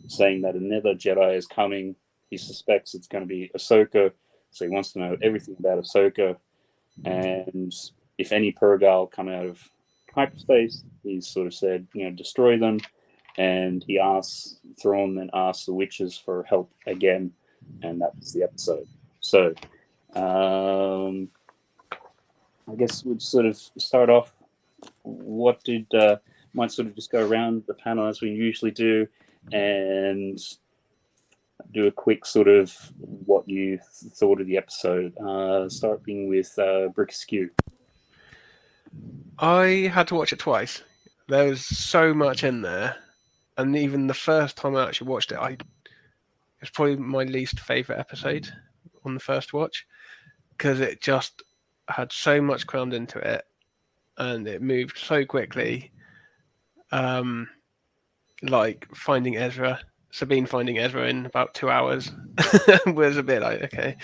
saying that another Jedi is coming. He suspects it's going to be Ahsoka, so he wants to know everything about Ahsoka. And if any Purgal come out of hyperspace, he's sort of said, destroy them. And Thrawn then asks the witches for help again, and that's the episode. So I guess we'd sort of start off. Might sort of just go around the panel as we usually do, and do a quick sort of what you thought of the episode. Starting with Brickheadz. I had to watch it twice. There was so much in there, and even the first time I actually watched it, it's probably my least favorite episode on the first watch, because it just had so much crammed into it, and it moved so quickly. Like finding Ezra, Sabine finding Ezra in about 2 hours was a bit like, okay.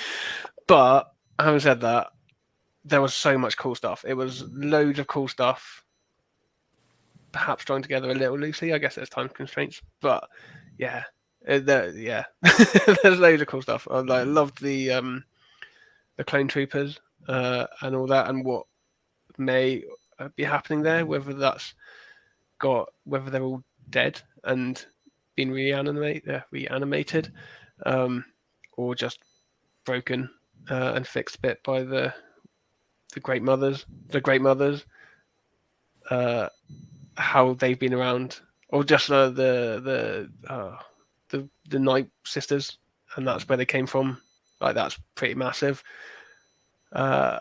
But having said that, there was so much cool stuff. It was loads of cool stuff, perhaps strung together a little loosely. I guess there's time constraints, but yeah, there's loads of cool stuff. I loved the clone troopers and all that, and what may be happening there, whether they're all dead and been reanimated, or just broken and fixed a bit by the Great Mothers. How they've been around, or just the Night Sisters, and that's where they came from. Like, that's pretty massive. I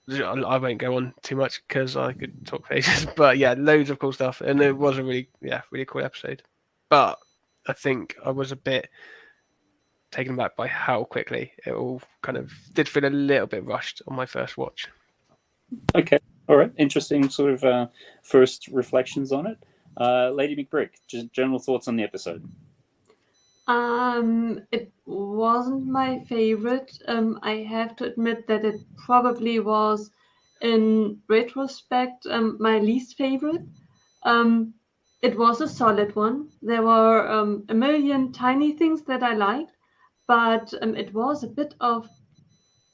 won't go on too much because I could talk for ages, but yeah, loads of cool stuff, and it was a really cool episode. But I think I was a bit taken aback by how quickly it all kind of did feel a little bit rushed on my first watch. Okay, all right, interesting sort of first reflections on it. Lady McBrick, just general thoughts on the episode. It wasn't my favorite. I have to admit that it probably was, in retrospect, my least favorite. It was a solid one. There were a million tiny things that I liked, but it was a bit of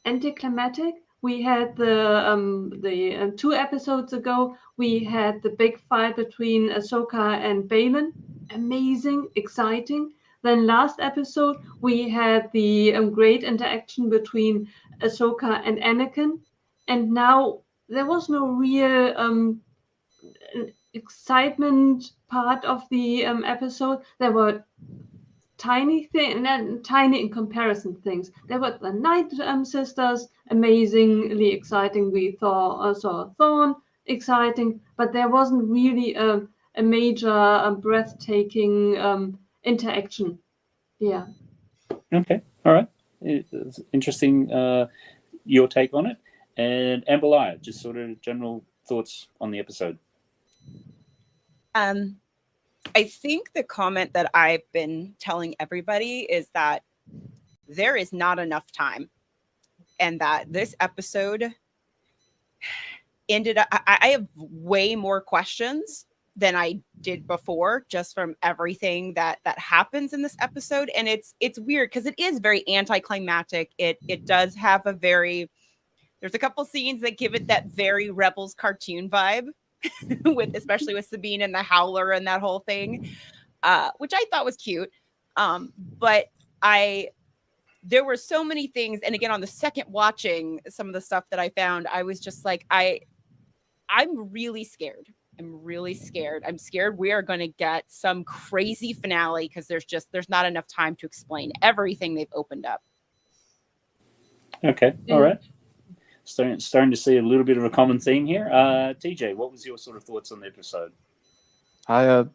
anticlimactic. We had the 2 episodes ago, we had the big fight between Ahsoka and Balin. Amazing, exciting. Then last episode, we had the great interaction between Ahsoka and Anakin. And now there was no real excitement part of the episode. There were tiny in comparison things. There were the Night Sisters, amazingly exciting. We saw Thorn, exciting, but there wasn't really a major breathtaking interaction. Yeah. Okay, all right. It's interesting, your take on it. And Amber, just sort of general thoughts on the episode. I think the comment that I've been telling everybody is that there is not enough time, and that this episode ended up, I have way more questions than I did before, just from everything that happens in this episode. And it's weird because it is very anticlimactic. It does have there's a couple scenes that give it that very Rebels cartoon vibe. Especially with Sabine and the Howler and that whole thing, which I thought was cute. But there were so many things. And again, on the second watching some of the stuff that I found, I was just like, I'm really scared. I'm scared we are going to get some crazy finale because there's not enough time to explain everything they've opened up. Okay. All right. Starting to see a little bit of a common theme here. TJ, what was your sort of thoughts on the episode? I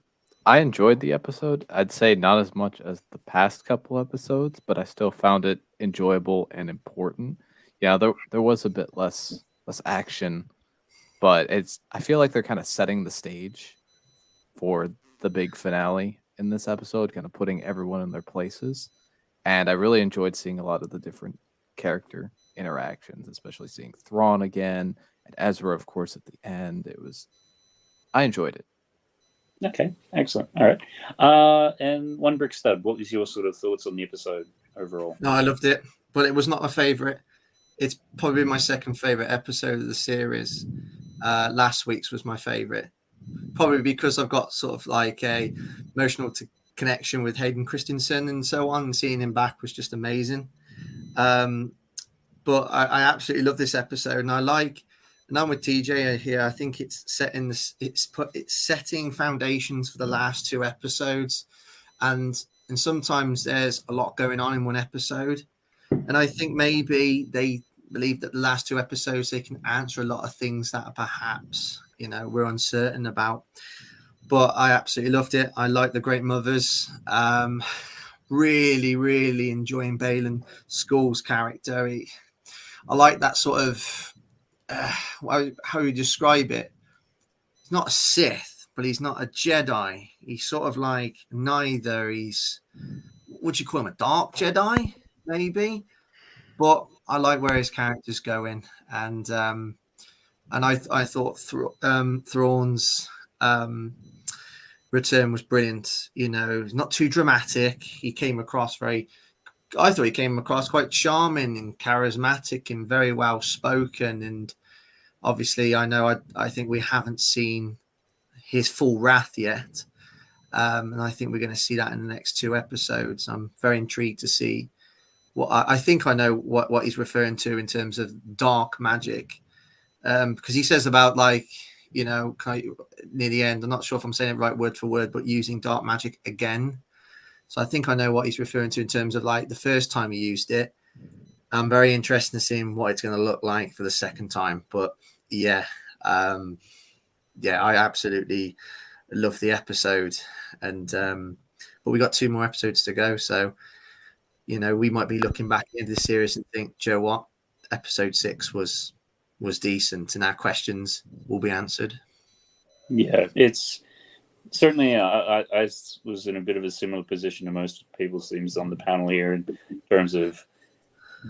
enjoyed the episode. I'd say not as much as the past couple episodes, but I still found it enjoyable and important. Yeah, there was a bit less action, but I feel like they're kind of setting the stage for the big finale in this episode, kind of putting everyone in their places. And I really enjoyed seeing a lot of the different character interactions, especially seeing Thrawn again and Ezra, of course, at the end. I enjoyed it. Okay, excellent. All right. And One Brick Stud, what was your sort of thoughts on the episode overall? No, I loved it, but it was not my favorite. It's probably my second favorite episode of the series. Last week's was my favorite, probably because I've got sort of like a emotional connection with Hayden Christensen and so on, and seeing him back was just amazing. But I absolutely love this episode, and I'm with TJ here. I think it's setting foundations for the last 2 episodes, and sometimes there's a lot going on in one episode, and I think maybe they believe that the last 2 episodes they can answer a lot of things that perhaps we're uncertain about. But I absolutely loved it. I like the Great Mothers. Really, really enjoying Balin Skull's character. I like that sort of how you describe it. He's not a Sith, but he's not a Jedi. He's sort of like neither. Would you call him a dark Jedi, maybe? But I like where his character's going, and I thought Thrawn's return was brilliant. Not too dramatic. I thought he came across quite charming and charismatic and very well spoken. And obviously, I think we haven't seen his full wrath yet. And I think we're going to see that in the next 2 episodes. I'm very intrigued to see what I think I know what he's referring to in terms of dark magic. Because he says about near the end, I'm not sure if I'm saying it right word for word, but using dark magic again. So I think I know what he's referring to in terms of the first time he used it. I'm very interested in seeing what it's going to look like for the second time. But I absolutely love the episode. And but we got 2 more episodes to go. So, we might be looking back into the series and think, Joe, what? Episode 6 was was decent, and our questions will be answered. Yeah, it's certainly, I was in a bit of a similar position to most people seems on the panel here in terms of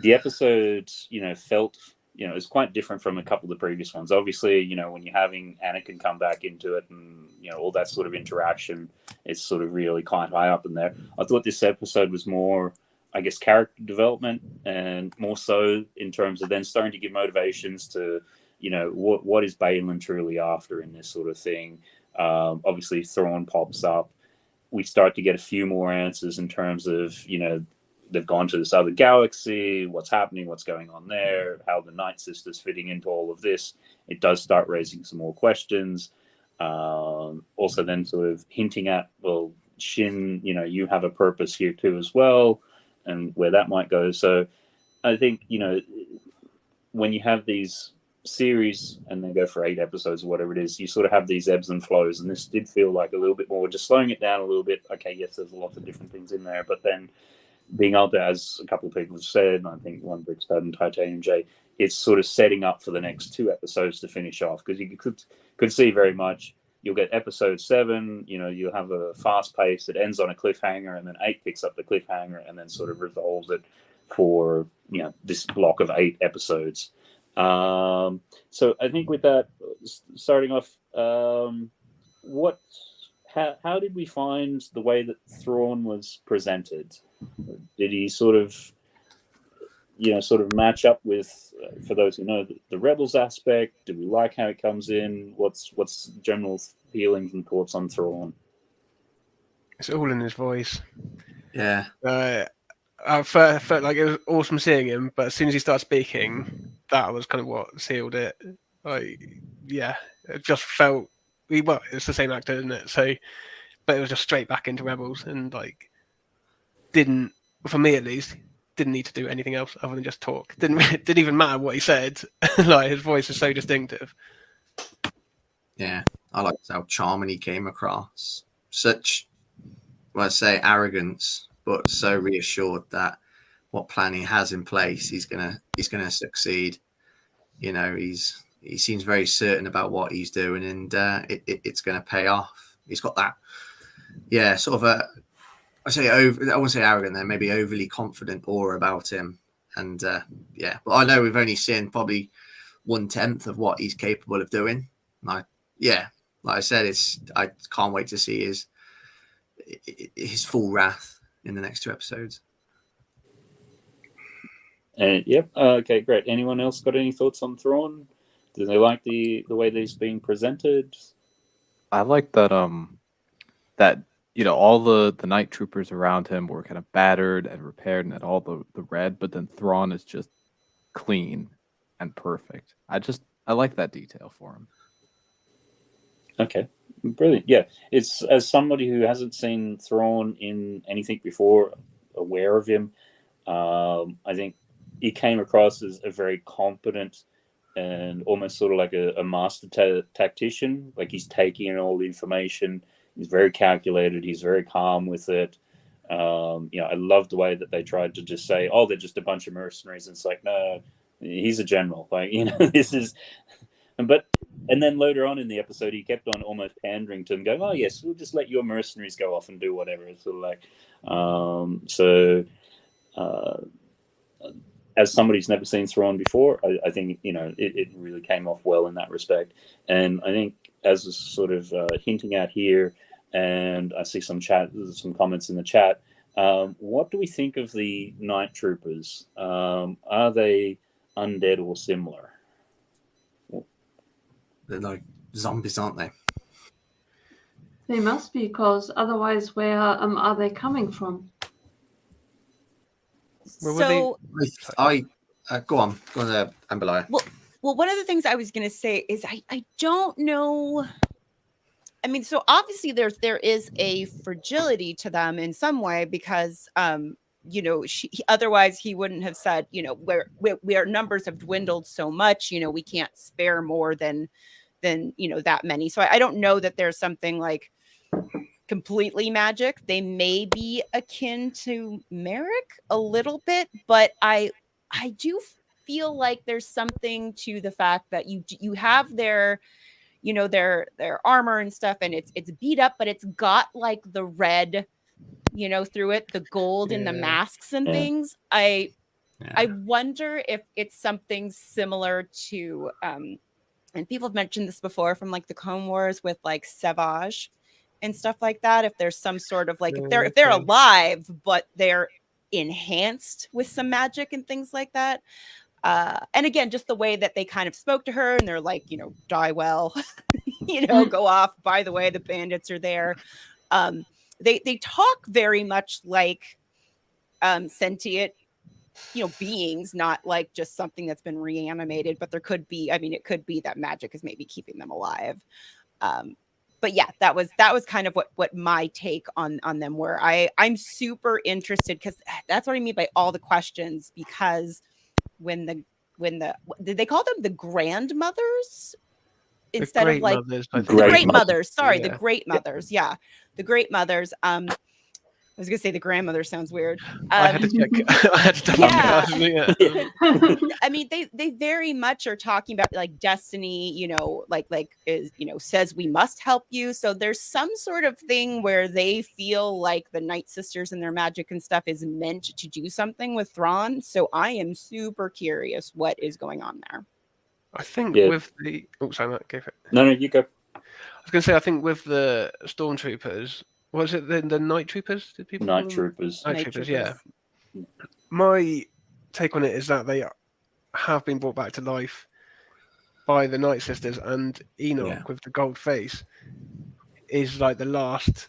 the episode. Felt it's quite different from a couple of the previous ones. Obviously, when you're having Anakin come back into it and all that sort of interaction, it's sort of really quite high up in there. I thought this episode was more, I guess, character development, and more so in terms of then starting to give motivations to, what is Balin truly after in this sort of thing. Obviously, Thrawn pops up. We start to get a few more answers in terms of, they've gone to this other galaxy, what's happening, what's going on there, how the Night Sisters fitting into all of this. It does start raising some more questions. Also then sort of hinting at, well, Shin, you have a purpose here too as well, and where that might go. So I think, when you have these series and they go for 8 episodes or whatever it is, you sort of have these ebbs and flows, and this did feel like a little bit more, just slowing it down a little bit. Okay, yes, there's a lot of different things in there, but then being able to, as a couple of people have said, and I think one Brickheadz and Titanium J, it's sort of setting up for the next 2 episodes to finish off, because you could see very much you'll get episode 7, you'll have a fast pace, it ends on a cliffhanger, and then 8 picks up the cliffhanger and then sort of resolves it for this block of 8 episodes. So I think with that, starting off, how did we find the way that Thrawn was presented? Did he sort of match up with, for those who know, the Rebels aspect? Do we like how it comes in? What's general feelings and thoughts on Thrawn? It's all in his voice. Yeah. I felt like it was awesome seeing him, but as soon as he started speaking, that was kind of what sealed it. It just felt, well, it's the same actor, isn't it? So, but it was just straight back into Rebels, and didn't, for me at least, didn't need to do anything else other than just talk. Didn't even matter what he said. His voice is so distinctive. Yeah, I liked how charming he came across. Such, I say, arrogance, but so reassured that what plan he has in place, he's gonna succeed. He seems very certain about what he's doing, and it's gonna pay off. He's got that, sort of I wouldn't say arrogant there, maybe overly confident aura about him. And but I know we've only seen probably 1/10 of what he's capable of doing. Like I said, I can't wait to see his full wrath in the next 2 episodes. Yep. Okay, great. Anyone else got any thoughts on Thrawn? Do they like the way that he's being presented? I like that that all the night troopers around him were kind of battered and repaired and had all the red, but then Thrawn is just clean and perfect. I like that detail for him. Okay, brilliant. Yeah, it's, as somebody who hasn't seen Thrawn in anything before, aware of him, I think he came across as a very competent and almost sort of like a master tactician. Like, he's taking in all the information. He's very calculated. He's very calm with it. I love the way that they tried to just say, "Oh, they're just a bunch of mercenaries." And it's like, no, he's a general. Like, this is. And then later on in the episode, he kept on almost pandering to them, going, "Oh yes, we'll just let your mercenaries go off and do whatever." It's sort of like, as somebody who's never seen Thrawn before, I think it really came off well in that respect. And I think, as is sort of hinting at here, and I see some comments in the chat. What do we think of the night troopers? Are they undead or similar? They're like zombies, aren't they? They must be, because otherwise, where are they coming from? So go on there, Amberlaya. Well, one of the things I was going to say is I don't know. I mean, so obviously there is a fragility to them in some way, because otherwise he wouldn't have said, where our numbers have dwindled so much, we can't spare more than that many. So I don't know that there's something like completely magic. They may be akin to Merrick a little bit, but I do feel like there's something to the fact that you have their you know, their armor and stuff, and it's beat up, but it's got like the red, you know, through it, the gold in the masks and things. I wonder if it's something similar to and people have mentioned this before from like the Clone Wars with like Savage and stuff like that. If there's some sort of like if they're alive but they're enhanced with some magic and things like that. And again, just the way that they kind of spoke to her, and they're like, you know, die well, you know, go off. By the way, the bandits are there. They talk very much like sentient, you know, beings, not like just something that's been reanimated, but there could be, I mean, it could be that magic is maybe keeping them alive. But yeah, that was kind of what my take on them were. I'm super interested because that's what I mean by all the questions, because when the did they call them the grandmothers instead of like the great mothers? Sorry, the great mothers. Yeah, the great mothers. I was gonna say the grandmother sounds weird. I had to check. I had to I mean, they very much are talking about like destiny, you know, like is, you know, says we must help you. So there's some sort of thing where they feel like the Night Sisters and their magic and stuff is meant to do something with Thrawn. So I am super curious what is going on there. I think with the sorry, Matt, go for it. No, you go. I was gonna say, I think with the stormtroopers. Was it the Night Troopers? Did people Night Troopers? Night Troopers, yeah. My take on it is that they have been brought back to life by the Night Sisters, and Enoch with the gold face is like the last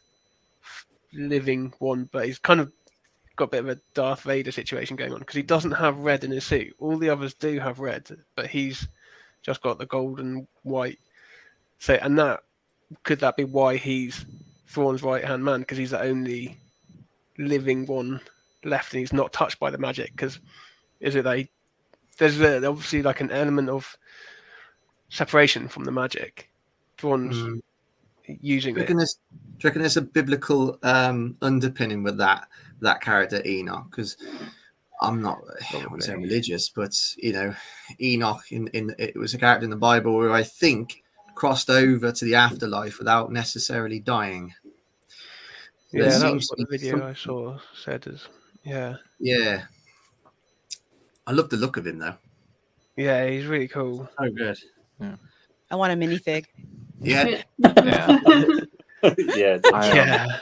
living one, but he's kind of got a bit of a Darth Vader situation going on because he doesn't have red in his suit. All the others do have red, but he's just got the gold and white. So, and could that be why he's Thrawn's right-hand man, because he's the only living one left and he's not touched by the magic? Because is it that there's obviously like an element of separation from the magic? Thrawn's using it. Do you reckon there's a biblical underpinning with that character Enoch? Because I'm not, I wouldn't say religious, but you know, Enoch it was a character in the Bible where I think crossed over to the afterlife without necessarily dying. Yeah, that was what the video I saw said. Yeah. I love the look of him though. Yeah, he's really cool. Oh, good. Yeah. I want a minifig. Yeah. Yeah.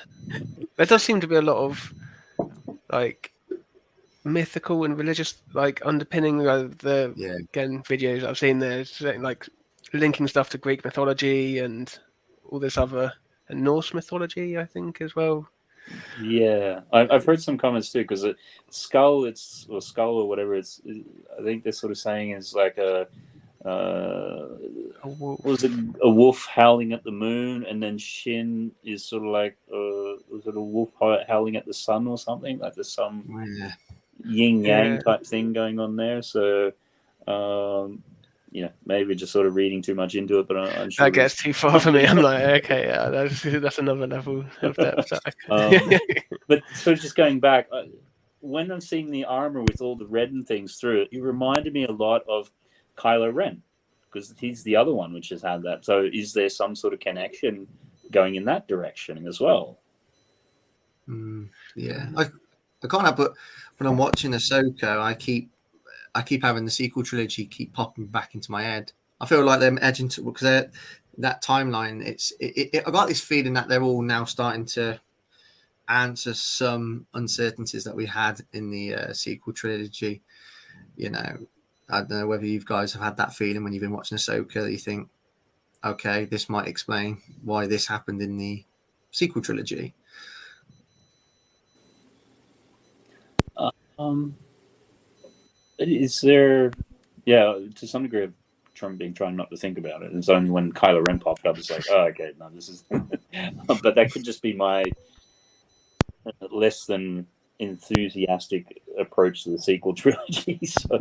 There does seem to be a lot of like mythical and religious like underpinning again videos I've seen there, like linking stuff to Greek mythology and all this other and Norse mythology, I think, as well. Yeah, I've heard some comments too, because skull or whatever it's. I think they're sort of saying is like a was it a wolf howling at the moon, and then Shin is sort of like was it a wolf howling at the sun or something? Like there's some yin yang type thing going on there. So. Maybe just sort of reading too much into it, but I'm sure that gets too far for me. I'm like, okay, yeah, that's another level of depth. But sort of just going back, when I'm seeing the armor with all the red and things through it, it reminded me a lot of Kylo Ren, because he's the other one which has had that. So is there some sort of connection going in that direction as well? Yeah, I can't help but when I'm watching Ahsoka, I keep having the sequel trilogy keep popping back into my head. I feel like they're edging to, because that timeline. I got this feeling that they're all now starting to answer some uncertainties that we had in the sequel trilogy. You know, I don't know whether you guys have had that feeling when you've been watching Ahsoka that you think, okay, this might explain why this happened in the sequel trilogy. Is there, to some degree, I've been trying not to think about it. It's only when Kylo Ren popped up, it's like, oh, okay, no, this is. But that could just be my less than enthusiastic approach to the sequel trilogy. So,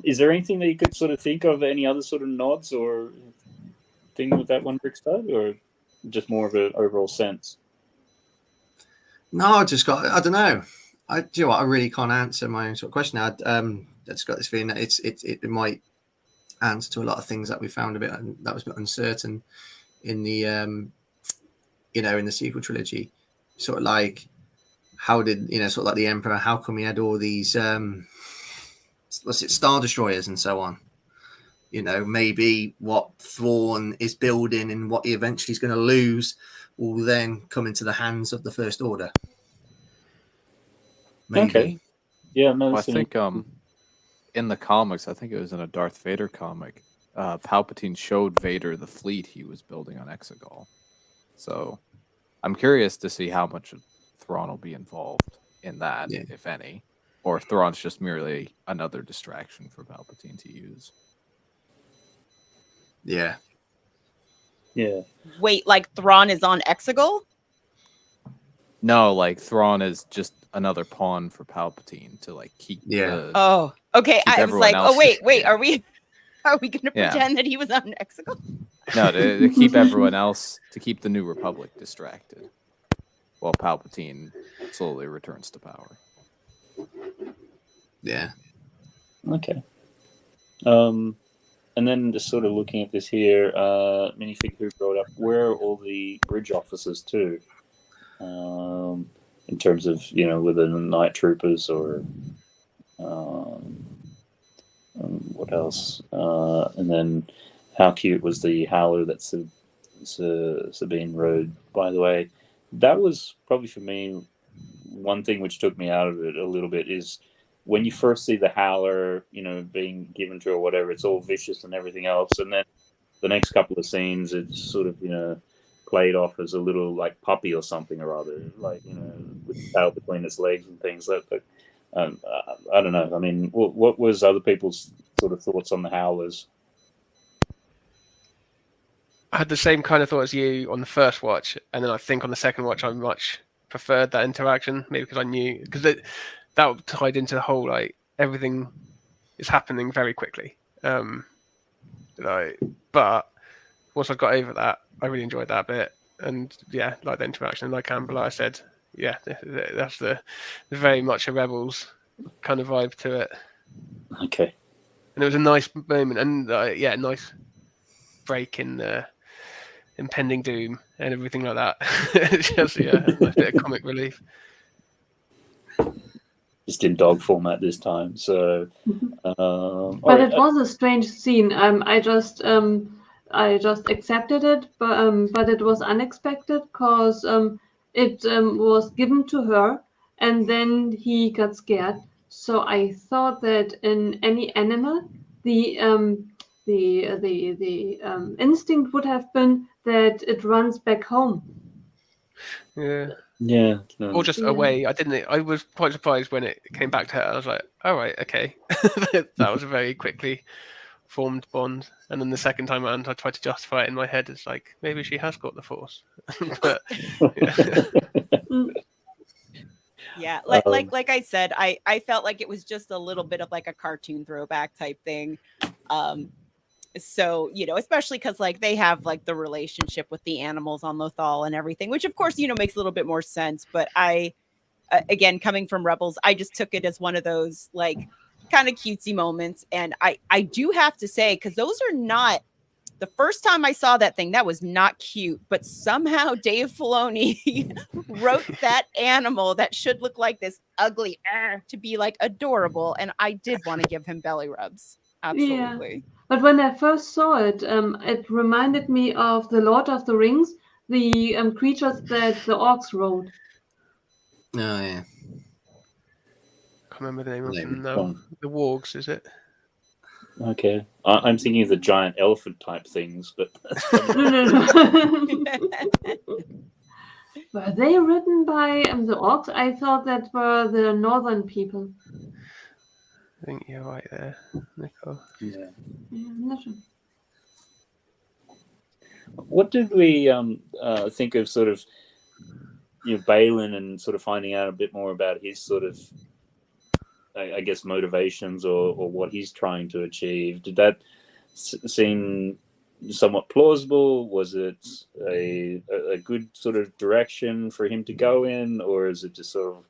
is there anything that you could sort of think of, any other sort of nods or thing with that one brick stud, or just more of an overall sense? No, I don't know. Do you know what? I really can't answer my own sort of question. I just got this feeling that it might answer to a lot of things that we found that was a bit uncertain in the in the sequel trilogy. Sort of like, how did sort of like the Emperor? How come he had all these Star Destroyers and so on? Maybe what Thrawn is building and what he eventually is going to lose will then come into the hands of the First Order. Maybe. Okay. Yeah, no. Well, I think in the comics, I think it was in a Darth Vader comic, Palpatine showed Vader the fleet he was building on Exegol. So I'm curious to see how much Thrawn will be involved in that, if any, or if Thrawn's just merely another distraction for Palpatine to use. Yeah. Yeah. Wait, like Thrawn is on Exegol? No, like Thrawn is just another pawn for Palpatine to like keep. Oh, okay. I was like, oh wait, are we going to Yeah. pretend that he was on Exegol? No, to keep everyone else, to keep the New Republic distracted, while Palpatine slowly returns to power. Yeah. Okay. And then just sort of looking at this here, minifig who brought up, where are all the bridge officers too? In terms of, whether the night troopers or what else? And then how cute was the howler that Sabine rode, by the way. That was probably for me one thing which took me out of it a little bit is when you first see the howler, being given to her or whatever, it's all vicious and everything else. And then the next couple of scenes, it's sort of, played off as a little like puppy or something or other, like, with the tail between its legs and things. I don't know. I mean, what was other people's sort of thoughts on the howlers? I had the same kind of thought as you on the first watch, and then I think on the second watch I much preferred that interaction, maybe because I knew, because that tied into the whole, like, everything is happening very quickly. But once I got over that, I really enjoyed that bit, and yeah, like the interaction, like Amber, like I said, yeah, that's the very much a Rebels kind of vibe to it. Okay. And it was a nice moment, and nice break in the impending doom and everything like that. Just a nice bit of comic relief. Just in dog format this time, so. But it was a strange scene. I just accepted it, but it was unexpected because it was given to her, and then he got scared. So I thought that in any animal, the instinct would have been that it runs back home. Yeah. Yeah. Or just away. I was quite surprised when it came back to her. I was like, all right, okay. That was a very quickly formed bond. And then the second time around, I tried to justify it in my head. It's like, maybe she has got the Force. But, yeah, like I said, I felt like it was just a little bit of like a cartoon throwback type thing. So, especially because like they have like the relationship with the animals on Lothal and everything, which of course, makes a little bit more sense. But again, coming from Rebels, I just took it as one of those like kind of cutesy moments. And I do have to say, because those are not, the first time I saw that thing, that was not cute, but somehow Dave Filoni wrote that animal that should look like this ugly to be like adorable. And I did want to give him belly rubs. Absolutely. Yeah. But when I first saw it, it reminded me of the Lord of the Rings, the creatures that the orcs rode. Oh, yeah. Can't remember the name of them now. The wargs, is it? Okay. I'm thinking of the giant elephant type things, but No. Were they ridden by the orcs? I thought that were the northern people. I think you're right there, Nicole. Yeah. Not sure. What did we think of sort of Balin and sort of finding out a bit more about his sort of I guess motivations or what he's trying to achieve? Did that seem somewhat plausible? Was it a good sort of direction for him to go in, or is it just sort of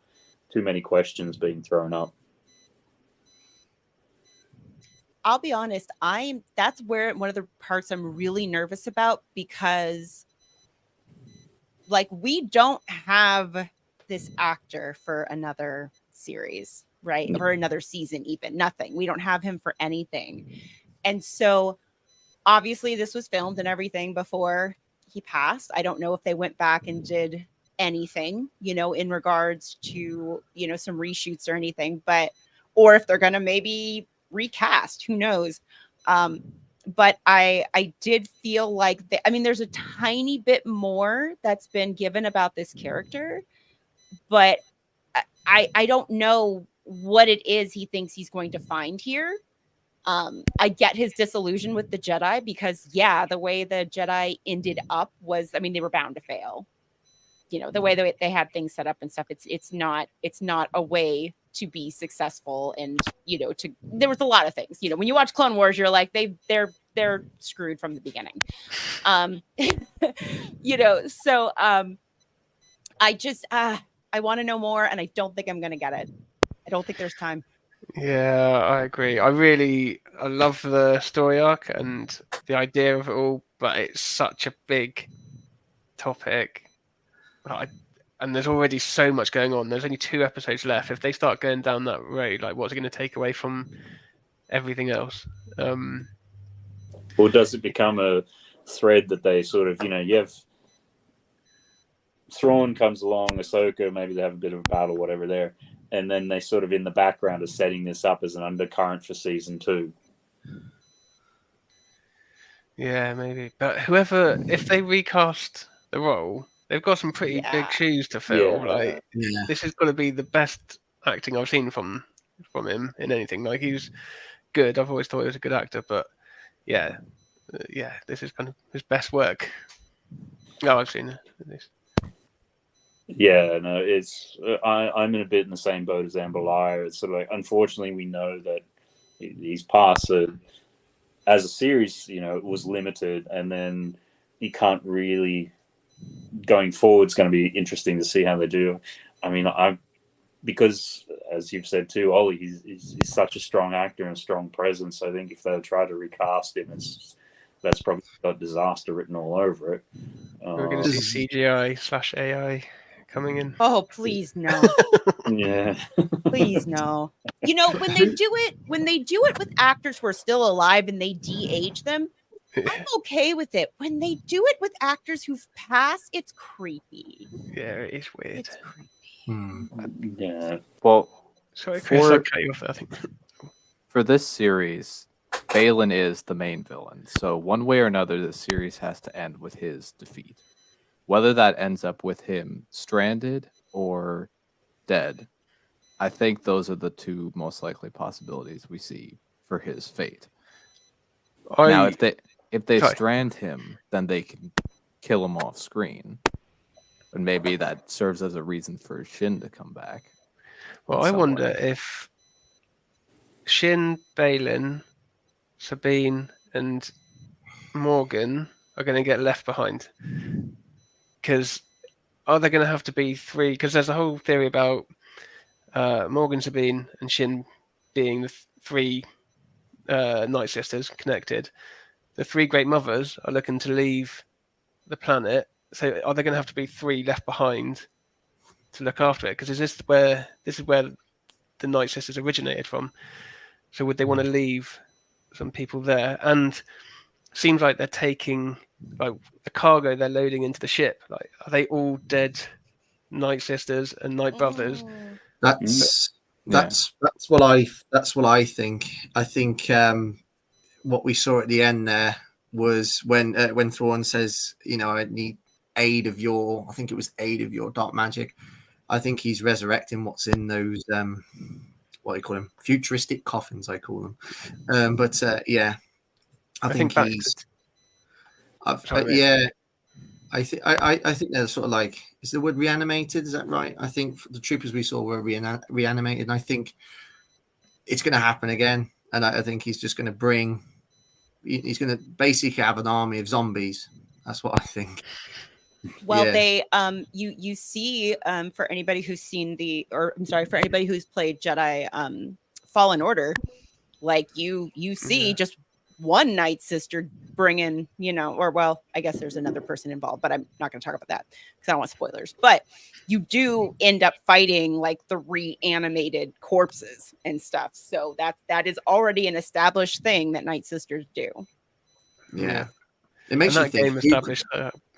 too many questions being thrown up? I'll be honest, that's where one of the parts I'm really nervous about, because like we don't have this actor for another series, right? No. Or another season, even nothing. We don't have him for anything. And so obviously this was filmed and everything before he passed. I don't know if they went back and did anything, in regards to, some reshoots or anything, or if they're going to maybe recast, who knows? But I did feel like there's a tiny bit more that's been given about this character, but I don't know what it is he thinks he's going to find here. I get his disillusion with the Jedi because, the way the Jedi ended up was, they were bound to fail. The way that they had things set up and stuff, it's not a way to be successful. And, there was a lot of things, when you watch Clone Wars, you're like, they're screwed from the beginning. So I just, I want to know more, and I don't think I'm going to get it. I don't think there's time. Yeah, I agree. I love the story arc and the idea of it all, but it's such a big topic. And there's already so much going on. There's only 2 episodes left. If they start going down that road, like, what's it going to take away from everything else? Or does it become a thread that they sort of, you have Thrawn comes along, Ahsoka, maybe they have a bit of a battle, whatever there, and then they sort of in the background are setting this up as an undercurrent for season 2. Yeah, maybe. But if they recast the role, they've got some pretty big shoes to fill. This is going to be the best acting I've seen from him in anything. Like, he was good. I've always thought he was a good actor, but this is kind of his best work. No, I've seen this. Yeah, no, it's I'm in a bit in the same boat as Amber Liar. It's sort of like, unfortunately, we know that he's past as a series, it was limited, and then he can't really. Going forward, it's going to be interesting to see how they do. Because as you've said too, Ollie, he's such a strong actor and a strong presence. I think if they try to recast him, that's probably got disaster written all over it. We're going to see CGI/AI coming in. Oh, please no. Yeah. Please no. When they do it with actors who are still alive and they de-age them, I'm okay with it. When they do it with actors who've passed, it's creepy. Yeah, it is weird. It's creepy. Yeah. Well, sorry, Chris, I'll cut you off, I think. For this series, Balin is the main villain. So one way or another, the series has to end with his defeat. Whether that ends up with him stranded or dead, I think those are the 2 most likely possibilities we see for his fate. Now, if they strand him, then they can kill him off screen. And maybe that serves as a reason for Shin to come back. Well, I wonder if Shin, Balin, Sabine, and Morgan are going to get left behind. Because are there going to have to be 3? Because there's a whole theory about Morgan, Sabine, and Shin being the 3 Night Sisters connected. The 3 Great Mothers are looking to leave the planet. So are there going to have to be 3 left behind to look after it? Because this is where the Night Sisters originated from. So would they want to leave some people there? And it seems like they're taking the cargo they're loading into the ship. Like, are they all dead Night Sisters and Night Brothers? That's what I think. I think what we saw at the end there was when Thrawn says, I need aid of your dark magic. I think he's resurrecting what's in those what do you call them? Futuristic coffins, I call them. I think he's. I think they're sort of like, is the word reanimated? Is that right? I think the troopers we saw were reanimated, and I think it's going to happen again. And I think he's just going to he's going to basically have an army of zombies. That's what I think. Well, they you see for anybody who's seen for anybody who's played Jedi Fallen Order, Like you see just one Night Sister bringing, or well, I guess there's another person involved, but I'm not going to talk about that because I don't want spoilers. But you do end up fighting like the reanimated corpses and stuff. So that is already an established thing that Night Sisters do. Yeah. It makes and you that think game established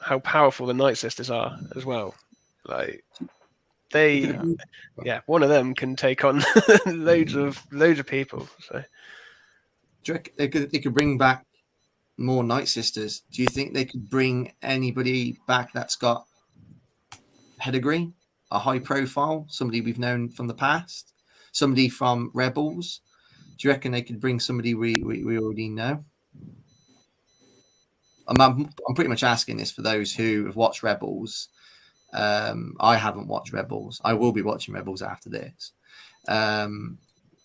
how powerful the Night Sisters are as well. Like they, one of them can take on loads of people. So. Do you reckon they could bring back more Night Sisters? Do you think they could bring anybody back that's got pedigree, a high profile, somebody we've known from the past, somebody from Rebels? Do you reckon they could bring somebody we already know? I'm pretty much asking this for those who have watched Rebels. I haven't watched Rebels. I will be watching Rebels after this.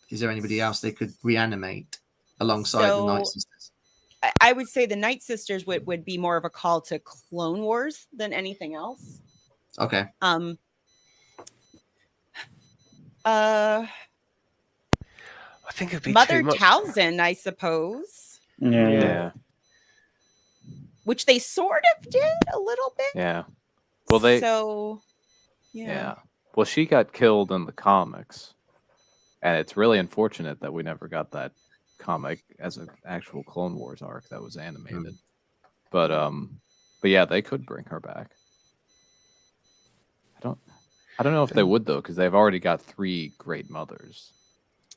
Is there anybody else they could reanimate alongside the Night Sisters? I would say the Night Sisters would be more of a call to Clone Wars than anything else. Okay. I think it'd be Mother too much. Talzin, I suppose. Yeah. Which they sort of did a little bit. Yeah. Well, they. So. Yeah. Well, she got killed in the comics, and it's really unfortunate that we never got that comic as an actual Clone Wars arc that was animated. But yeah, they could bring her back. I don't know if they would though, because they've already got 3 great mothers.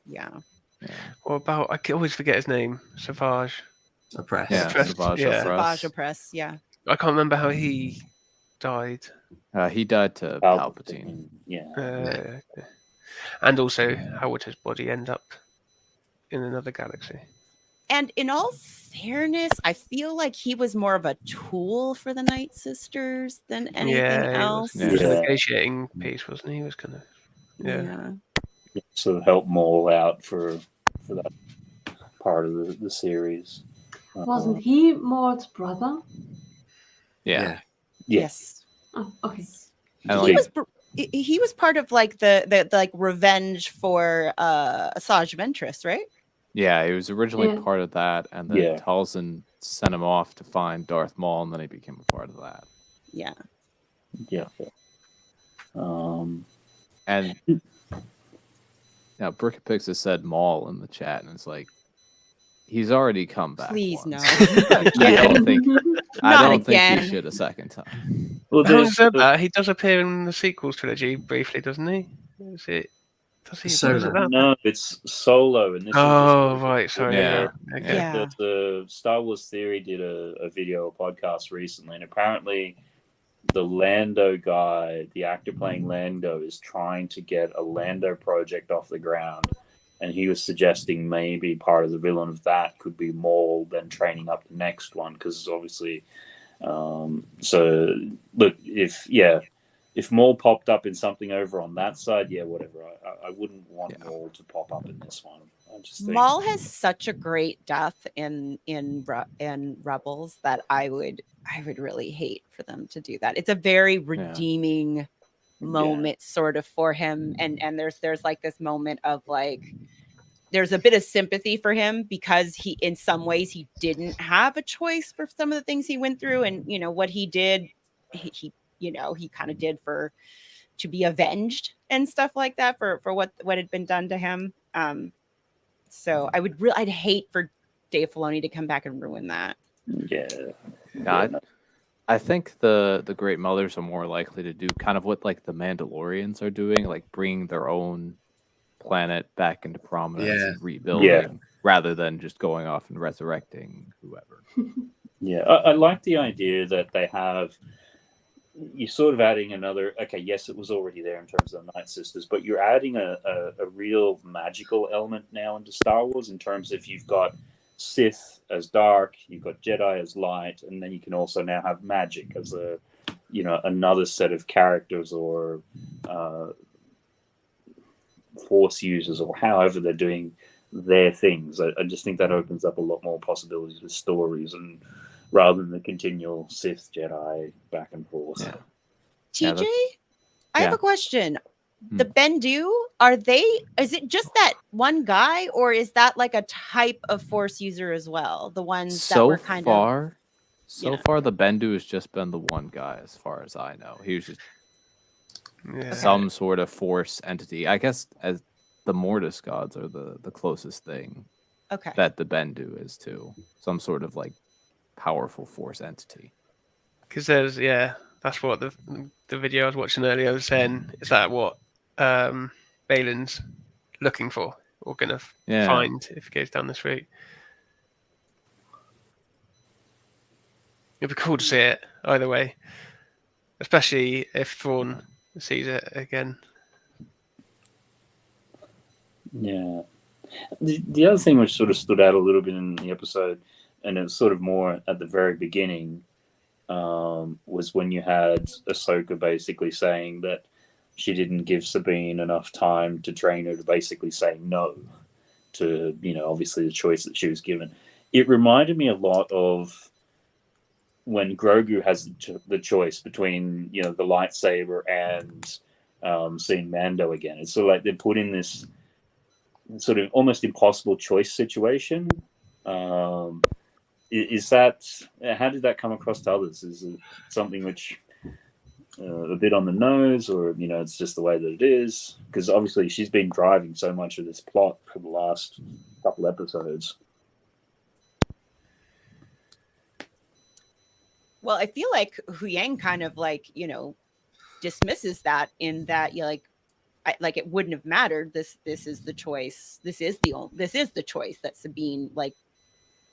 Yeah. What about, I can always forget his name, Savage Opress. Yeah, Savage Opress. Savage Opress, yeah. I can't remember how he died. He died to Palpatine. Yeah. And also, how would his body end up in another galaxy? And in all fairness, I feel like he was more of a tool for the Night Sisters than anything else. He was a negotiating piece, wasn't he? He was kind of sort of help Maul out for that part of the series. Wasn't he Maud's brother? Yeah. Yes. Oh, okay. He was part of like the like revenge for Asajj Ventress, right? Yeah, he was originally part of that, and then Talzin sent him off to find Darth Maul, and then he became a part of that. Yeah. Yeah. And now Brickheadz has said Maul in the chat, and it's like he's already come back. Please no. I don't think he should a second time. Well, having said that, he does appear in the sequels trilogy briefly, doesn't he? Is it? Solo. No, it's Solo. And this right. Sorry. Yeah. Okay. The Star Wars Theory did a video or podcast recently, and apparently the Lando guy, the actor playing Lando, is trying to get a Lando project off the ground. And he was suggesting maybe part of the villain of that could be Maul, then training up the next one. Because obviously, so look, if Maul popped up in something over on that side, whatever. I wouldn't want Maul to pop up in this one. I just think Maul has such a great death in Rebels that I would really hate for them to do that. It's a very redeeming moment sort of for him, and there's like this moment of like there's a bit of sympathy for him because he in some ways he didn't have a choice for some of the things he went through, and what he did he kind of did to be avenged and stuff like that for what had been done to him. So I'd hate for Dave Filoni to come back and ruin that. I think the Great Mothers are more likely to do kind of what like the Mandalorians are doing, like bring their own planet back into prominence and rebuilding, rather than just going off and resurrecting whoever. I like the idea that they have. You're sort of adding another. Okay, yes, it was already there in terms of the Night Sisters, but you're adding a real magical element now into Star Wars in terms of you've got Sith as dark, you've got Jedi as light, and then you can also now have magic as another set of characters or Force users or however they're doing their things. I just think that opens up a lot more possibilities with stories and. Rather than the continual Sith Jedi back and forth. TJ, I have a question. the Bendu, is it just that one guy, or is that like a type of Force user as well? The ones that were kind of... So far, the Bendu has just been the one guy, as far as I know. He was just some sort of Force entity. I guess as the Mortis gods are the closest thing that the Bendu is to. Some sort of like powerful Force entity. Because that's what the video I was watching earlier was saying. Is that what Balin's looking for or going to find if he goes down this route? It'd be cool to see it either way, especially if Thrawn sees it again. Yeah. The other thing which sort of stood out a little bit in the episode, and it was sort of more at the very beginning, was when you had Ahsoka basically saying that she didn't give Sabine enough time to train her to basically say no to, obviously the choice that she was given. It reminded me a lot of when Grogu has the choice between, the lightsaber and seeing Mando again. It's sort of like they're put in this sort of almost impossible choice situation. Is that, how did that come across to others? Is it something which a bit on the nose, or it's just the way that it is? Because obviously she's been driving so much of this plot for the last couple episodes. Well, I feel like Huyang kind of like dismisses that in that like it wouldn't have mattered. This is the choice. This is the choice that Sabine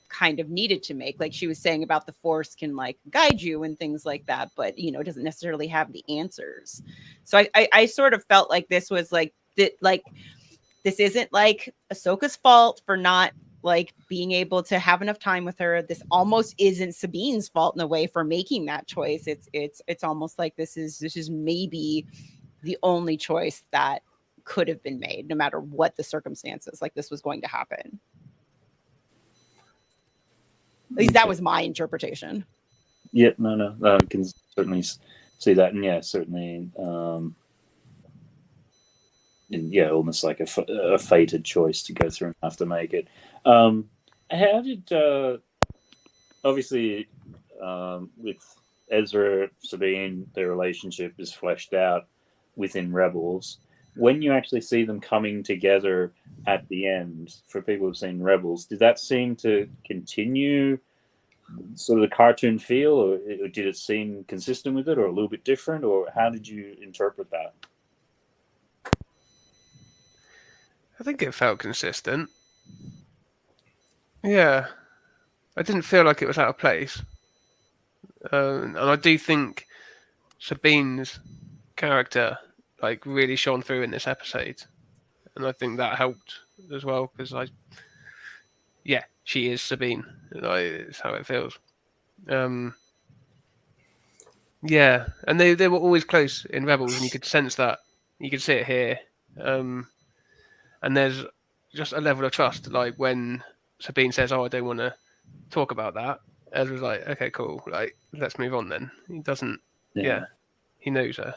kind of needed to make. Like she was saying about the Force can guide you and things like that, but doesn't necessarily have the answers. So I sort of felt like this was this isn't Ahsoka's fault for not being able to have enough time with her. This almost isn't Sabine's fault in a way for making that choice. It's almost like this is maybe the only choice that could have been made, no matter what the circumstances. This was going to happen. At least that was my interpretation. Yeah, no, I can certainly see that, and certainly, almost like a fated choice to go through and have to make it. How did obviously with Ezra, Sabine, their relationship is fleshed out within Rebels. When you actually see them coming together at the end, for people who've seen Rebels, did that seem to continue sort of the cartoon feel, or did it seem consistent with it, or a little bit different, or how did you interpret that? I think it felt consistent. Yeah. I didn't feel like it was out of place. And I do think Sabine's character really shone through in this episode, and I think that helped as well, because she is Sabine. It's how it feels. And they were always close in Rebels, and you could sense that. You could see it here. And there's just a level of trust, when Sabine says, "Oh, I don't want to talk about that," Ezra's like, "Okay, cool. Let's move on then." He doesn't. Yeah, he knows her.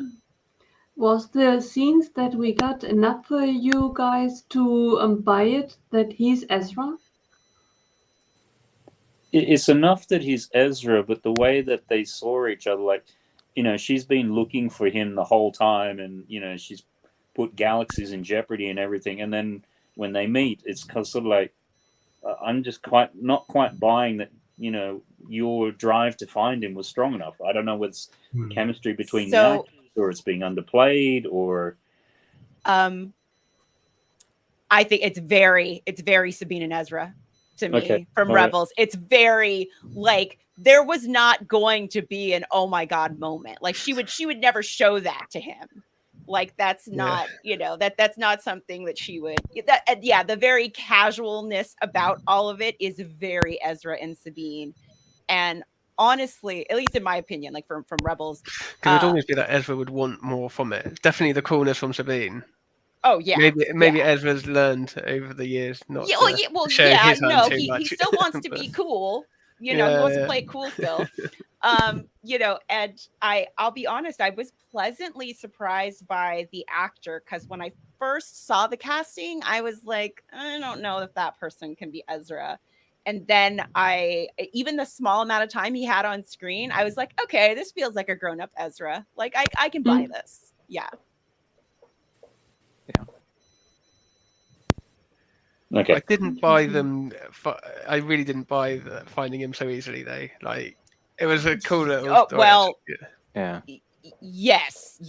Was the scenes that we got enough for you guys to buy it that he's Ezra? It's enough that he's Ezra, but the way that they saw each other, she's been looking for him the whole time, and she's put galaxies in jeopardy and everything, and then when they meet, it's sort of I'm just not quite buying that. Your drive to find him was strong enough. I don't know what's chemistry between the actors, or it's being underplayed, or I think it's very Sabine and Ezra to me from Rebels. Right. It's very there was not going to be an oh my god moment. She would never show that to him. That's not that's not something that she would. The very casualness about all of it is very Ezra and Sabine, and honestly, at least in my opinion, from Rebels, it would always be that Ezra would want more from it. Definitely the coolness from Sabine. Oh yeah, maybe Ezra's learned over the years not. He still wants to be cool, he wants to play it cool still. And I'll be honest, I was pleasantly surprised by the actor, because when I first saw the casting, I was like, I don't know if that person can be Ezra. And then even the small amount of time he had on screen, I was like, okay, this feels like a grown-up Ezra. Like I can buy this. Yeah. Okay. I didn't buy them. I really didn't buy finding him so easily, though. Like, it was a cool little story. Well, yeah. Yes,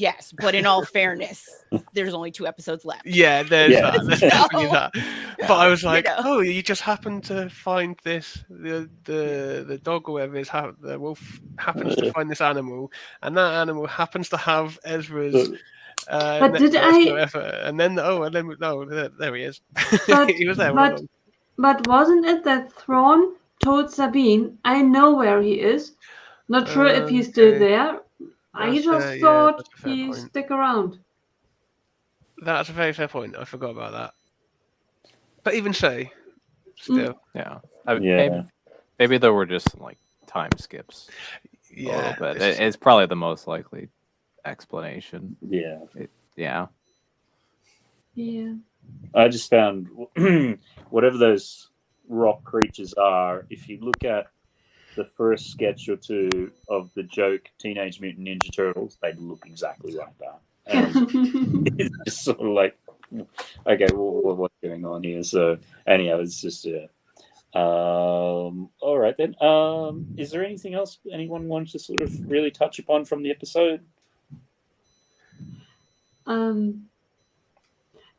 but in all fairness, there's only 2 episodes left. Yeah, there's that. There's definitely that. But I was like, you just happened to find this. The dog or whatever is the wolf happens to find this animal, and that animal happens to have Ezra's. But did I? And then there he is. But, he was there. But wasn't it that Thrawn told Sabine, "I know where he is. Not sure if he's still there. I just thought he'd stick around." That's a very fair point. I forgot about that. But even so, still, Maybe there were just some like time skips. Yeah, but it's probably the most likely explanation. Yeah. I just found whatever those rock creatures are, if you look at the first sketch or 2 of the joke Teenage Mutant Ninja Turtles, they look exactly like that. It's just sort of like, okay, what's going on here? So anyhow, it's just all right then. Is there anything else anyone wants to sort of really touch upon from the episode?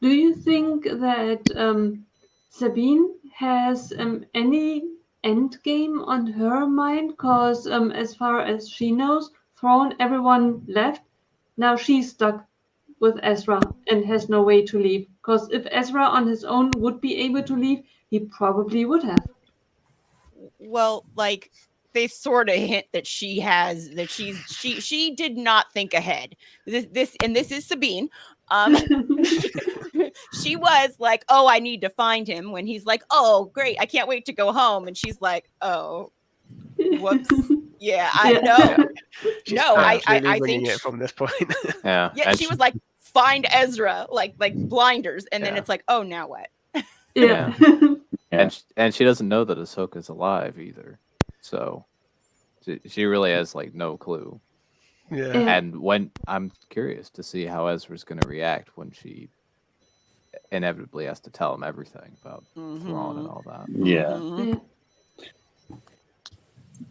Do you think that Sabine has any end game on her mind? Because as far as she knows, Thrawn, everyone left. Now she's stuck with Ezra and has no way to leave. Because if Ezra on his own would be able to leave, he probably would have. Well, like, they sort of hint that she did not think ahead. This is Sabine. She was like, "Oh, I need to find him," when he's like, "Oh, great, I can't wait to go home," and she's like, "Oh, whoops." Yeah, I know. No, I think it from this point. Yeah, she was like, "Find Ezra," like blinders, and then it's like, "Oh, now what?" Yeah. And she doesn't know that Ahsoka's alive either, so she really has like no clue. Yeah. And when I'm curious to see how Ezra's going to react when she inevitably has to tell him everything about Thrawn and all that. Yeah.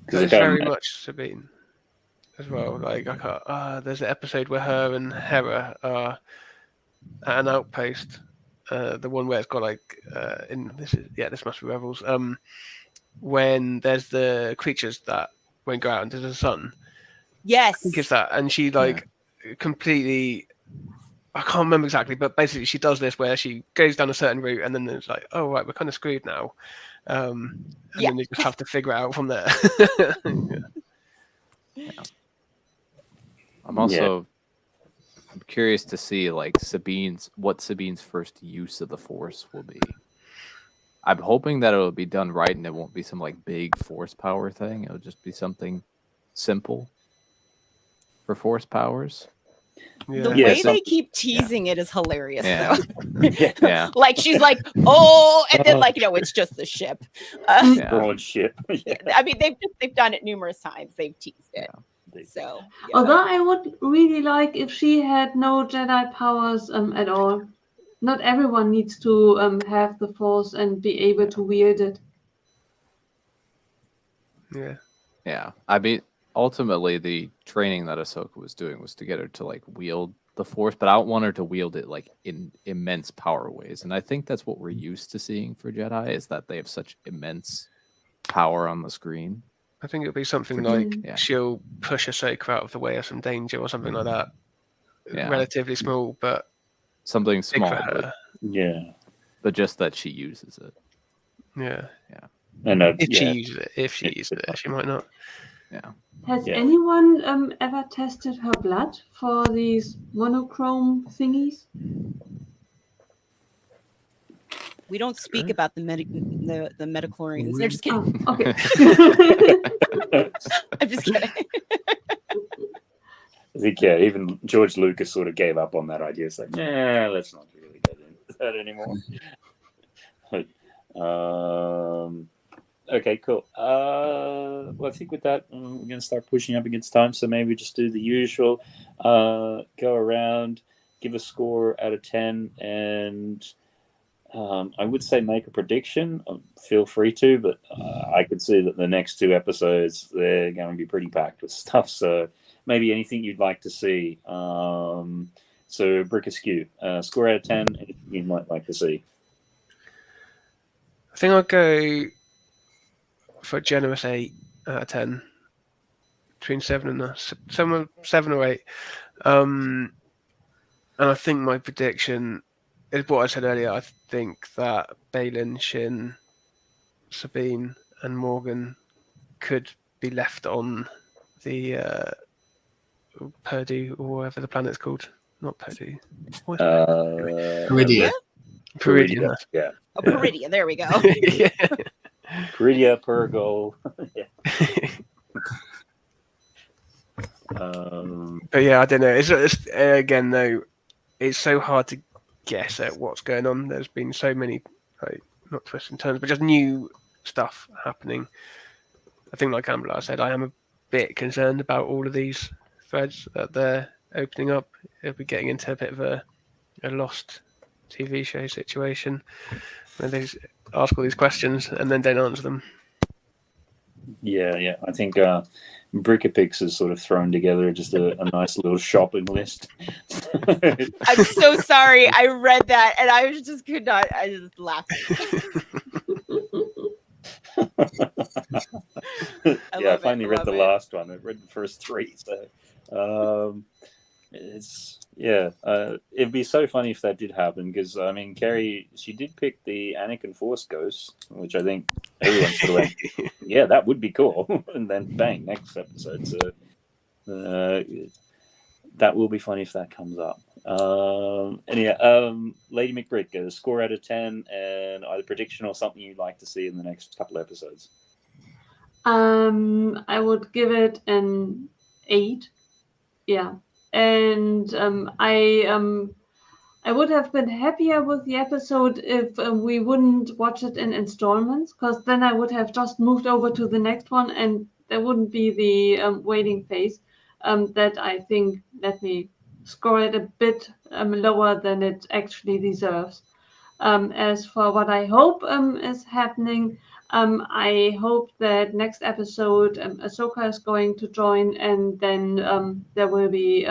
It's very much Sabine as well. Like, there's an episode where her and Hera are at an outpost. The one where it's got like this must be Rebels. When there's the creatures that won't go out into the sun. Yes. I think it's that. And she completely, I can't remember exactly, but basically she does this where she goes down a certain route and then it's like, oh, right, we're kind of screwed now. And then you just have to figure it out from there. I'm also I'm curious to see like what Sabine's first use of the Force will be. I'm hoping that it'll be done right and it won't be some like big Force power thing. It'll just be something simple for Force powers. The way they keep teasing it is hilarious, though. Yeah. Like she's like, "Oh," and then like, it's just the ship. Broad ship. I mean, they've done it numerous times. They've teased it. So, although I would really like if she had no Jedi powers at all. Not everyone needs to have the Force and be able to wield it. Yeah. I mean, ultimately, the training that Ahsoka was doing was to get her to like wield the Force, but I don't want her to wield it like in immense power ways. And I think that's what we're used to seeing for Jedi, is that they have such immense power on the screen. I think it'll be something like she'll push Ahsoka out of the way of some danger or something like that. Yeah. Relatively small, but something small. But just that she uses it. Yeah. And if she uses it, she might not. Yeah. Has anyone ever tested her blood for these monochrome thingies? We don't speak about the metachlorians. They're just kidding. Oh, okay. I'm just kidding. I think, yeah, even George Lucas sort of gave up on that idea. It's like, nah, let's not really get into that anymore. Okay, cool. Well, I think with that, we're going to start pushing up against time. So maybe just do the usual. Go around, give a score out of 10, and I would say make a prediction. Feel free to, but I could see that the next 2 episodes, they're going to be pretty packed with stuff. So maybe anything you'd like to see. So Brick Askew, score out of 10, anything you might like to see. I think I'll go for a generous 8 out of 10. Between 7 or 8. And I think my prediction is what I said earlier. I think that Balin, Shin, Sabine, and Morgan could be left on the Purdue or whatever the planet's called. Not Purdue. Peridia. Peridia. Yeah. Oh, Peridia. There we go. Yeah. Peridia, Purgle. Yeah. But yeah, I don't know. It's again though, it's so hard to guess at what's going on. There's been so many, like, not twists and turns, but just new stuff happening. I think, like Amber said, I am a bit concerned about all of these threads that they're opening up. It'll be getting into a bit of a lost TV show situation where they ask all these questions and then don't answer them. Yeah. I think Brickapix has sort of thrown together just a nice little shopping list. I'm so sorry. I read that and I just could not. I just laughed. I finally read the last one. I read the first 3. So it'd be so funny if that did happen, because I mean, Carrie, she did pick the Anakin Force Ghost, which I think everyone sort of went, yeah, that would be cool. And then bang, next episode. So that will be funny if that comes up. Lady McBrick, score out of 10, and either prediction or something you'd like to see in the next couple episodes. I would give it an 8. Yeah. And I would have been happier with the episode if we wouldn't watch it in installments, because then I would have just moved over to the next one and there wouldn't be the waiting phase. That I think let me score it a bit lower than it actually deserves. As for what I hope is happening, I hope that next episode Ahsoka is going to join, and then there will be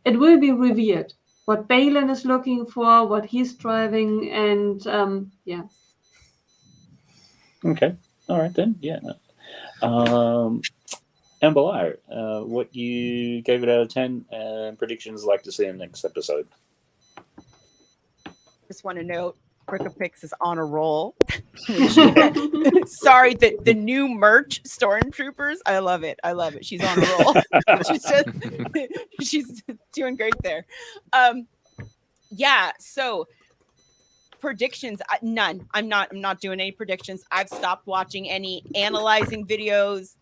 it will be revealed what Balin is looking for, what he's driving, and yeah. Okay, all right then. Yeah. Amber Liar, what you gave it out of 10, and predictions like to see in the next episode. Just want to note, Brickapix is on a roll. Sorry, the new merch, Stormtroopers. I love it. She's on a roll. she's doing great there. Yeah. So predictions, none. I'm not doing any predictions. I've stopped watching any analyzing videos.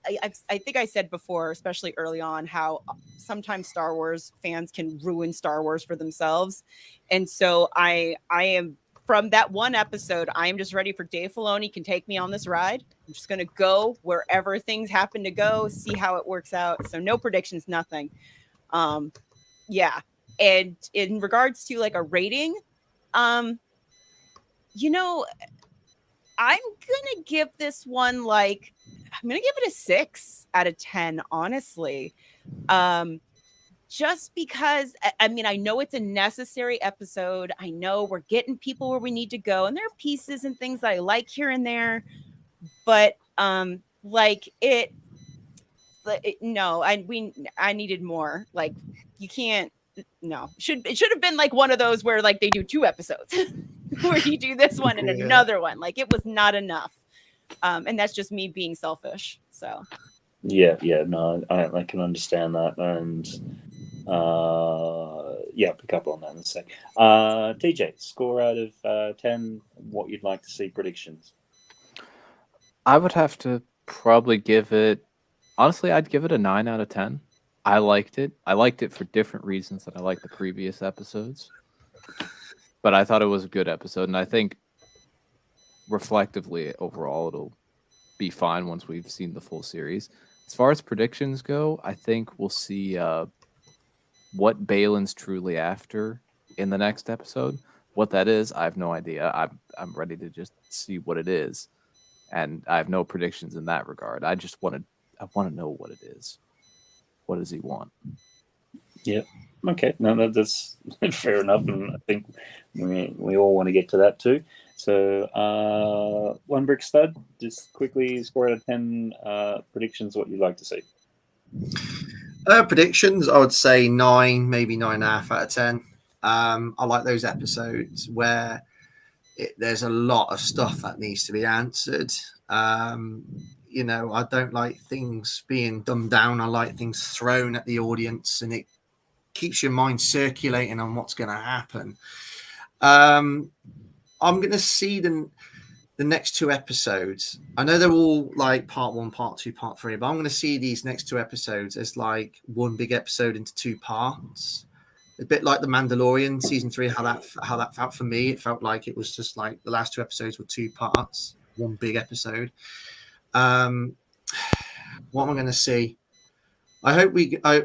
I think I said before, especially early on, how sometimes Star Wars fans can ruin Star Wars for themselves. And so I am, from that one episode, I am just ready for Dave Filoni can take me on this ride. I'm just going to go wherever things happen to go, see how it works out. So no predictions, nothing. Yeah. And in regards to like a rating, I'm going to give this one I'm going to give it a 6 out of 10, honestly. Just because, I mean, I know it's a necessary episode. I know we're getting people where we need to go, and there are pieces and things that I like here and there, but I needed more. Like, you can't, no, it should have been like one of those where like they do 2 episodes where you do this one and another one. Like, it was not enough. And that's just me being selfish. So yeah, no, I can understand that. And pick up on that in a sec. TJ, score out of 10, what you'd like to see, predictions. I would have to probably give it, honestly, I'd give it a 9 out of 10. I liked it. I liked it for different reasons than I liked the previous episodes. But I thought it was a good episode, and I think reflectively, overall, it'll be fine once we've seen the full series. As far as predictions go, I think we'll see what Balin's truly after in the next episode. What that is, I have no idea. I'm ready to just see what it is, and I have no predictions in that regard. I want to know what it is. What does he want? Yeah. Okay. No, that's fair enough, and I think we all want to get to that too. So, One Brick Stud, just quickly score out of 10 predictions. What you'd like to see? Predictions, I would say 9, maybe 9.5 out of 10. I like those episodes where there's a lot of stuff that needs to be answered. I don't like things being dumbed down. I like things thrown at the audience, and it keeps your mind circulating on what's going to happen. I'm going to see the next 2 episodes. I know they're all like part 1, part 2, part 3, but I'm going to see these next 2 episodes as like one big episode into 2 parts. A bit like The Mandalorian season 3, how that felt for me. It felt like it was just like the last 2 episodes were 2 parts, one big episode. What am I going to see? I hope I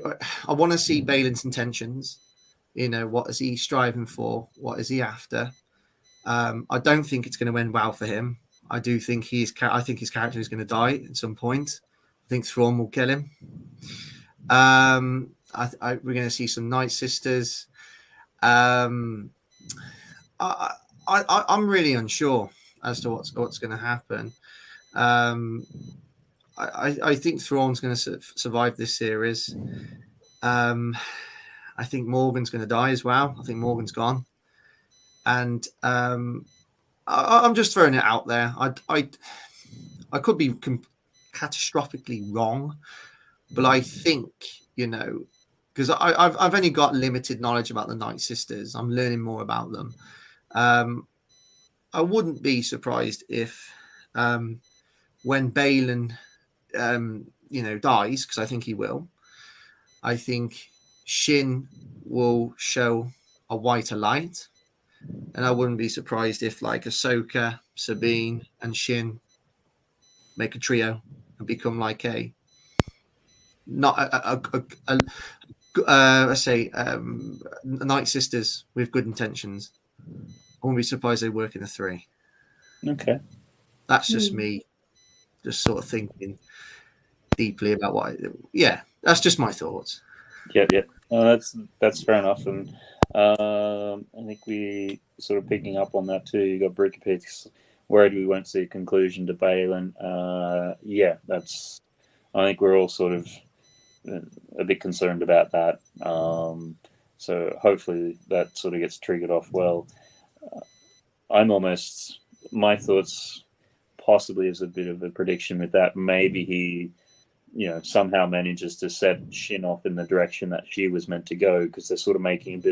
want to see Balin's intentions. What is he striving for? What is he after? I don't think it's going to end well for him. I think his character is going to die at some point. I think Thrawn will kill him. We're going to see some Night Sisters. I'm really unsure as to what's going to happen. I think Thrawn's going to survive this series. I think Morgan's going to die as well. I think Morgan's gone. And I'm just throwing it out there. I could be catastrophically wrong, but I think, because I've only got limited knowledge about the Night Sisters. I'm learning more about them. I wouldn't be surprised if when Balin, dies, because I think he will, I think Shin will show a whiter light. And I wouldn't be surprised if like Ahsoka, Sabine, and Shin make a trio and become like Night Sisters with good intentions. I wouldn't be surprised they work in a 3. Okay. That's just me just sort of thinking deeply about that's just my thoughts. Yeah. That's fair enough. And I think we sort of picking up on that too. You got Brickheadz worried we won't see a conclusion to Balin. I think we're all sort of a bit concerned about that. So hopefully that sort of gets triggered off well. My thoughts possibly is a bit of a prediction with that. Maybe he, somehow manages to set Shin off in the direction that she was meant to go, because they're sort of making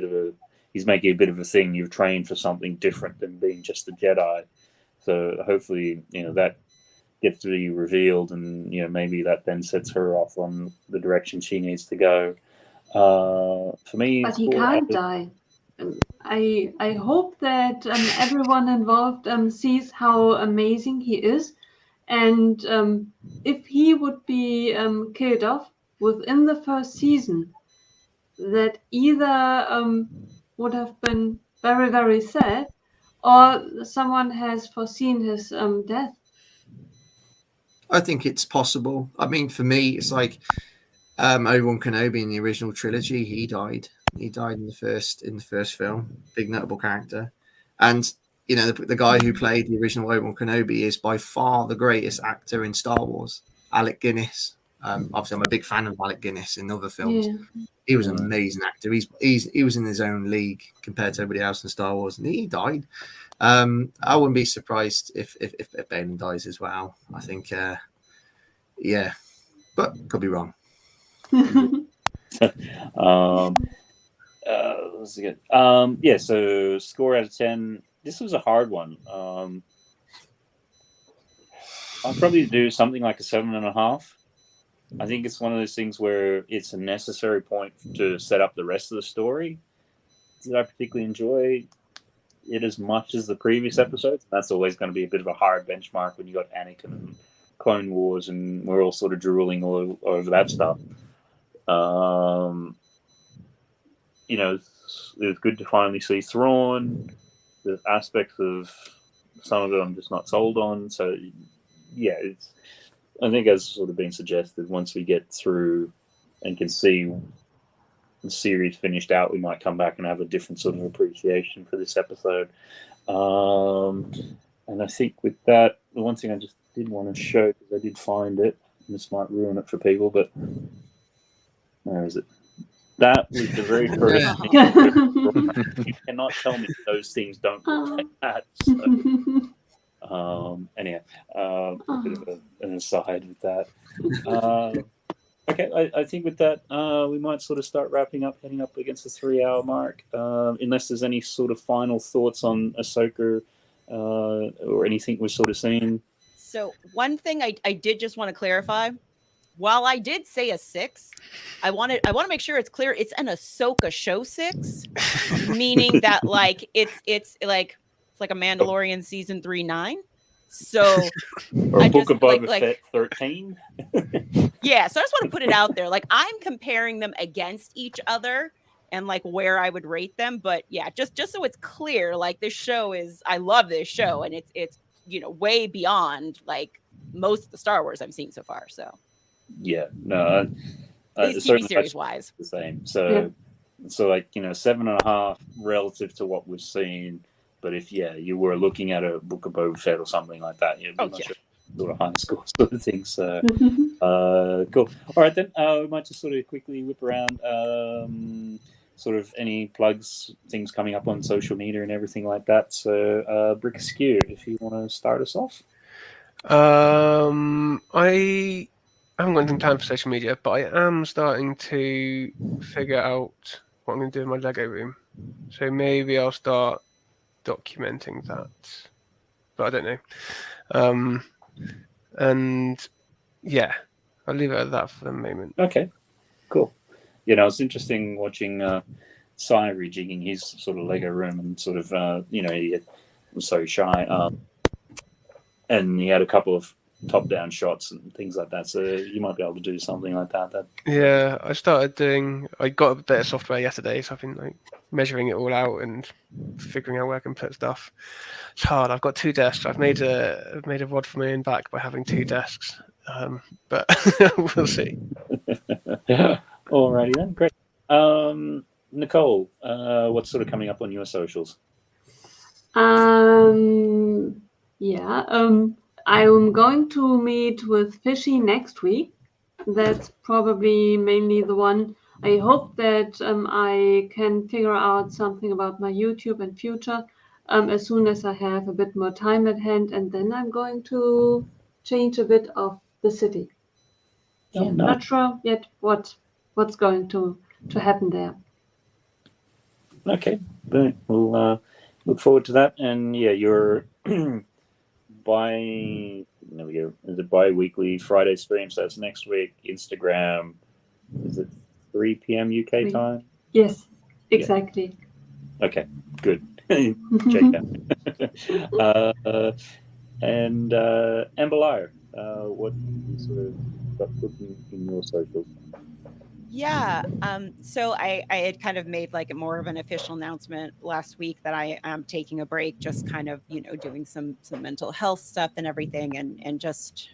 he's making a bit of a thing. You've trained for something different than being just a Jedi. So hopefully, that gets to be revealed, and maybe that then sets her off on the direction she needs to go. For me, but he can't die. I hope that everyone involved sees how amazing he is, and if he would be killed off within the first season, that either would have been very, very sad, or someone has foreseen his death. I think it's possible. I mean, for me, it's like Obi-Wan Kenobi in the original trilogy. He died. He died in the first film. Big notable character. And the guy who played the original Obi-Wan Kenobi is by far the greatest actor in Star Wars, Alec Guinness. Obviously, I'm a big fan of Alec Guinness in other films. Yeah. He was an amazing actor. He was in his own league compared to everybody else in Star Wars, and he died. I wouldn't be surprised if Balin dies as well. I think, but could be wrong. Let's get yeah. So score out of 10. This was a hard one. I'll probably do something like a 7.5. I think it's one of those things where it's a necessary point to set up the rest of the story. Did I particularly enjoy it as much as the previous episodes? That's always going to be a bit of a hard benchmark when you got Anakin and Clone Wars, and we're all sort of drooling all over that stuff. You know, it was good to finally see Thrawn. There's aspects of some of it I'm just not sold on. So, yeah, I think as sort of been suggested, once we get through and can see the series finished out, we might come back and have a different sort of appreciation for this episode. And I think with that, the one thing I just did want to show, because I did find it, and this might ruin it for people, but where is it? That was the very first thing. You cannot tell me those things don't look like that. So, anyhow, a bit of an aside with that. Okay, I think with that, we might sort of start wrapping up, heading up against the 3-hour mark. Unless there's any sort of final thoughts on Ahsoka or anything we're sort of seeing. So one thing I did just want to clarify. While I did say a 6, I want to make sure it's clear it's an Ahsoka show 6, meaning that like it's like a Mandalorian season 3-9. So or Book of Boba Fett 13. Yeah, so I just want to put it out there. Like I'm comparing them against each other and like where I would rate them. But yeah, just so it's clear, like this show I love this show, and it's way beyond like most of the Star Wars I've seen so far. So. Yeah, no, TV series wise, the same. So, so like 7.5 relative to what we've seen. But if you were looking at a Book of Boba Fett or something like that, you'd be much sort of high score sort of thing. So, cool. All right, then we might just sort of quickly whip around. Sort of any plugs, things coming up on social media and everything like that. So, Brick Askew, if you want to start us off. I haven't got anything planned for social media, but I am starting to figure out what I'm going to do in my Lego room. So maybe I'll start documenting that, but I don't know. And yeah, I'll leave it at that for the moment. Okay, cool. It's interesting watching Sai rejigging his sort of Lego room and sort of, he was so shy. And he had a couple of top-down shots and things like that. So you might be able to do something like that. Yeah, I got a bit of software yesterday, so I've been like measuring it all out and figuring out where I can put stuff. It's hard. I've got 2 desks. I've made a rod for my own back by having 2 desks. But we'll see. Alrighty then, great. Nicole, what's sort of coming up on your socials? I'm going to meet with Fishy next week. That's probably mainly the one. I hope that I can figure out something about my YouTube and future as soon as I have a bit more time at hand, and then I'm going to change a bit of the city. Not sure yet what's going to happen there. Okay, brilliant. We'll look forward to that. And yeah, you're is it bi-weekly Friday stream? So that's next week. Instagram, is it 3 p.m. UK time? Yes, exactly. Yeah. Okay, good. Check that. And Amber Lyer, what sort of got cooking in your socials? Yeah. So I had kind of made like more of an official announcement last week that I am taking a break, just kind of, doing some mental health stuff and everything, and just,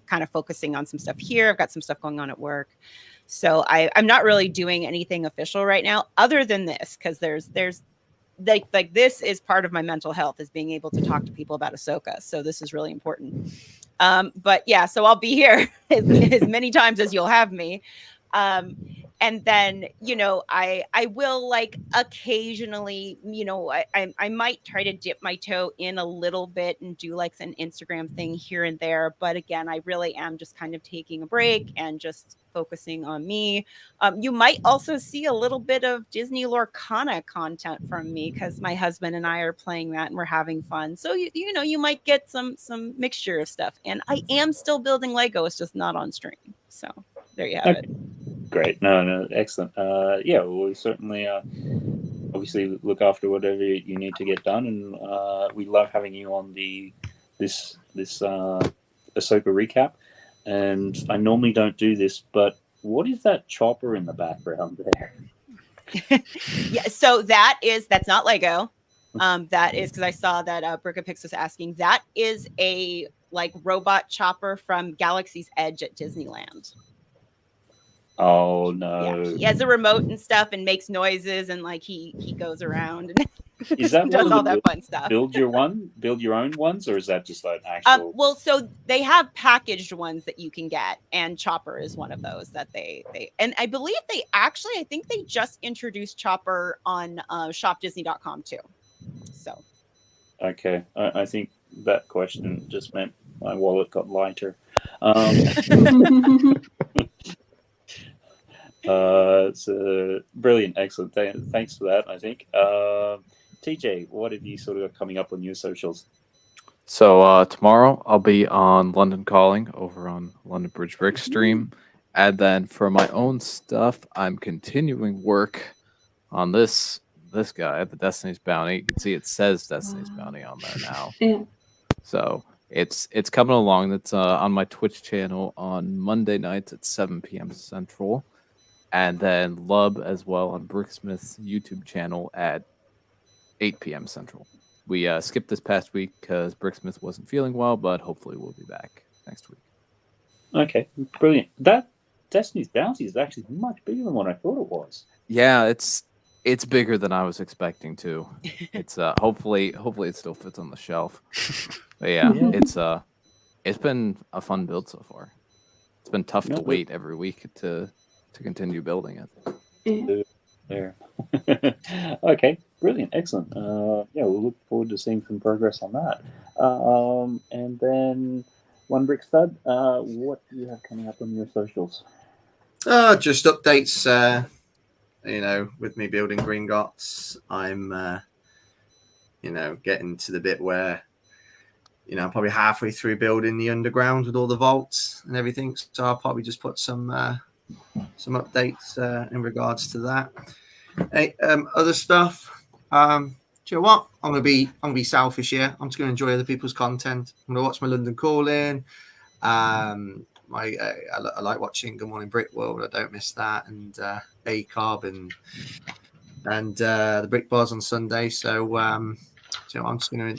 kind of focusing on some stuff here. I've got some stuff going on at work. So I'm not really doing anything official right now other than this, because there's like this is part of my mental health, is being able to talk to people about Ahsoka. So this is really important. But yeah, so I'll be here as many times as you'll have me. And then, I will like occasionally, I might try to dip my toe in a little bit and do like an Instagram thing here and there. But again, I really am just kind of taking a break and just focusing on me. You might also see a little bit of Disney Lorcana content from me because my husband and I are playing that and we're having fun. So you might get some mixture of stuff. And I am still building Lego. It's just not on stream. So there you have it. Great. No, excellent. Yeah, we'll certainly obviously look after whatever you need to get done, and we love having you on this Ahsoka recap. And I normally don't do this, but what is that chopper in the background there? Yeah, so that's not Lego. That is because I saw that Brickheadz was asking. That is a robot chopper from Galaxy's Edge at Disneyland. Oh no! Yeah, he has a remote and stuff and makes noises and he goes around and Is that does all that fun stuff. Build your own ones, or is that just like actual? Well, so they have packaged ones that you can get, and Chopper is one of those that they and I believe I think they just introduced Chopper on shopdisney.com too. So. Okay, I think that question just meant my wallet got lighter. It's brilliant, excellent. Thanks for that. I think TJ, what have you sort of got coming up on your socials? So tomorrow I'll be on London Calling over on London Bridge Brick stream, and then for my own stuff, I'm continuing work on this guy, the Destiny's Bounty. You can see it says Destiny's Bounty on there now. Yeah. So it's coming along. That's on my Twitch channel on Monday nights at 7 p.m. Central. And then Lub as well on Bricksmith's YouTube channel at 8 p.m. Central. We skipped this past week because Bricksmith wasn't feeling well, but hopefully we'll be back next week. Okay, brilliant. That Destiny's Bounty is actually much bigger than what I thought it was. Yeah, it's bigger than I was expecting to. It's hopefully it still fits on the shelf. But yeah, it's been a fun build so far. It's been tough to wait every week to continue building it. There. Okay, brilliant, excellent. Yeah, we'll look forward to seeing some progress on that. And then One Brick Stud, what do you have coming up on your socials? Just updates. With me building Gringotts, I'm getting to the bit where I'm probably halfway through building the underground with all the vaults and everything. So I'll probably just put some updates in regards to that. Hey, other stuff. Do you know what? I'm gonna be selfish here. I'm just gonna enjoy other people's content. I'm gonna watch my London Calling. I like watching Good Morning Brick World. I don't miss that, and ACOB and the Brick Bars on Sunday. So I'm just gonna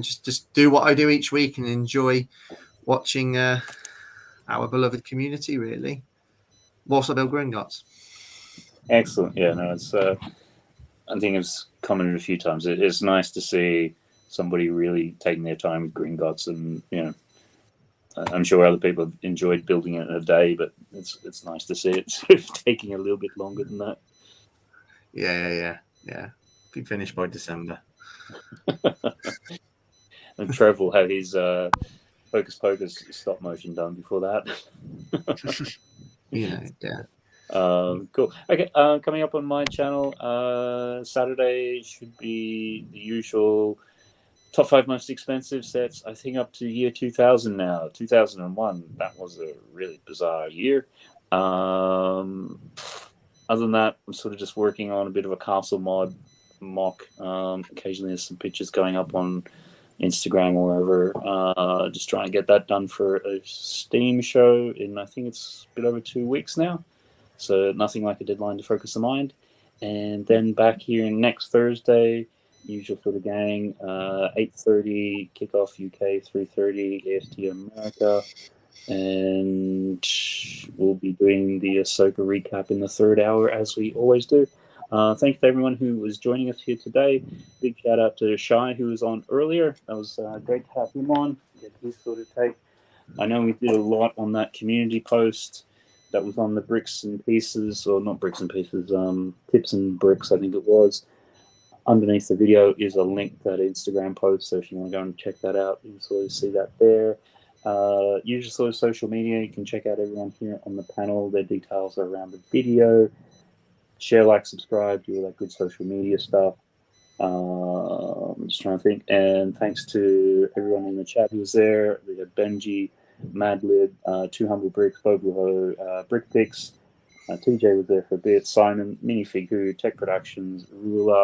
just do what I do each week and enjoy watching our beloved community. Really. Also build Gringotts. Excellent. Yeah, no, it's I think it's commented a few times. It's nice to see somebody really taking their time with Gringotts, and I'm sure other people have enjoyed building it in a day, but it's nice to see it sort of taking a little bit longer than that. Yeah. Be finished by December. And Trev will have his Hocus Pocus stop motion done before that. Yeah. Cool. Okay, coming up on my channel, Saturday should be the usual top 5 most expensive sets. I think up to year 2000 now. 2001, that was a really bizarre year. Other than that, I'm sort of just working on a bit of a castle mock. Occasionally there's some pictures going up on Instagram or wherever. Just trying to get that done for a Steam show in, I think it's a bit over 2 weeks now. So nothing like a deadline to focus the mind. And then back here next Thursday, usual sort of gang, 8:30 kickoff UK, 3:30 AST America. And we'll be doing the Ahsoka recap in the third hour as we always do. Thanks to everyone who was joining us here today. Big shout out to Shai, who was on earlier. That was great to have him on, get his sort of take. I know we did a lot on that community post that was on the Bricks and Pieces, or not Bricks and Pieces, Tips and Bricks, I think it was. Underneath the video is a link to that Instagram post, so if you want to go and check that out, you can sort of see that there. Use your sort of social media. You can check out everyone here on the panel. Their details are around the video. Share, like, subscribe, do all that good social media stuff. I'm just trying to think. And thanks to everyone in the chat who was there. We had Benji, Madlib, 200 Bricks, Bogleho, Brick Picks. TJ was there for a bit. Simon, Minifig Who, Tech Productions, Ruler,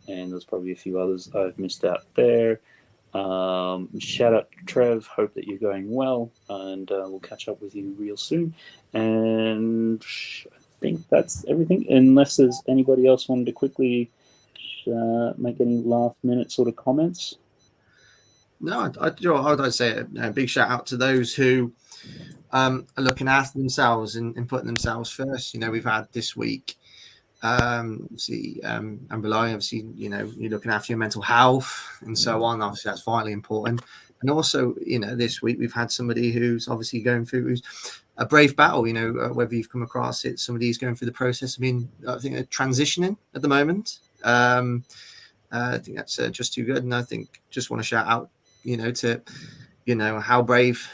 and there's probably a few others I've missed out there. Shout out to Trev. Hope that you're going well, and we'll catch up with you real soon. And I think that's everything, unless there's anybody else wanted to quickly make any last minute sort of comments. No, I'd say a big shout out to those who are looking after themselves and putting themselves first. You know, we've had this week, obviously, Amberlai, obviously, you know, you're looking after your mental health and so on. Obviously, that's vitally important. And also, you know, this week we've had somebody who's obviously going through a brave battle. You know, whether you've come across it, somebody who's going through the process of being, I think, transitioning at the moment. I think that's just too good. And I think just want to shout out, you know, to, you know, how brave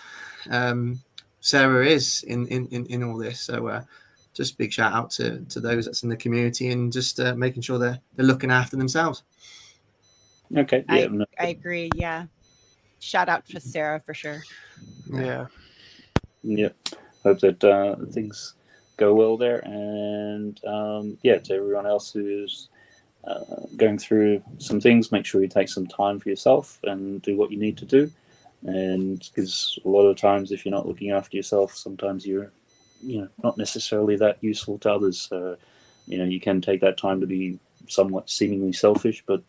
Sarah is in all this. So just big shout out to those that's in the community and just making sure they're looking after themselves. Okay. Yeah, I agree. Yeah. Shout out to Sarah for sure. Yeah. Yep. Hope that things go well there. And yeah, to everyone else who's going through some things, make sure you take some time for yourself and do what you need to do. And because a lot of times, if you're not looking after yourself, sometimes you're, you know, not necessarily that useful to others. So, you know, you can take that time to be somewhat seemingly selfish, but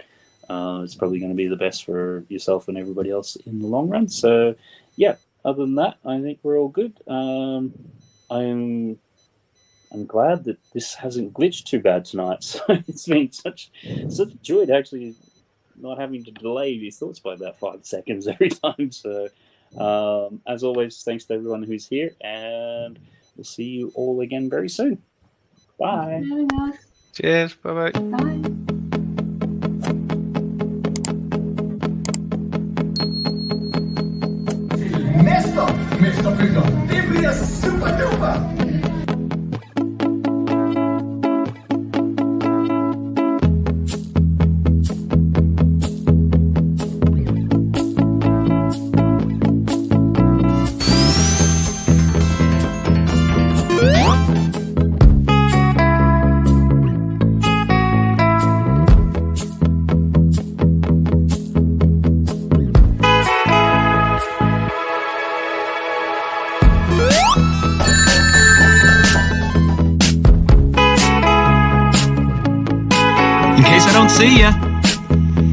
it's probably going to be the best for yourself and everybody else in the long run. So, yeah. Other than that, I think we're all good. I'm glad that this hasn't glitched too bad tonight. So it's been such a joy to actually not having to delay these thoughts by about 5 seconds every time. So as always, thanks to everyone who's here, and we'll see you all again very soon. Bye. Cheers. Bye-bye. Bye. Mr. Bigger, det bliver super duper! See ya.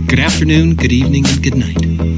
Good afternoon, good evening, and good night.